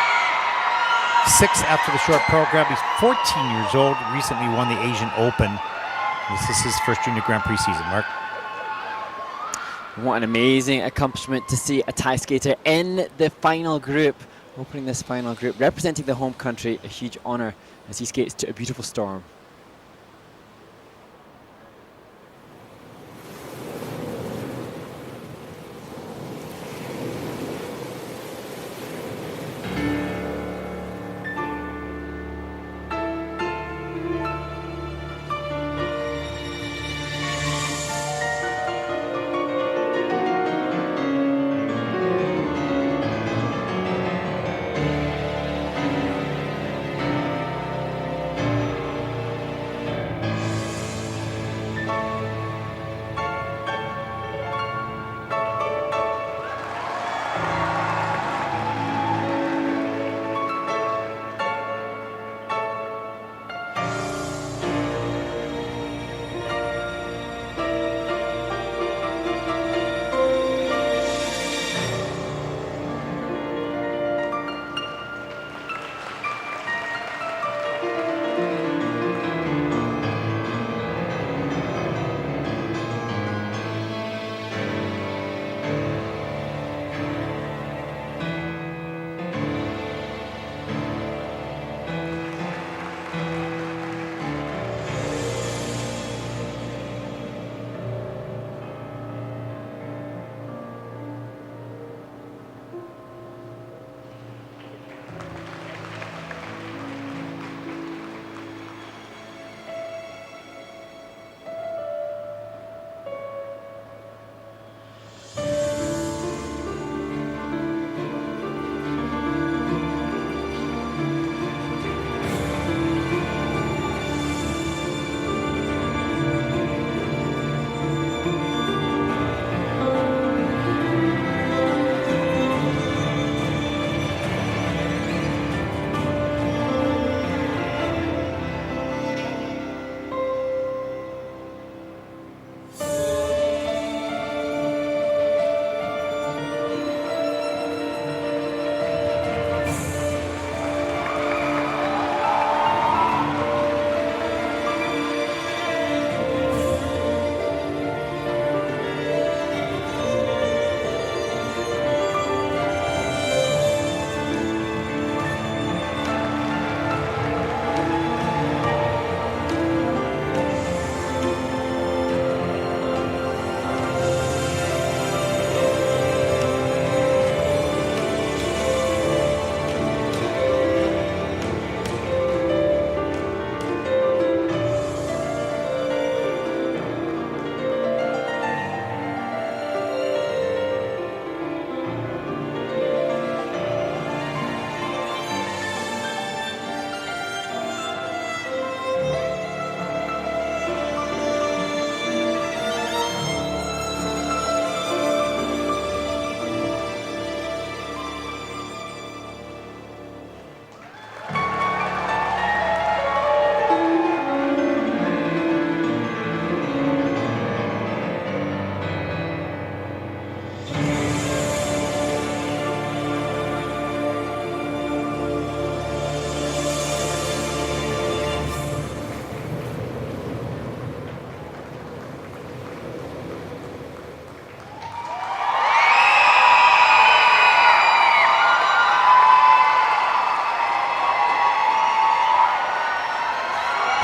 6 after the short program. He's 14 years old. Recently won the Asian Open. This is his first junior Grand Prix season. Mark. What an amazing accomplishment to see a Thai skater in the final group. Opening this final group, representing the home country, a huge honor as he skates to a beautiful storm.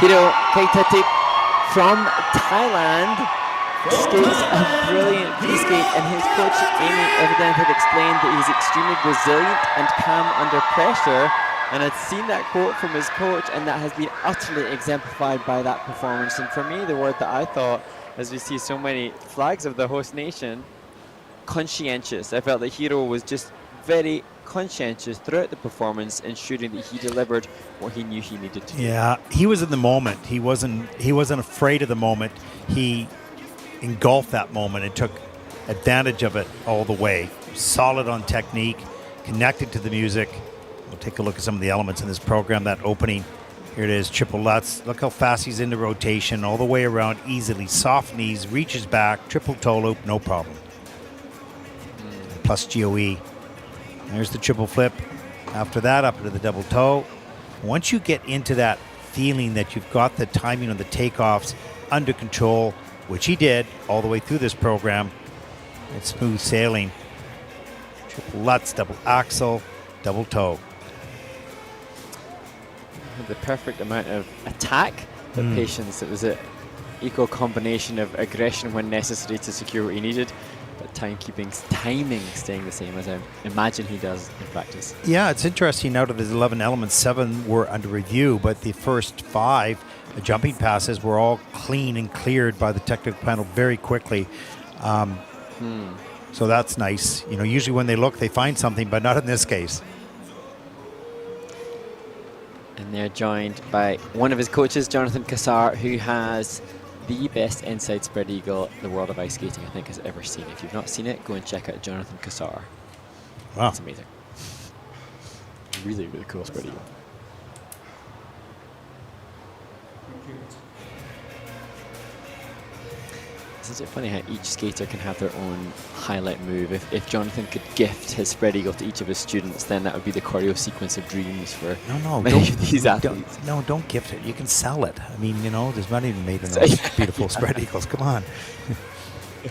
Hiro Keitati from Thailand skates a brilliant free skate, and his coach Amy evidently had explained that he's extremely resilient and calm under pressure, and I'd seen that quote from his coach, and that has been utterly exemplified by that performance. And for me, the word that I thought, as we see so many flags of the host nation, conscientious. I felt that Hiro was just very conscientious throughout the performance, ensuring that he delivered what he knew he needed to. Yeah, he was in the moment. He wasn't afraid of the moment. He engulfed that moment and took advantage of it all the way. Solid on technique, connected to the music. We'll take a look at some of the elements in this program. That opening, here it is, triple Lutz. Look how fast he's into rotation, all the way around easily. Soft knees, reaches back, triple toe loop, no problem. Plus GOE. There's the triple flip. After that, up into the double toe. Once you get into that feeling that you've got the timing on the takeoffs under control, which he did all the way through this program, it's smooth sailing. Triple Lutz, double axel, double toe. The perfect amount of attack, but patience. It was an equal combination of aggression when necessary to secure what he needed, but timing staying the same, as I imagine he does in practice. Yeah, it's interesting. Out of his 11 elements, 7 were under review, but the first 5 jumping passes were all clean and cleared by the technical panel very quickly. So that's nice. You know, usually when they look, they find something, but not in this case. And they're joined by one of his coaches, Jonathan Kassar, who has the best inside spread eagle the world of ice skating, I think, has ever seen. If you've not seen it, go and check out Jonathan Kassar. Wow. It's amazing. Really, really cool spread eagle. Isn't it funny how each skater can have their own highlight move? If Jonathan could gift his spread eagle to each of his students, then that would be the choreo sequence of dreams for many of these athletes. Don't gift it. You can sell it. I mean, you know, there's money made in those beautiful spread eagles. Come on.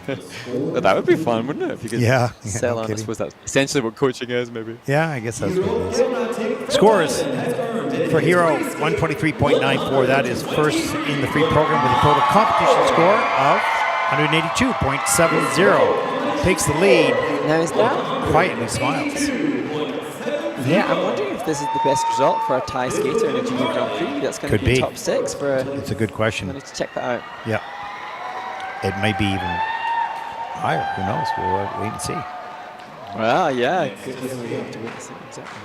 But that would be fun, wouldn't it? If you could sell no on. I kidding. suppose that's essentially what coaching is, maybe. Yeah, I guess that's what it is. Scores for Hero, 123.94. That is first in the free program with a total competition score of 182.70. Takes the lead. Now is that? Quietly smiles. Yeah, I'm wondering if this is the best result for a Thai skater in a junior Grand Prix. That's going Could to be be. top 6 for a... It's a good I'm question. going to check that out. Yeah. It may be even higher. Who knows? We'll wait and see. Well, yeah. Good. We have to wait and see. Exactly.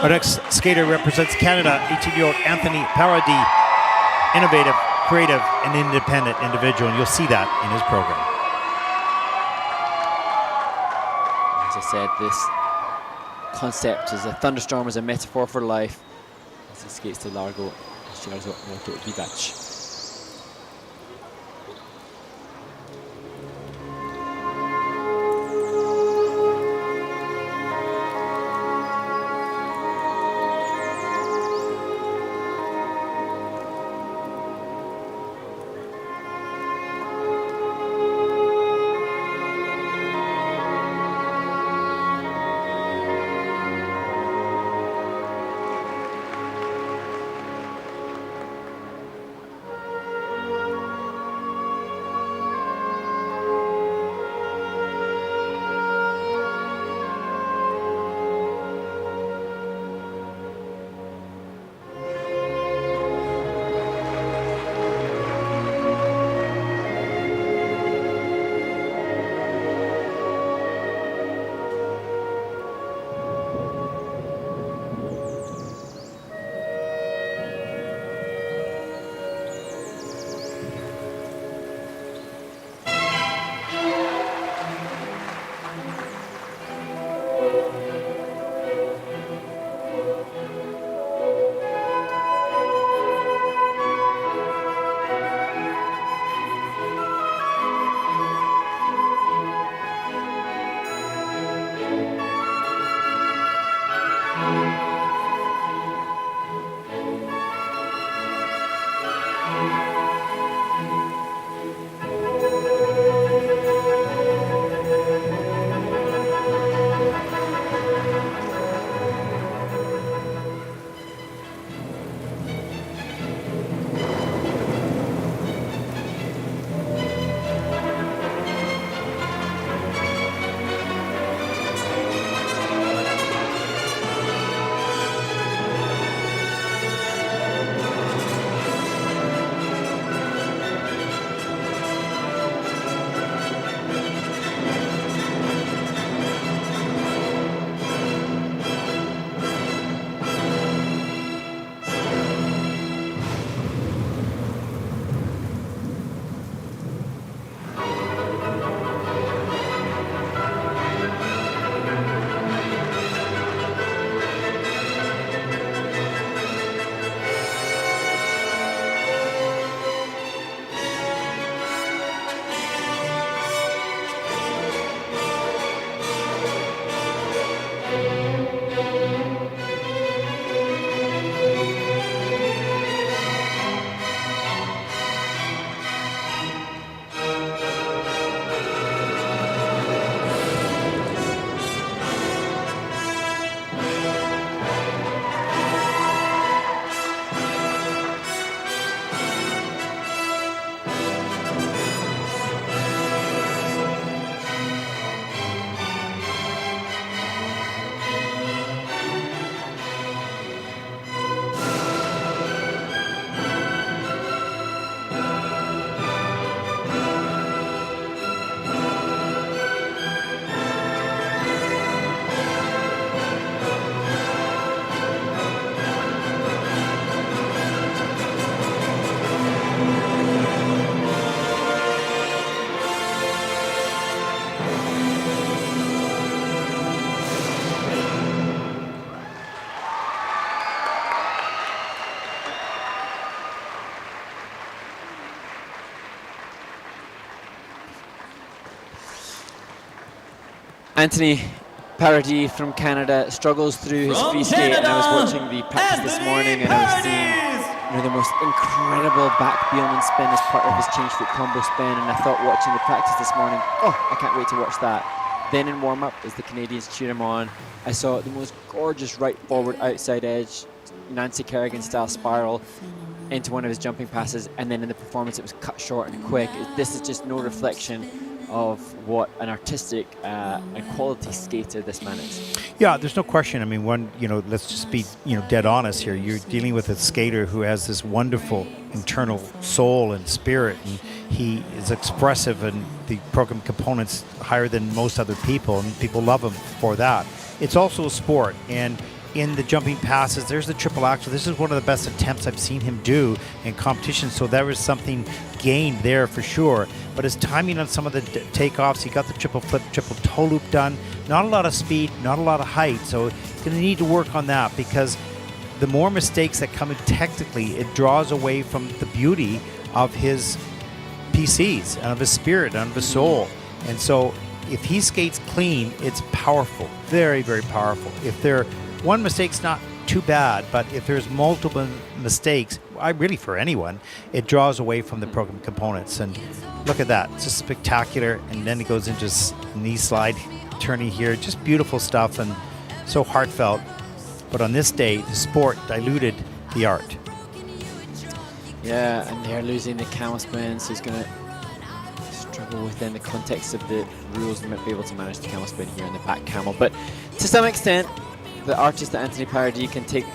Our next skater represents Canada, 18-year-old Anthony Paradis. Innovative, creative, and independent individual, and you'll see that in his program. As I said, this concept is a thunderstorm, is a metaphor for life. As he skates to Largo, shares what it would be batch. Anthony Paradis from Canada struggles through his From free skate, and I was Canada, watching the practice this Anthony morning, and I was seeing Paradis! the most incredible back Beelman spin as part of his change foot combo spin, and I thought watching the practice this morning, oh, I can't wait to watch that. Then in warm-up, as the Canadians cheer him on, I saw the most gorgeous right forward outside edge, Nancy Kerrigan style spiral into one of his jumping passes, and then in the performance it was cut short and quick. This is just no reflection of what an artistic and quality skater this man is. Yeah, there's no question. I mean, let's just be, dead honest here. You're dealing with a skater who has this wonderful internal soul and spirit, and he is expressive, and the program components higher than most other people, and people love him for that. It's also a sport, and in the jumping passes, there's the triple axel. This is one of the best attempts I've seen him do in competition, so there was something gained there for sure. But his timing on some of the takeoffs, he got the triple flip, triple toe loop done. Not a lot of speed, not a lot of height, so he's going to need to work on that, because the more mistakes that come in technically, it draws away from the beauty of his PCs and of his spirit and of his soul. And so if he skates clean, it's powerful, very, very powerful. If one mistake's not too bad, but if there's multiple mistakes, for anyone, it draws away from the program components. And look at that, it's just spectacular. And then he goes into knee slide, turning here, just beautiful stuff and so heartfelt. But on this day, the sport diluted the art. Yeah, and they're losing the camel spin, so he's going to struggle within the context of the rules. He might be able to manage the camel spin here in the back camel, but to some extent, the artist that Anthony Paradis can take,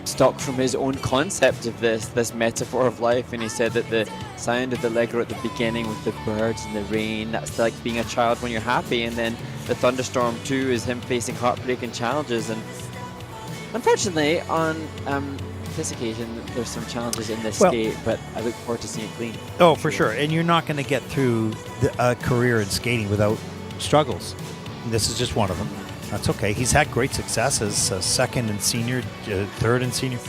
stock from his own concept of this metaphor of life. And he said that the sound of the Allegro at the beginning with the birds and the rain, that's like being a child when you're happy, and then the thunderstorm too is him facing heartbreak and challenges. And unfortunately, on this occasion, there's some challenges in this skate, but I look forward to seeing it clean. Oh, for sure. And you're not going to get through a career in skating without struggles. And this is just one of them. That's okay. He's had great successes, second in senior, third in senior,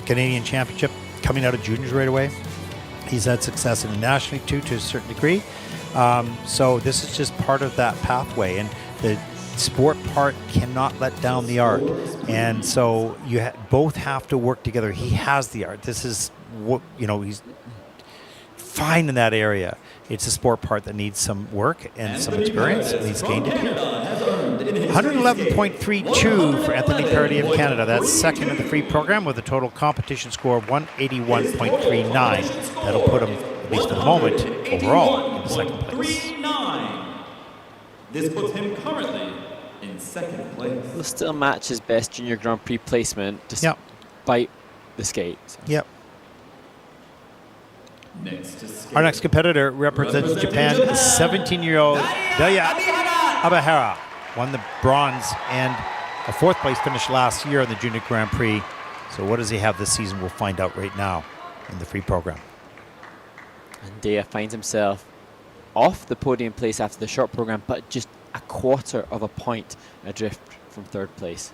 Canadian championship, coming out of juniors right away. He's had success internationally too, to a certain degree. So this is just part of that pathway, and the sport part cannot let down the art. And so you both have to work together. He has the art. This is what, he's fine in that area. It's a sport part that needs some work and some experience, and he's gained it here. 111.32 for Anthony Paradis of Canada. That's second in the free program with a total competition score of 181.39. That'll put him, at least for the moment, overall in second place. This puts him currently in second place. He'll still match his best Junior Grand Prix placement despite the skate. So. Yep. Our next competitor represents Japan, 17-year-old Daya Abahara. Won the bronze and a fourth place finish last year in the Junior Grand Prix. So what does he have this season? We'll find out right now in the free program. And Daya finds himself off the podium place after the short program, but just a quarter of a point adrift from third place.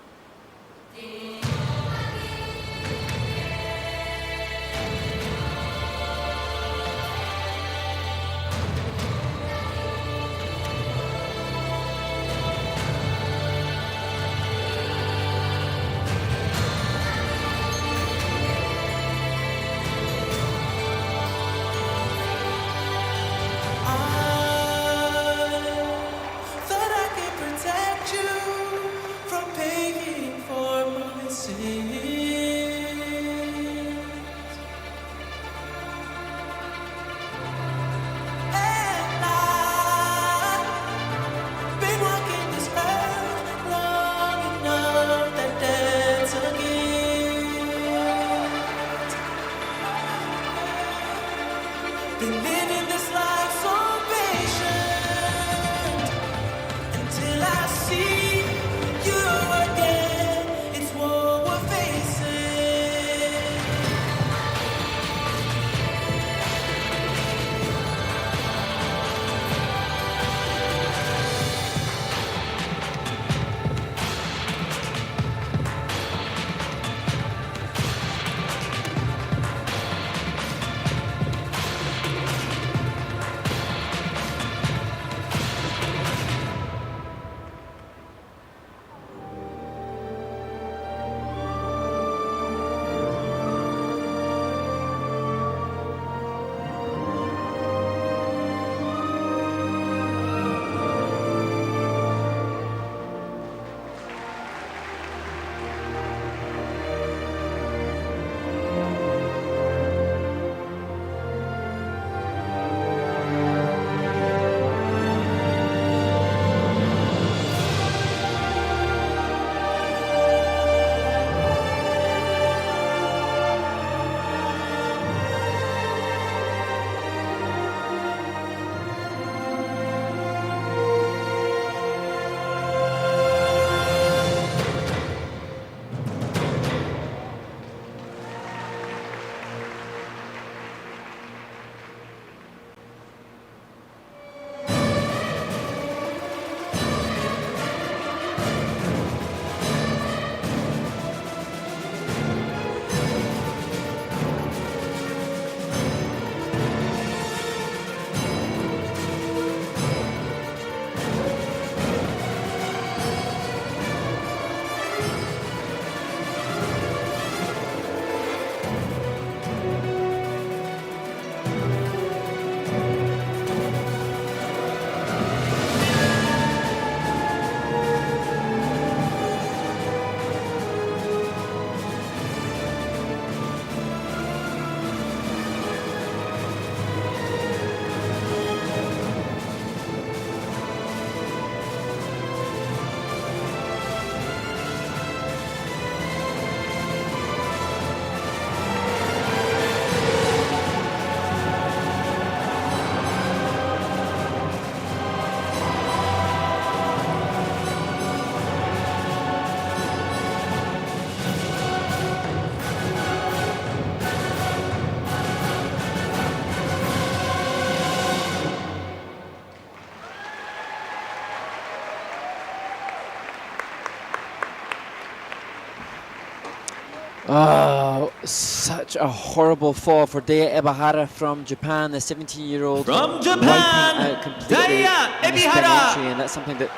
Such a horrible fall for Daya Ebahara from Japan, the 17-year-old. From Wiping Japan, out completely Daya in the spin Ebihara. entry, and that's something that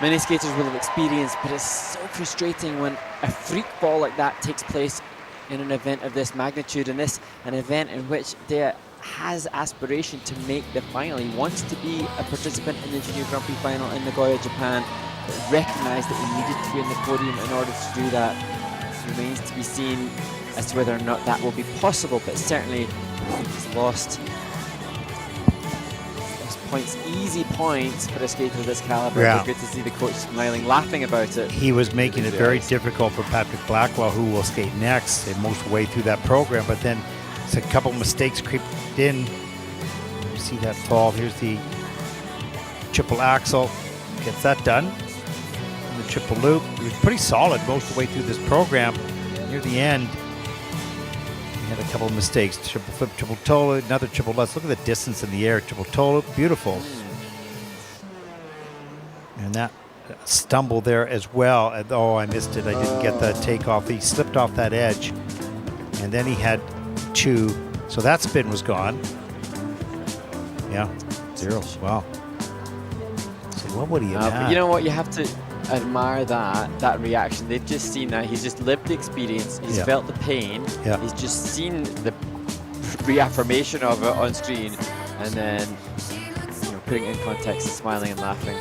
many skaters will have experienced, but it's so frustrating when a freak fall like that takes place in an event of this magnitude, and this an event in which Daya has aspiration to make the final. He wants to be a participant in the Junior Grand Prix final in Nagoya, Japan, but recognized that he needed to be on the podium in order to do that. It remains to be seen as to whether or not that will be possible, but certainly he's lost points, easy points for a skater of this caliber. Yeah. Good to see the coach smiling, laughing about it. He was making it very difficult for Patrick Blackwell, who will skate next and most way through that program, but then a couple mistakes creeped in. You see that fall. Here's the triple axel. Gets that done. And the triple loop. He was pretty solid most of the way through this program. Near the end, he had a couple of mistakes. Triple flip, triple toe, another triple lutz. Look at the distance in the air. Triple toe loop, beautiful. And that stumble there as well. And, oh, I missed it. I didn't get the takeoff. He slipped off that edge. And then he had two. So that spin was gone. Yeah, 0. Wow. So what would he have had? But you know what? You have to admire that reaction. They've just seen that. He's just lived the experience. He's felt the pain. Yeah. He's just seen the reaffirmation of it on screen, and then putting it in context, smiling and laughing.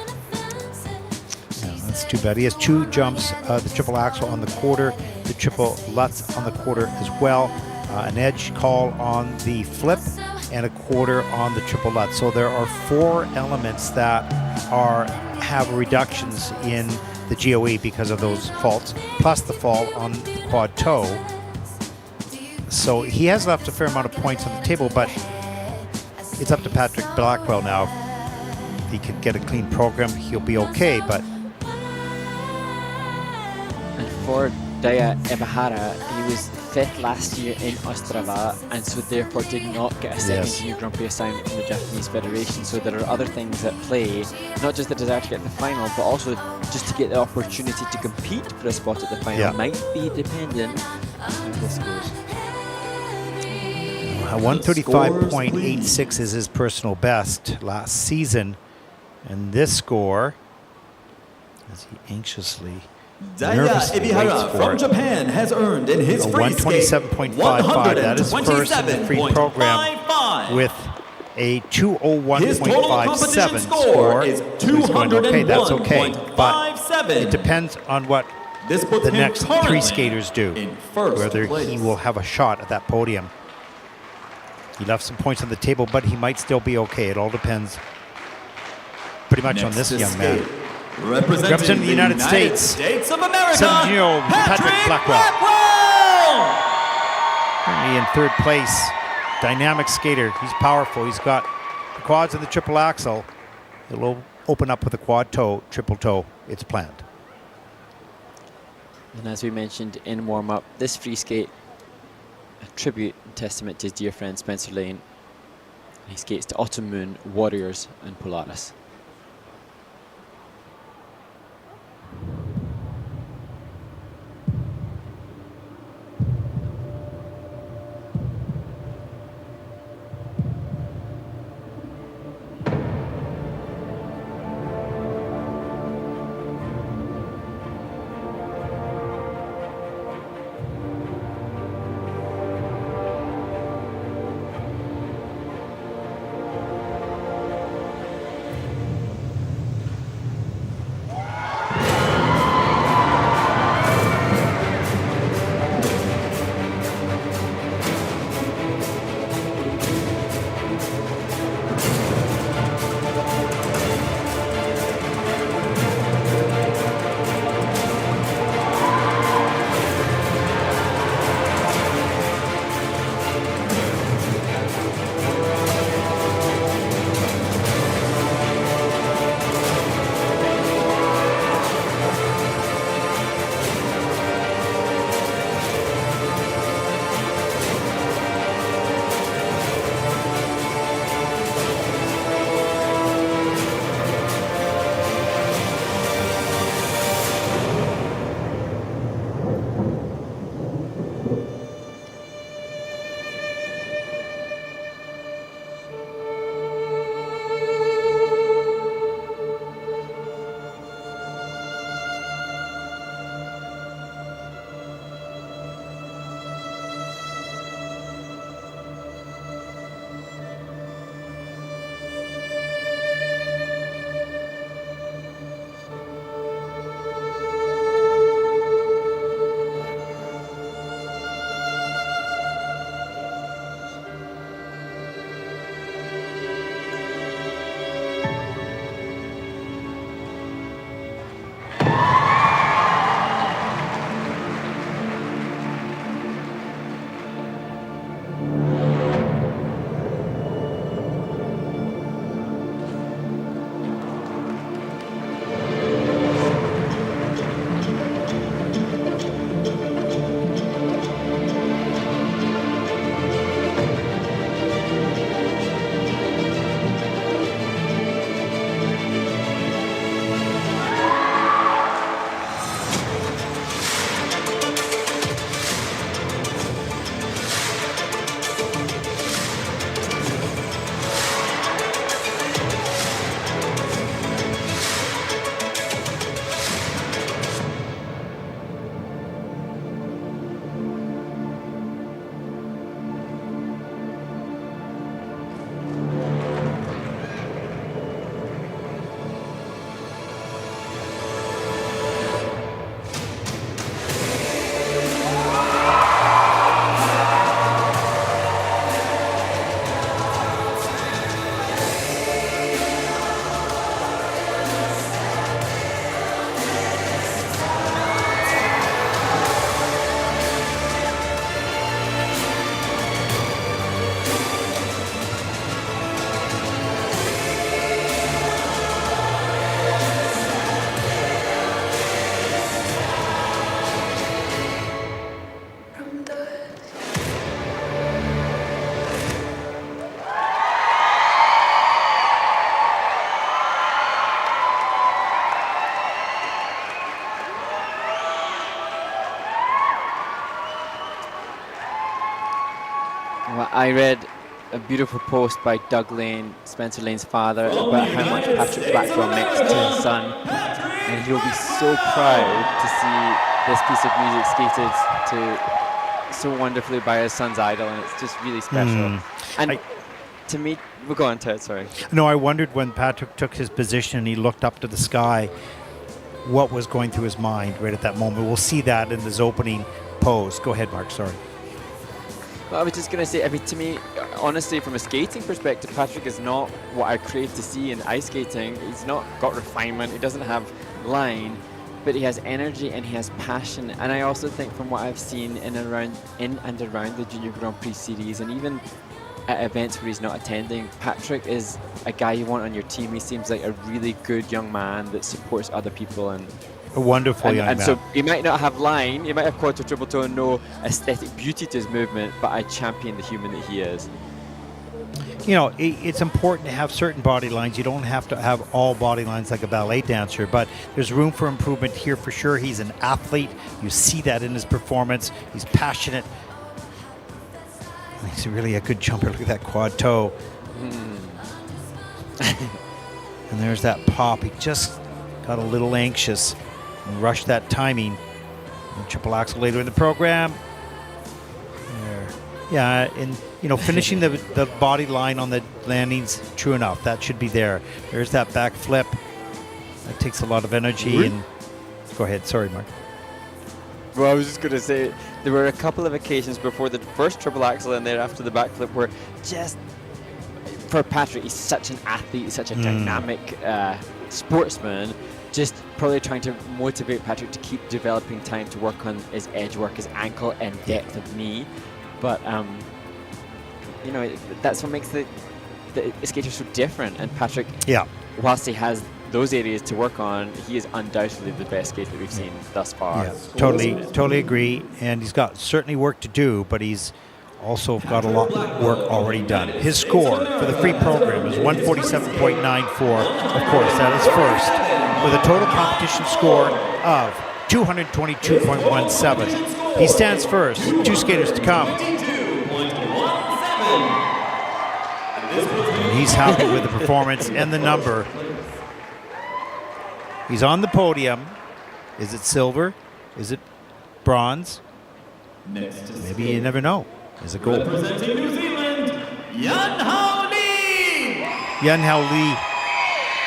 Yeah, that's too bad. He has 2 jumps, the triple axel on the quarter, the triple lutz on the quarter as well, an edge call on the flip, and a quarter on the triple lutz. So there are 4 elements that have reductions in the GOE because of those faults, plus the fall on the quad toe. So he has left a fair amount of points on the table, but it's up to Patrick Blackwell now. If he can get a clean program, he'll be okay, but And for Daya Ebahara, he was 5th last year in Ostrava, and so therefore did not get a second Junior Grand Prix assignment from the Japanese Federation. So there are other things at play, not just the desire to get to the final, but also just to get the opportunity to compete for a spot at the final might be dependent on how this goes. 135.86 is his personal best last season, and this score, as he anxiously, Daya nervously waits Ebihara for from it. Japan has earned in his free skate 127.55. That is first in the free program 127.55. with a His total competition 201.57 score is He's going okay, that's okay, but 201.57. it depends on what This puts the him next 3 currently skaters do, in first whether place. he will have a shot at that podium. He left some points on the table, but he might still be okay. It all depends pretty much on Next this to young man. skate, Representing the United States, of America, 17-year-old Patrick Blackwell. Currently in 3rd place. Dynamic skater. He's powerful. He's got the quads and the triple axle. He'll open up with a quad toe, triple toe. It's planned. And as we mentioned in warm-up, this free skate, a tribute and testament to his dear friend Spencer Lane. He skates to Autumn Moon, Warriors, and Polaris. I read a beautiful post by Doug Lane, Spencer Lane's father, about how much Patrick Blackwell meant to his son, and he'll be so proud to see this piece of music skated to so wonderfully by his son's idol, and it's just really special. And to me, we'll go on to it, sorry. No, I wondered when Patrick took his position and he looked up to the sky, what was going through his mind right at that moment. We'll see that in his opening pose. Go ahead, Mark, sorry. Well, I was just going to say, I mean, to me, honestly, from a skating perspective, Patrick is not what I crave to see in ice skating. He's not got refinement, he doesn't have line, but he has energy and he has passion. And I also think from what I've seen in and around the Junior Grand Prix series, and even at events where he's not attending, Patrick is a guy you want on your team. He seems like a really good young man that supports other people, and a wonderful young man. And so he might not have line, he might have quad to triple toe and no aesthetic beauty to his movement, but I champion the human that he is. You know, it's important to have certain body lines. You don't have to have all body lines like a ballet dancer, but there's room for improvement here for sure. He's an athlete. You see that in his performance. He's passionate. He's really a good jumper. Look at that quad toe. And there's that pop. He just got a little anxious and rushed that timing. And triple axel later in the program. There. Yeah, and you know, finishing the body line on the landings, true enough. That should be there. There's that back flip. That takes a lot of energy. And go ahead. Sorry, Mark. Well, I was just going to say, there were a couple of occasions before the first triple axel and thereafter the backflip where just, for Patrick, he's such an athlete, he's such a dynamic sportsman, just probably trying to motivate Patrick to keep developing time to work on his edge work, his ankle and depth of knee. But, you know, that's what makes the skater so different. And Patrick, whilst he has those areas to work on, he is undoubtedly the best skater that we've seen thus far. Yeah, totally agree. And he's got certainly work to do, but he's also got a lot of work already done. His score for the free program is 147.94. Of course, that is first, with a total competition score of 222.17. He stands first. Two skaters to come. And he's happy with the performance and the number. He's on the podium. Is it silver? Is it bronze? Maybe you never know. Is it gold? Representing New Zealand, Yan Hao Lee! Yan Hao Lee,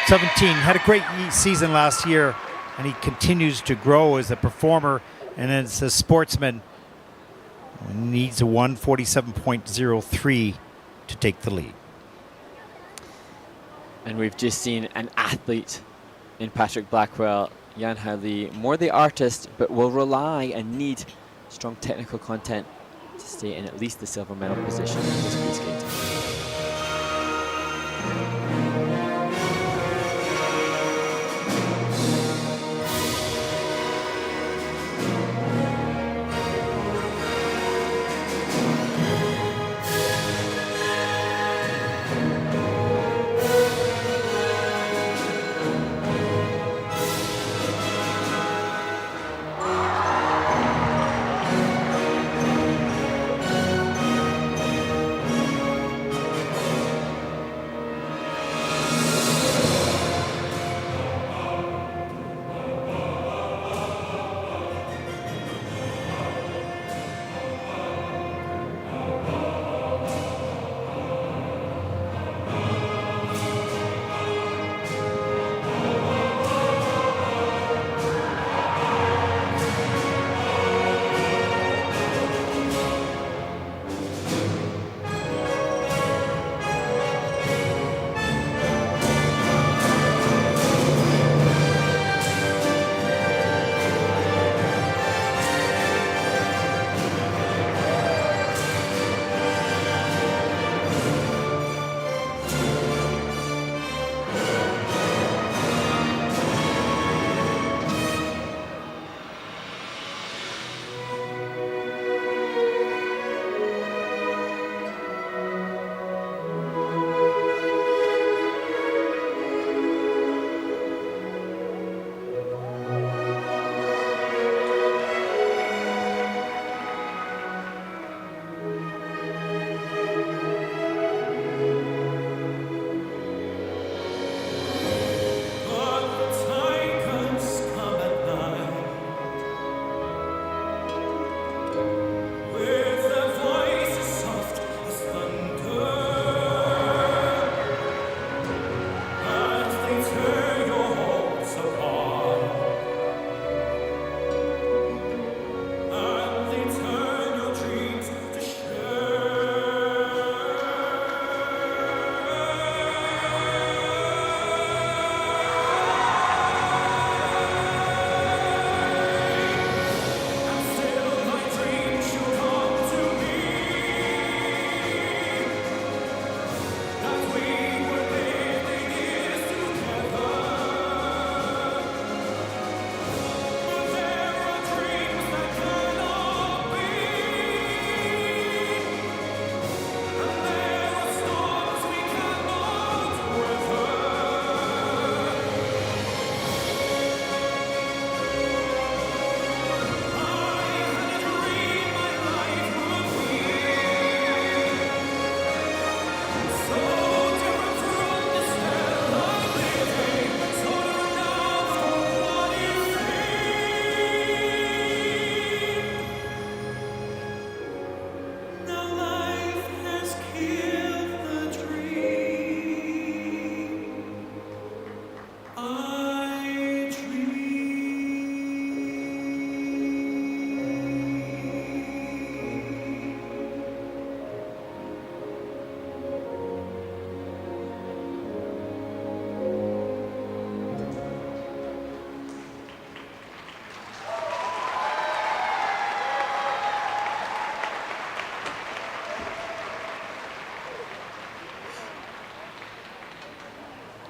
17, had a great season last year, and he continues to grow as a performer and as a sportsman. He needs a 147.03 to take the lead. And we've just seen an athlete in Patrick Blackwell, Yan Hao Lee, more the artist, but will rely and need strong technical content to stay in at least the silver medal position in this free skate.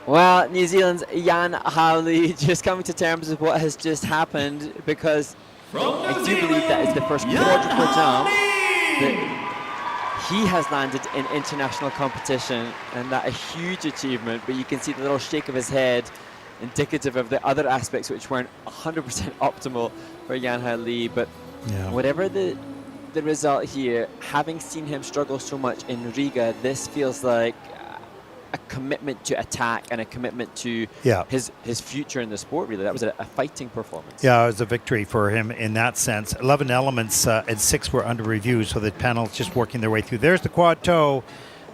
Well, New Zealand's Jan Howley just coming to terms with what has just happened, because I do believe that is the first quadruple jump that he has landed in international competition, and that a huge achievement. But you can see the little shake of his head, indicative of the other aspects which weren't 100% optimal for Jan Howley. But whatever the result here, having seen him struggle so much in Riga, this feels like a commitment to attack and a commitment to his future in the sport, really. That was a fighting performance. Yeah, it was a victory for him in that sense. 11 elements and 6 were under review, so the panel's just working their way through. There's the quad toe.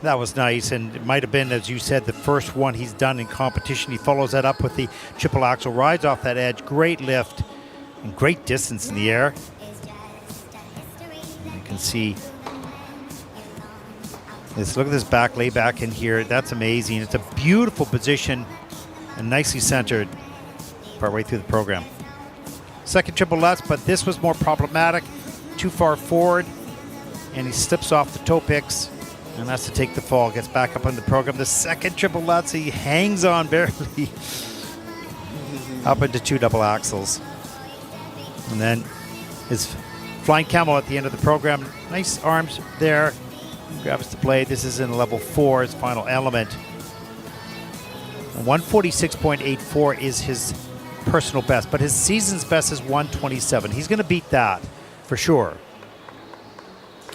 That was nice, and it might have been, as you said, the first one he's done in competition. He follows that up with the triple axel, rides off that edge, great lift, and great distance in the air. You can see this. Look at this back layback in here. That's amazing. It's a beautiful position and nicely centered partway through the program. Second triple Lutz, but this was more problematic. Too far forward, and he slips off the toe picks, and that's to take the fall. Gets back up on the program. The second triple Lutz, he hangs on barely up into 2 double axles. And then his flying camel at the end of the program. Nice arms there. Grabs the blade. This is in level 4, his final element. 146.84 is his personal best, but his season's best is 127. He's going to beat that for sure.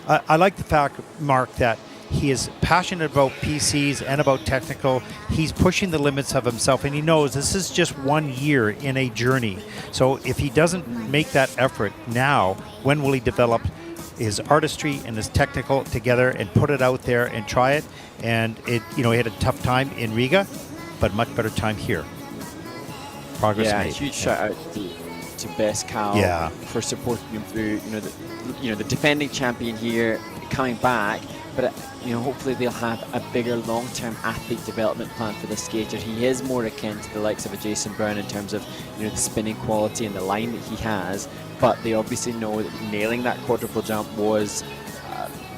I like the fact, Mark, that he is passionate about PCs and about technical. He's pushing the limits of himself, and he knows this is just 1 year in a journey. So if he doesn't make that effort now, when will he develop his artistry and his technical together and put it out there and try it? And he had a tough time in Riga, but much better time here. Progress made. Huge shout out to Best Cal for supporting him through. The defending champion here coming back, but hopefully they'll have a bigger long-term athlete development plan for the skater. He is more akin to the likes of a Jason Brown in terms of the spinning quality and the line that he has. But they obviously know that nailing that quadruple jump was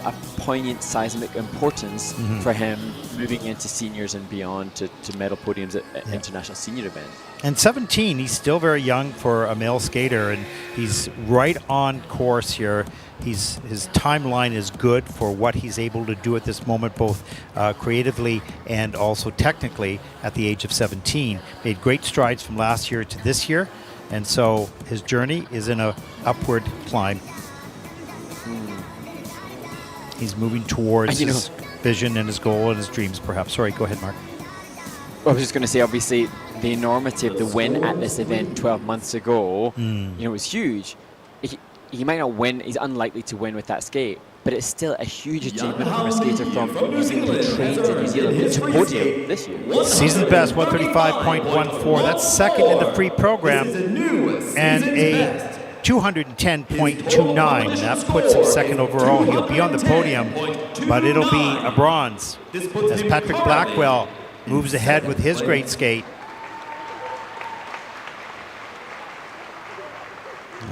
a poignant seismic importance for him moving into seniors and beyond to medal podiums at international senior events. And 17, he's still very young for a male skater, and he's right on course here. His timeline is good for what he's able to do at this moment, both creatively and also technically at the age of 17. Made great strides from last year to this year. And so his journey is in a upward climb. He's moving towards his vision and his goal and his dreams, perhaps. Sorry, go ahead, Mark. I was just going to say, obviously, the enormity of the win at this event 12 months ago, was huge. He might not win. He's unlikely to win with that skate, but it's still a huge achievement from a skater from New Zealand who trains in New Zealand to podium this year. Season's best, 135.14. That's second in the free program, and a 210.29. That puts him second overall. He'll be on the podium, but it'll be a bronze as Patrick Blackwell moves ahead with his great skate.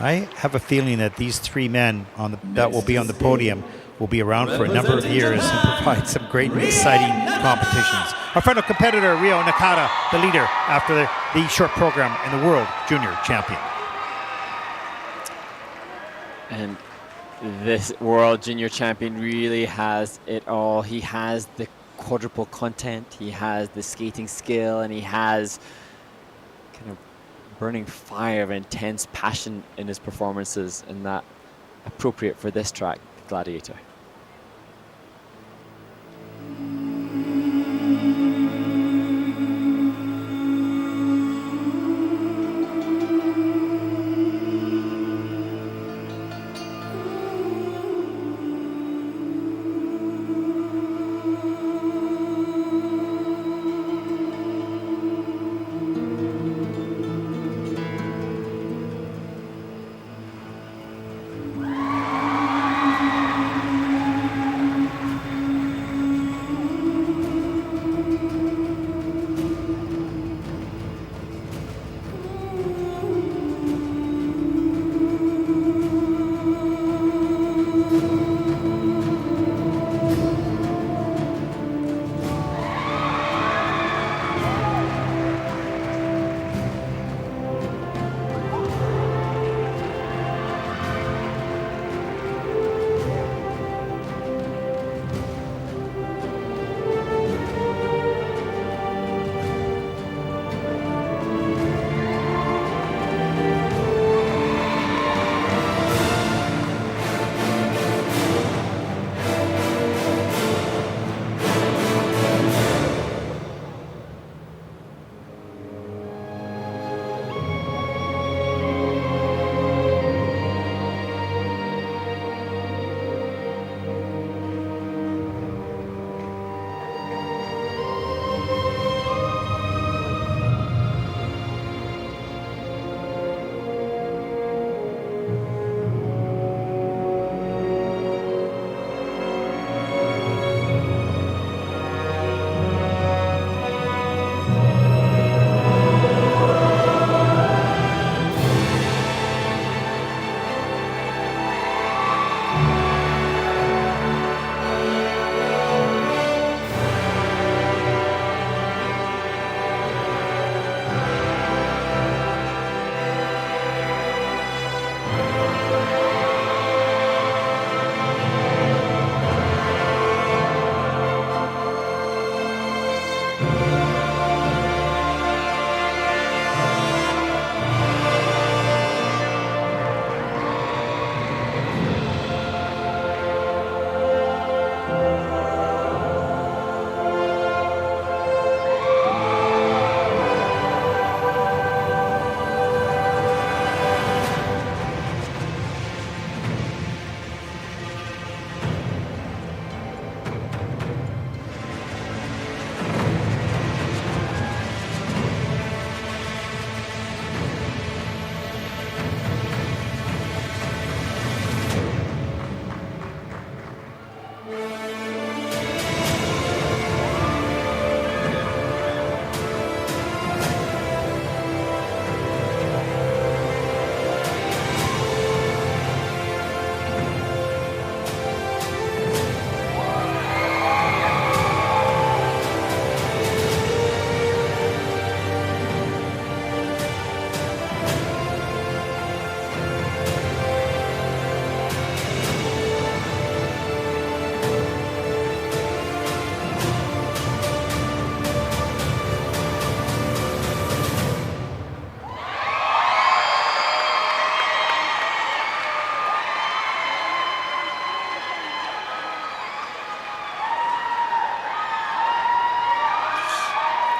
I have a feeling that these 3 men that will be on the podium will be around for a number of years and provide some great and exciting competitions. Our final competitor, Ryo Nakata, the leader after the short program and the world junior champion. And this world junior champion really has it all. He has the quadruple content, he has the skating skill, and he has kind of burning fire of intense passion in his performances, and that appropriate for this track, Gladiator.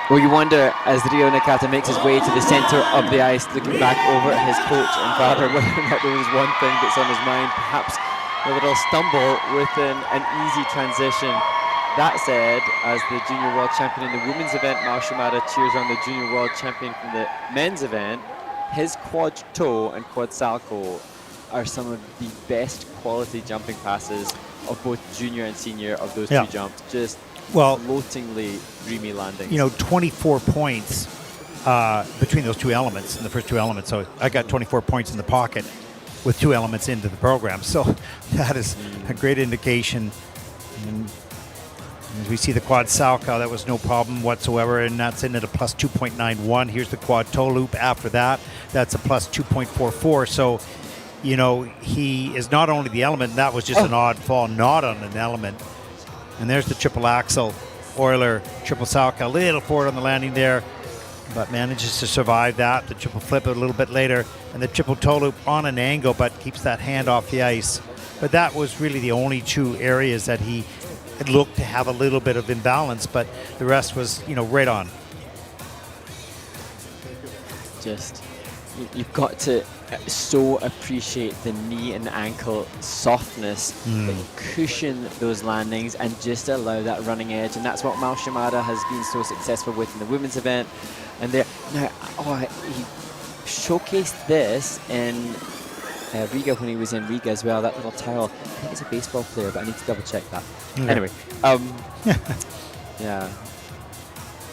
Well, you wonder, as Rio Nakata makes his way to the centre of the ice, looking back over at his coach and father, whether or not there was one thing that's on his mind, perhaps a little stumble within an easy transition. That said, as the junior world champion in the women's event, Mao Shimada cheers on the junior world champion from the men's event. His quad toe and quad salco are some of the best quality jumping passes of both junior and senior of those two jumps. Just floatingly dreamy landings. 24 points between those two elements, in the first two elements. So I got 24 points in the pocket with two elements into the program. So that is a great indication. And as we see the quad salco, that was no problem whatsoever, and that's in at a plus 2.91. Here's the quad toe loop after that. That's a plus 2.44. So, he is not only the element, that was just an odd fall, not on an element. And there's the triple axel, Euler, triple salco, a little forward on the landing there, but manages to survive that. The triple flip a little bit later, and the triple toe loop on an angle, but keeps that hand off the ice. But that was really the only two areas that he looked to have a little bit of imbalance, but the rest was, right on. Just, you've got to so appreciate the knee and ankle softness that cushion those landings and just allow that running edge, and that's what Mao Shimada has been so successful with in the women's event. And there, now, he showcased this in Riga when he was in Riga as well. That little towel, I think it's a baseball player, but I need to double check that. Okay. Anyway, yeah.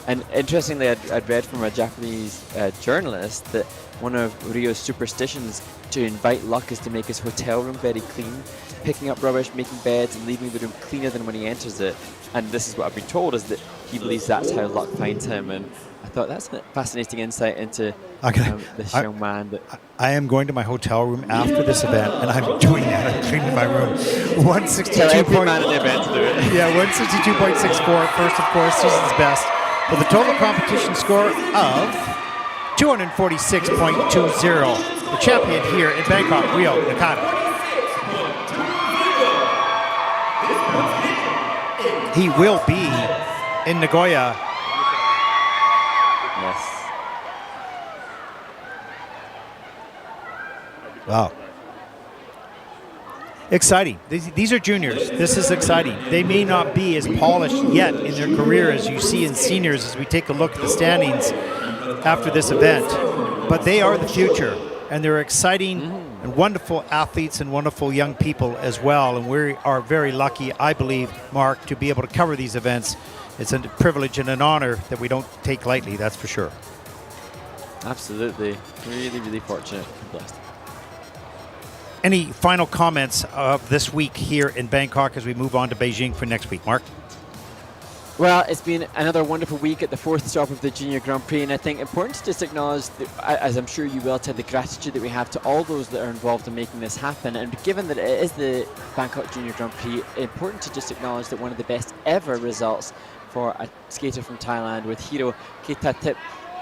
And interestingly, I'd read from a Japanese journalist that one of Rio's superstitions to invite luck is to make his hotel room very clean, picking up rubbish, making beds, and leaving the room cleaner than when he enters it. And this is what I've been told, is that he believes that's how luck finds him. And I thought that's a fascinating insight into this young man. I am going to my hotel room after this event, and I'm doing that. I'm cleaning my room. 162. Every man at the event to do it. Yeah, 162.64. First, of course, season's best, with a total competition score of 246.20. The champion here in Bangkok, Rio Nakata. He will be in Nagoya. Yes. Wow. Exciting. These are juniors. This is exciting. They may not be as polished yet in their career as you see in seniors as we take a look at the standings after this event, but they are the future, and they're exciting and wonderful athletes and wonderful young people as well. And we are very lucky, I believe, Mark, to be able to cover these events. It's a privilege and an honor that we don't take lightly, that's for sure. Absolutely. Really, really fortunate and blessed. Any final comments of this week here in Bangkok as we move on to Beijing for next week, Mark? Well, it's been another wonderful week at the fourth stop of the Junior Grand Prix, and I think important to just acknowledge, as I'm sure you will, Ted, the gratitude that we have to all those that are involved in making this happen. And given that it is the Bangkok Junior Grand Prix, important to just acknowledge that one of the best ever results for a skater from Thailand with Hiro Ketatip,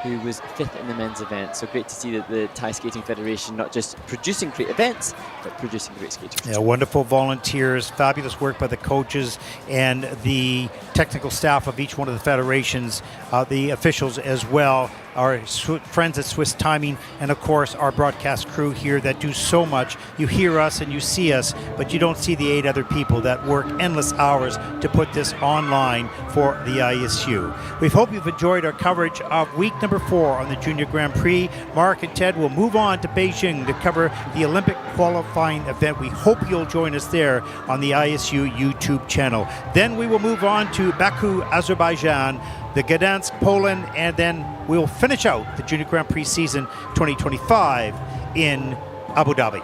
who was 5th in the men's event. So great to see that the Thai Skating Federation not just producing great events, but producing great skaters. Yeah, wonderful volunteers, fabulous work by the coaches and the technical staff of each one of the federations, the officials as well, our friends at Swiss Timing, and of course our broadcast crew here that do so much. You hear us and you see us, but you don't see the 8 other people that work endless hours to put this online for the ISU. We hope you've enjoyed our coverage of week number 4 on the Junior Grand Prix. Mark and Ted will move on to Beijing to cover the Olympic qualifying event. We hope you'll join us there on the ISU YouTube channel. Then we will move on to Baku, Azerbaijan, the Gdansk, Poland, and then we'll finish out the Junior Grand Prix season 2025 in Abu Dhabi.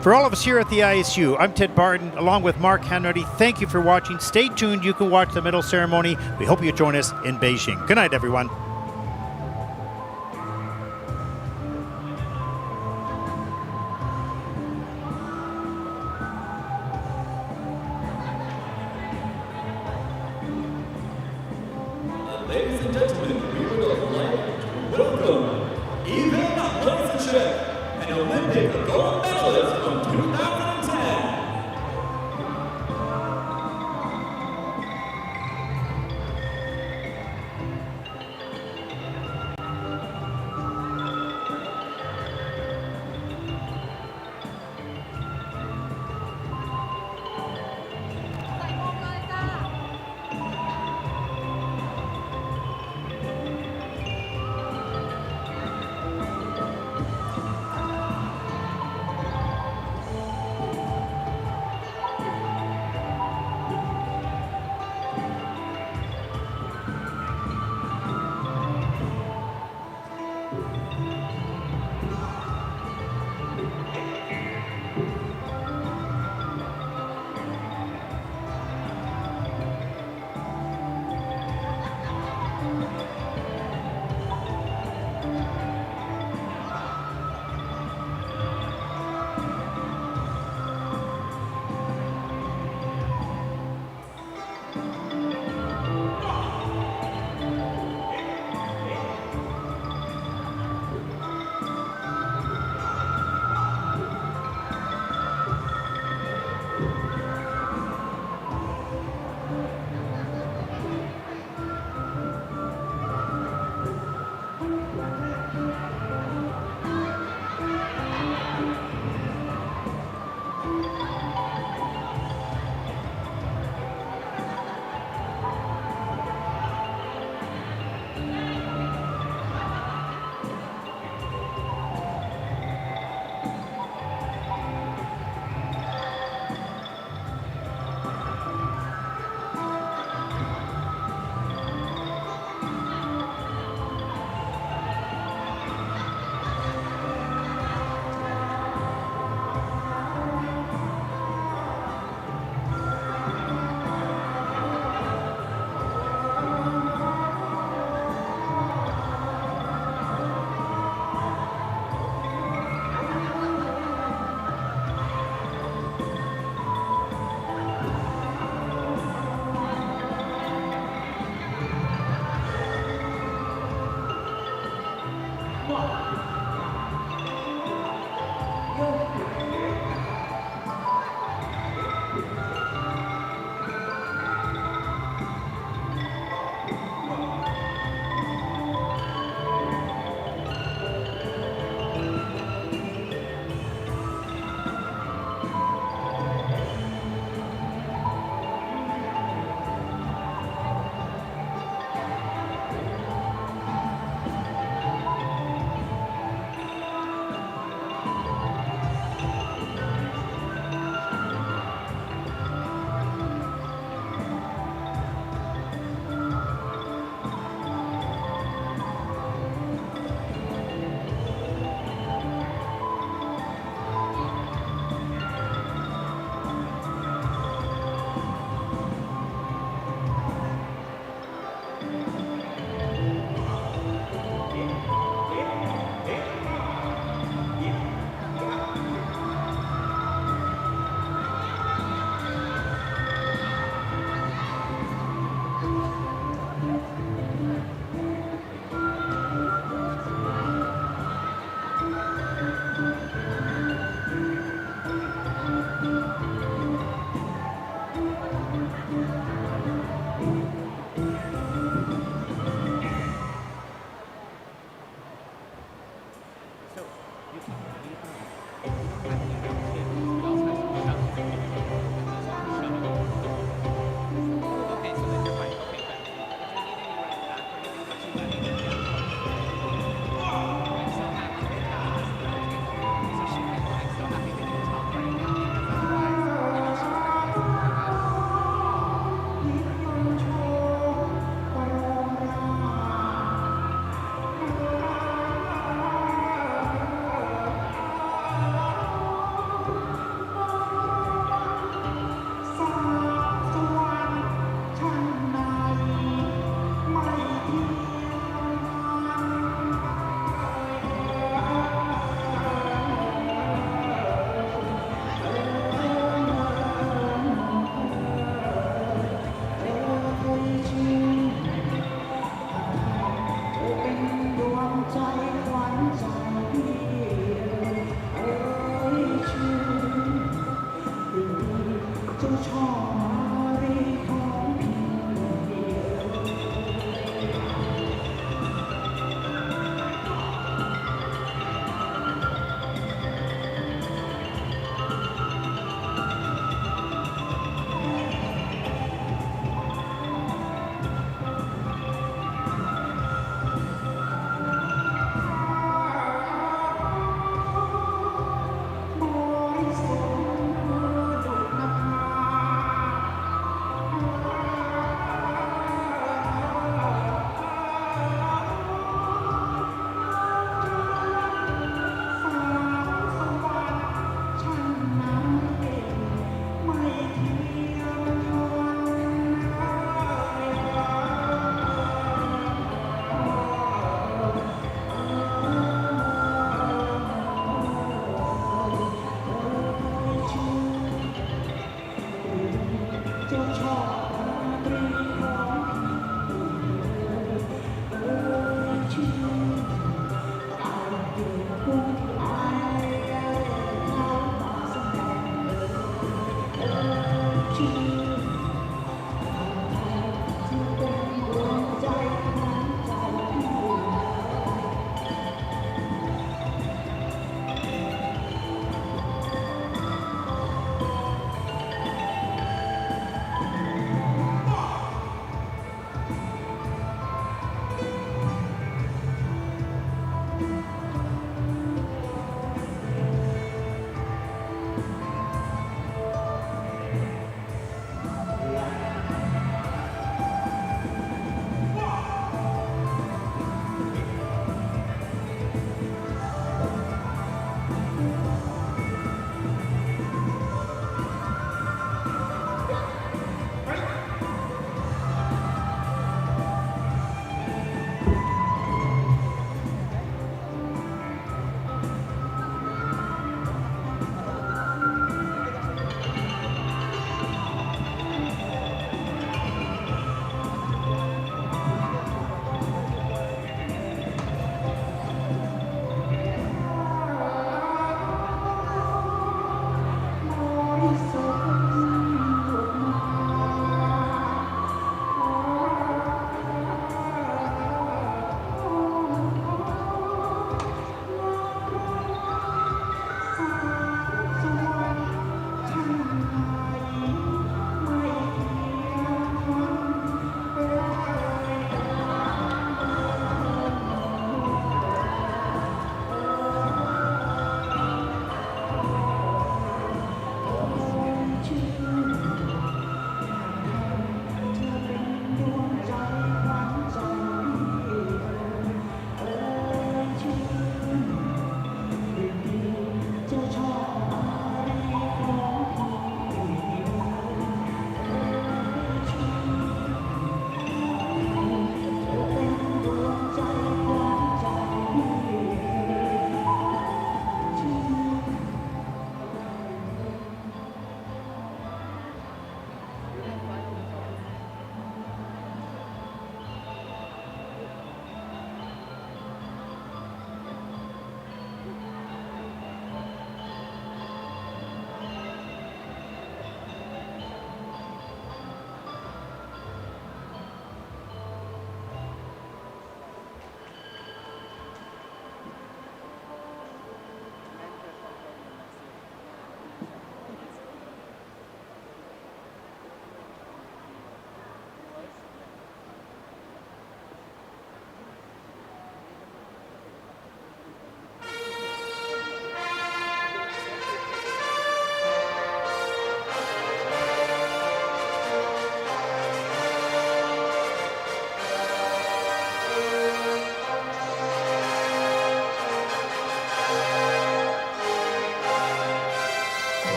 For all of us here at the ISU, I'm Ted Barton, along with Mark Hanratty. Thank you for watching. Stay tuned. You can watch the medal ceremony. We hope you join us in Beijing. Good night, everyone. Ladies and gentlemen, we would like to welcome Ivan Lysenchuk, an Olympic gold medalist from 2010.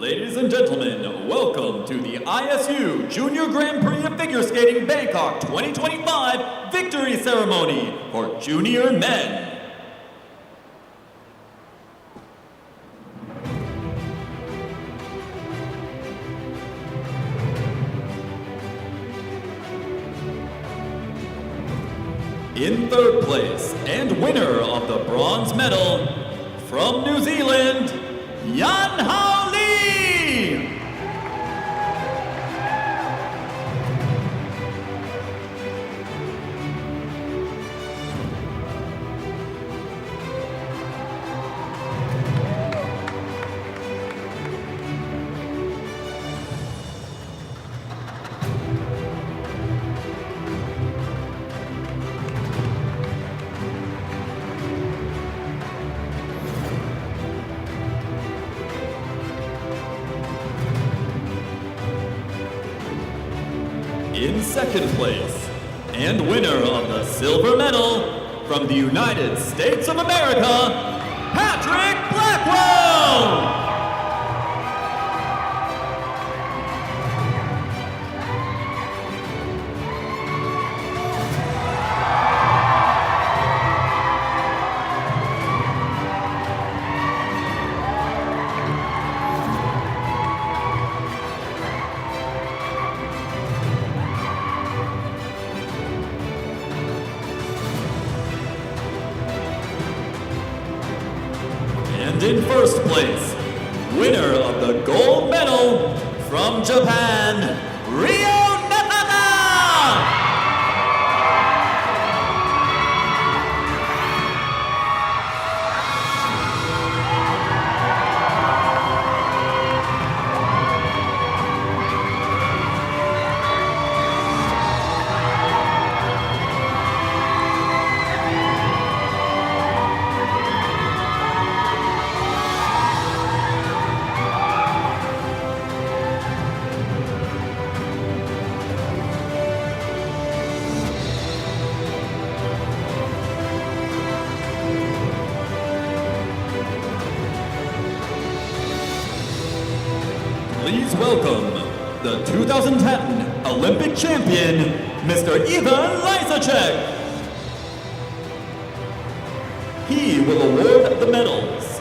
Ladies and gentlemen, welcome to the ISU Junior Grand Prix of Figure Skating Bangkok 2025 Victory Ceremony for Junior Men. In third place and winner of the bronze medal from New Zealand, Yan Hao Lee. In second place, and winner of the silver medal from the United States of America, Patrick Blackwell! And in first place, winner of the gold medal from Japan, Ryo Nakata! Please welcome the 2010 Olympic champion, Mr. Ivan Lysacek. He will award the medals.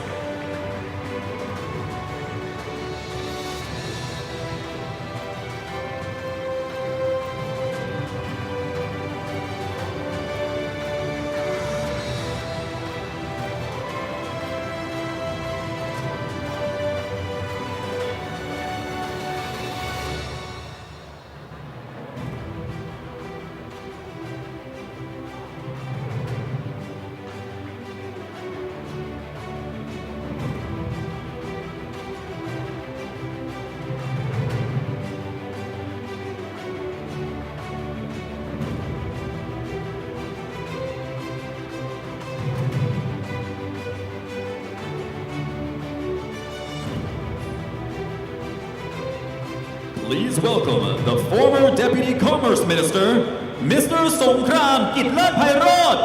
Please welcome the former Deputy Commerce Minister, Mr. Songkram Kitlan Pairot.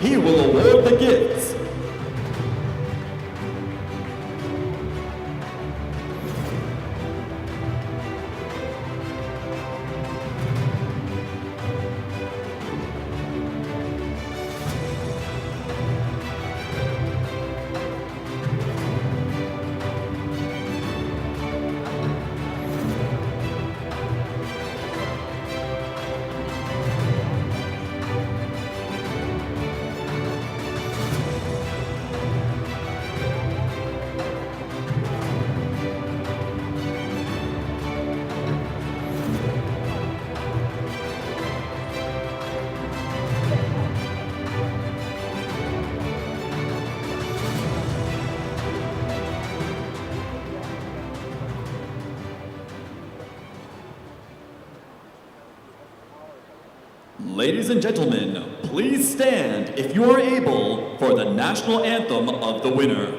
He will award the gifts. Ladies and gentlemen, please stand if you are able for the national anthem of the winner.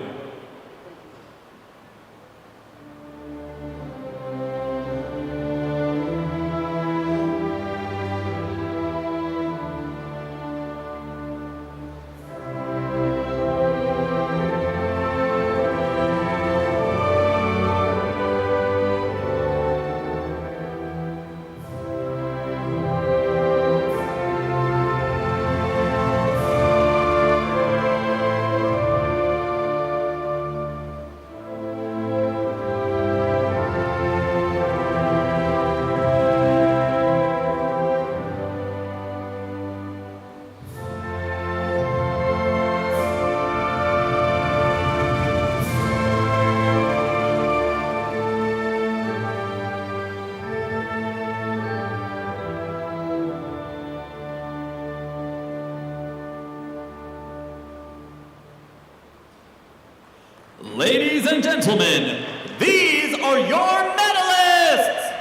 Ladies and gentlemen, these are your medalists!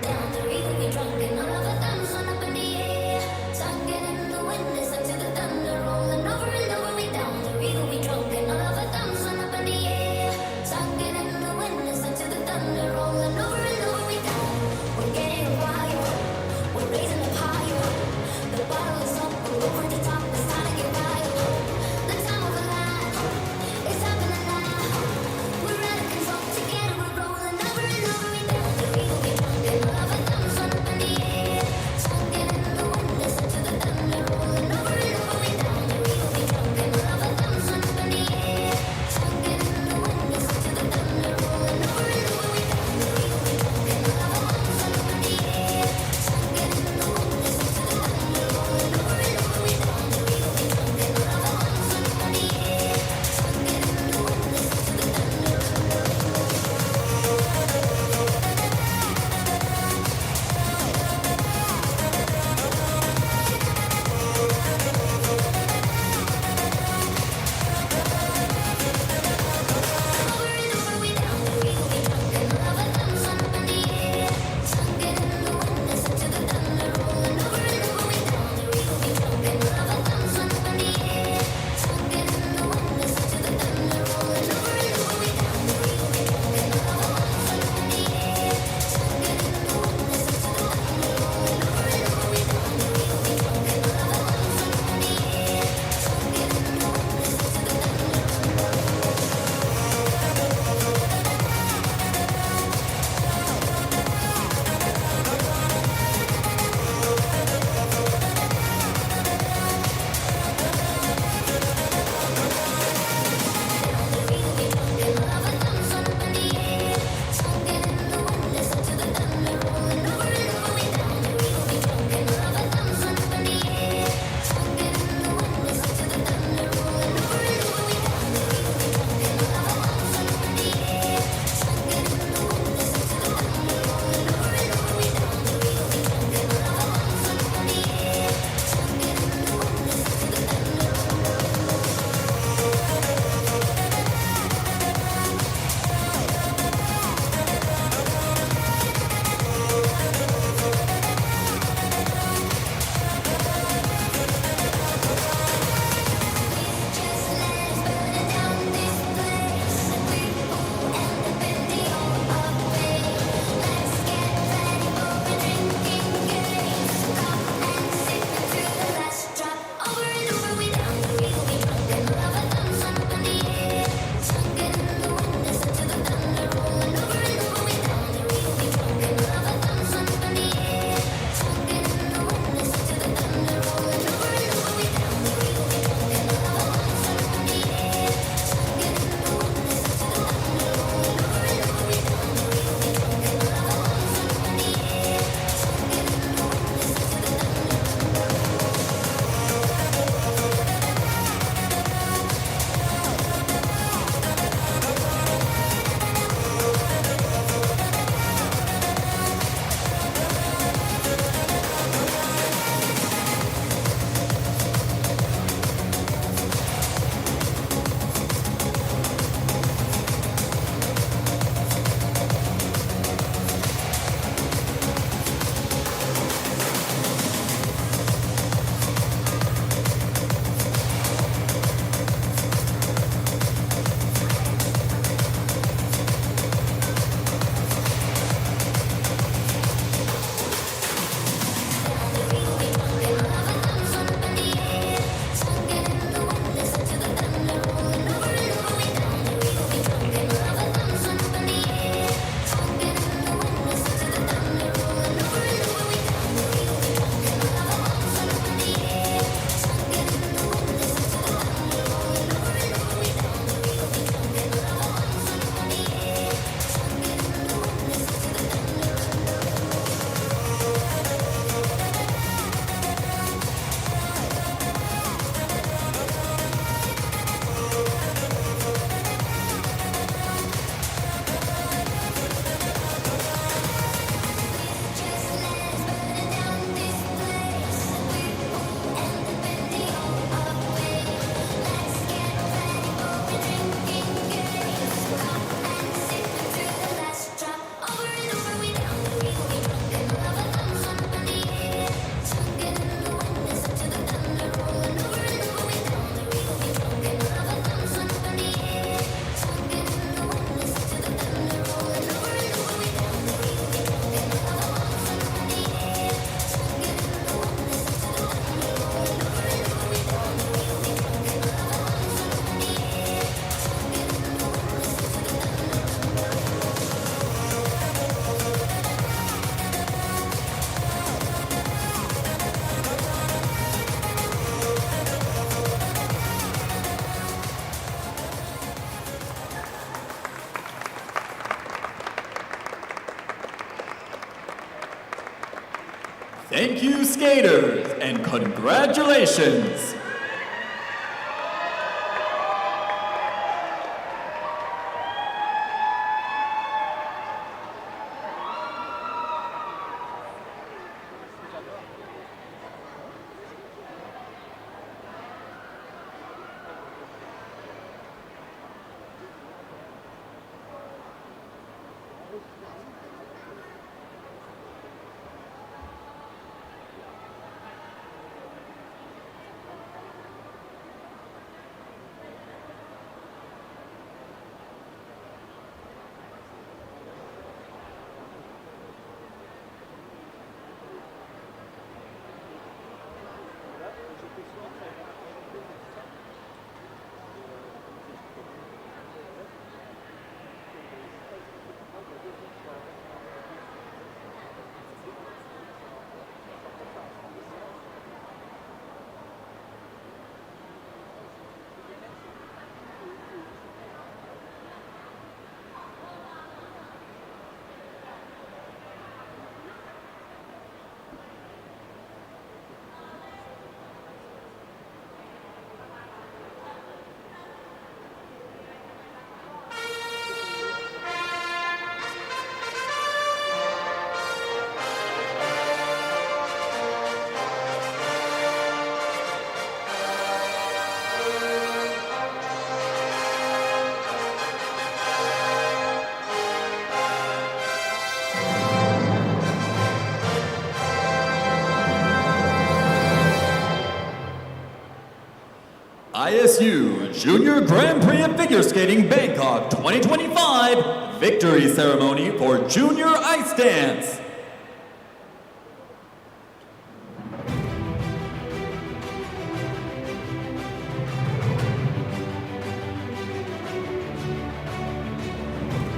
Down the river we drunk and all of our thumbs went up in the air. Sunken in the wind, listen to the thunder rolling over and over. We down the river we drunk and all of our thumbs went up in the air. Sunken in the wind, listen to the thunder rolling over and over. We down. We're getting wild. We're raising up higher. The bottle is up. We're over the top. It's time to get wild. The time of a life. It's happening now. We're ready Thank you, skaters, and congratulations. ISU Junior Grand Prix of Figure Skating Bangkok 2025 Victory Ceremony for Junior Ice Dance.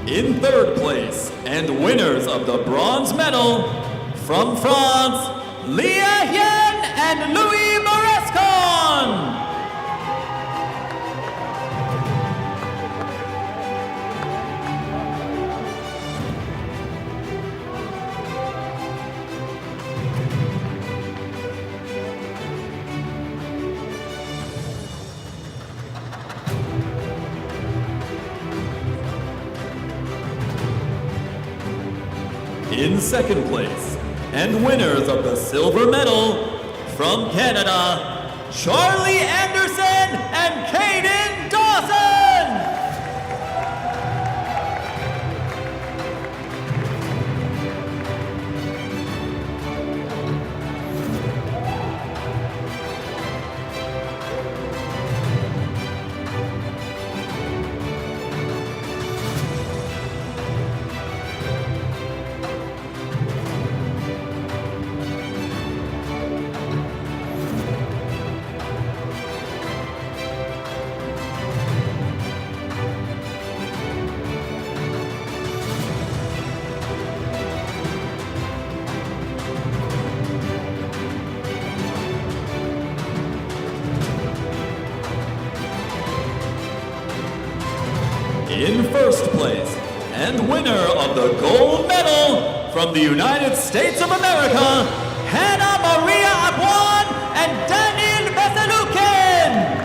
In third place, and winners of the bronze medal, from France, Lia Hien and Louis Marescon. In second place, and winners of the silver medal, from Canada, Charlie Anderson and Caden Dawson! In first place, and winner of the gold medal, from the United States of America, Hannah Maria Aguan and Daniel Veselukin!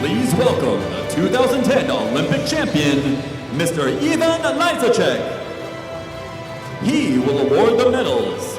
Please welcome the 2010 Olympic champion, Mr. Ivan Lyzacek. He will award the medals.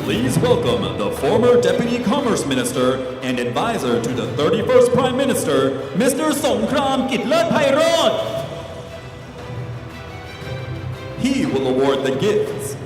Please welcome the former Deputy Commerce Minister and advisor to the 31st Prime Minister, Mr. Songkram Kitlatpairot. He will award the gifts.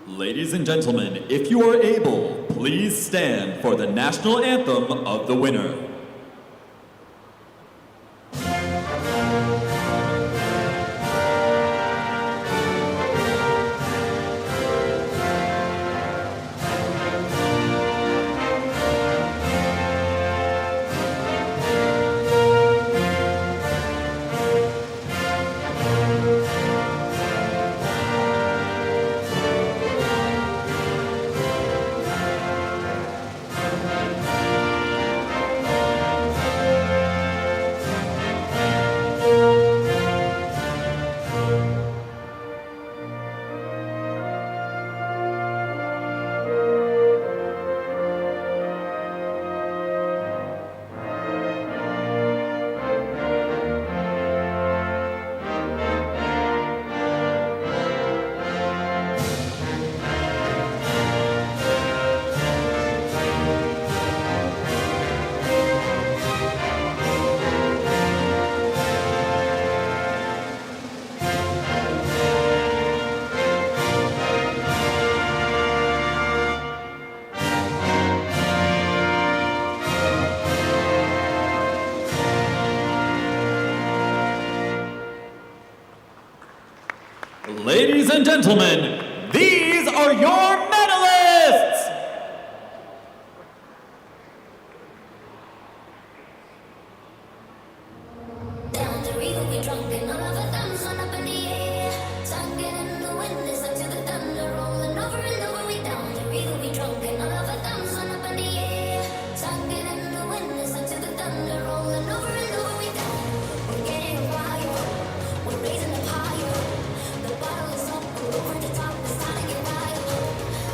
Ladies and gentlemen, if you are able, please stand for the national anthem of the winner. Ladies and gentlemen, these are your medalists! Down the river we drunk and all of our thumbs went up in the air. Singing in the wind, listen to the thunder rolling over and over. We down the river we drunk and all of our thumbs went up in the air. Singing in the wind, listen to the thunder rolling over and over. We down. We're getting wild. We're raising up higher. The bottle is up, we're over the top. It's time to get wild.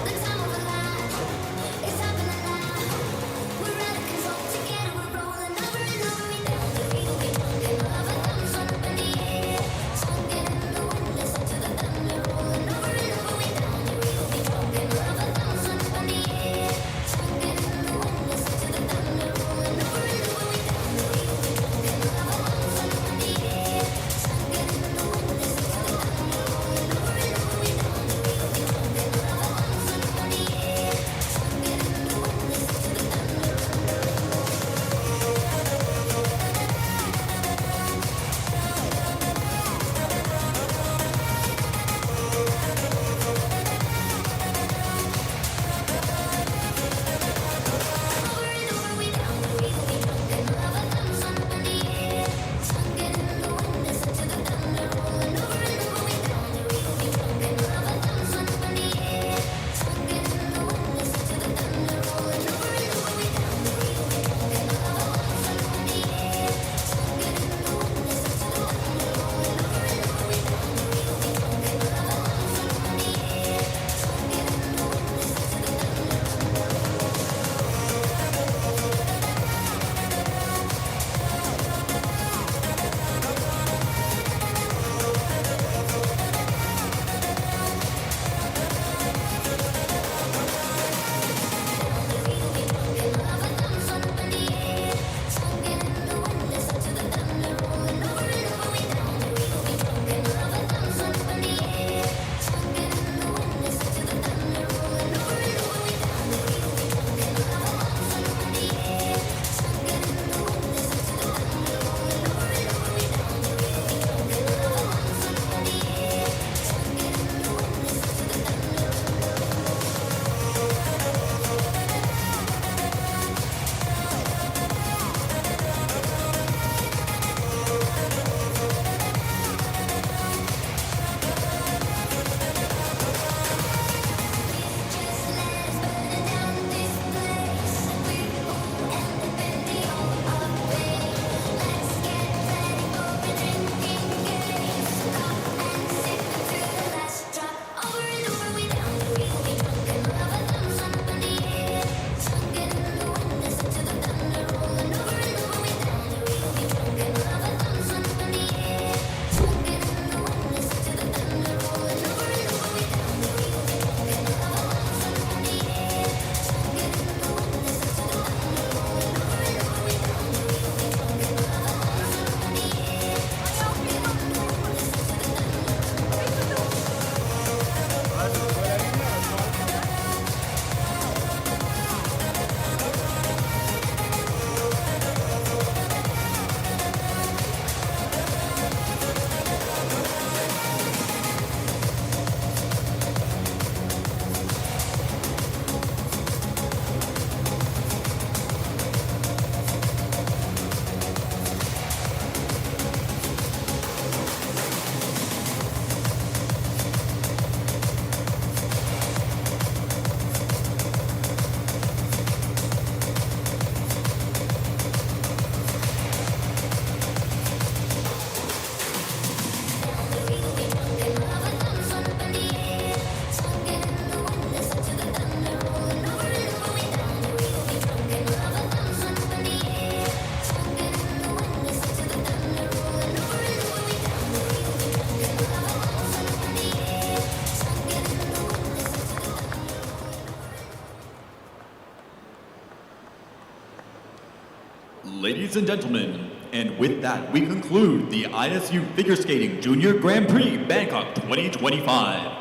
ladies and gentlemen. And with that, we conclude the ISU Figure Skating Junior Grand Prix Bangkok 2025.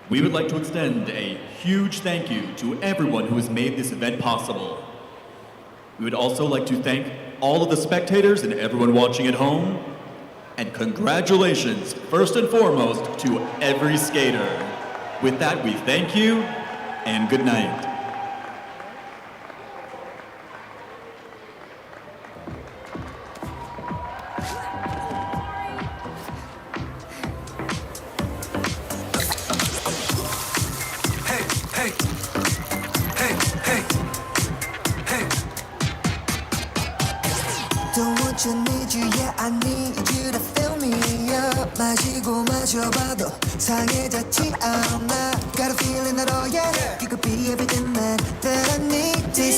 We would like to extend a huge thank you to everyone who has made this event possible. We would also like to thank all of the spectators and everyone watching at home. And congratulations, first and foremost, to every skater. With that, we thank you and good night. Don't want you, need you, yeah, I need you to fill me up. 마시고 마셔봐도 상해졌지 않아. Got a feeling that, oh yeah, you could be everything that I need. This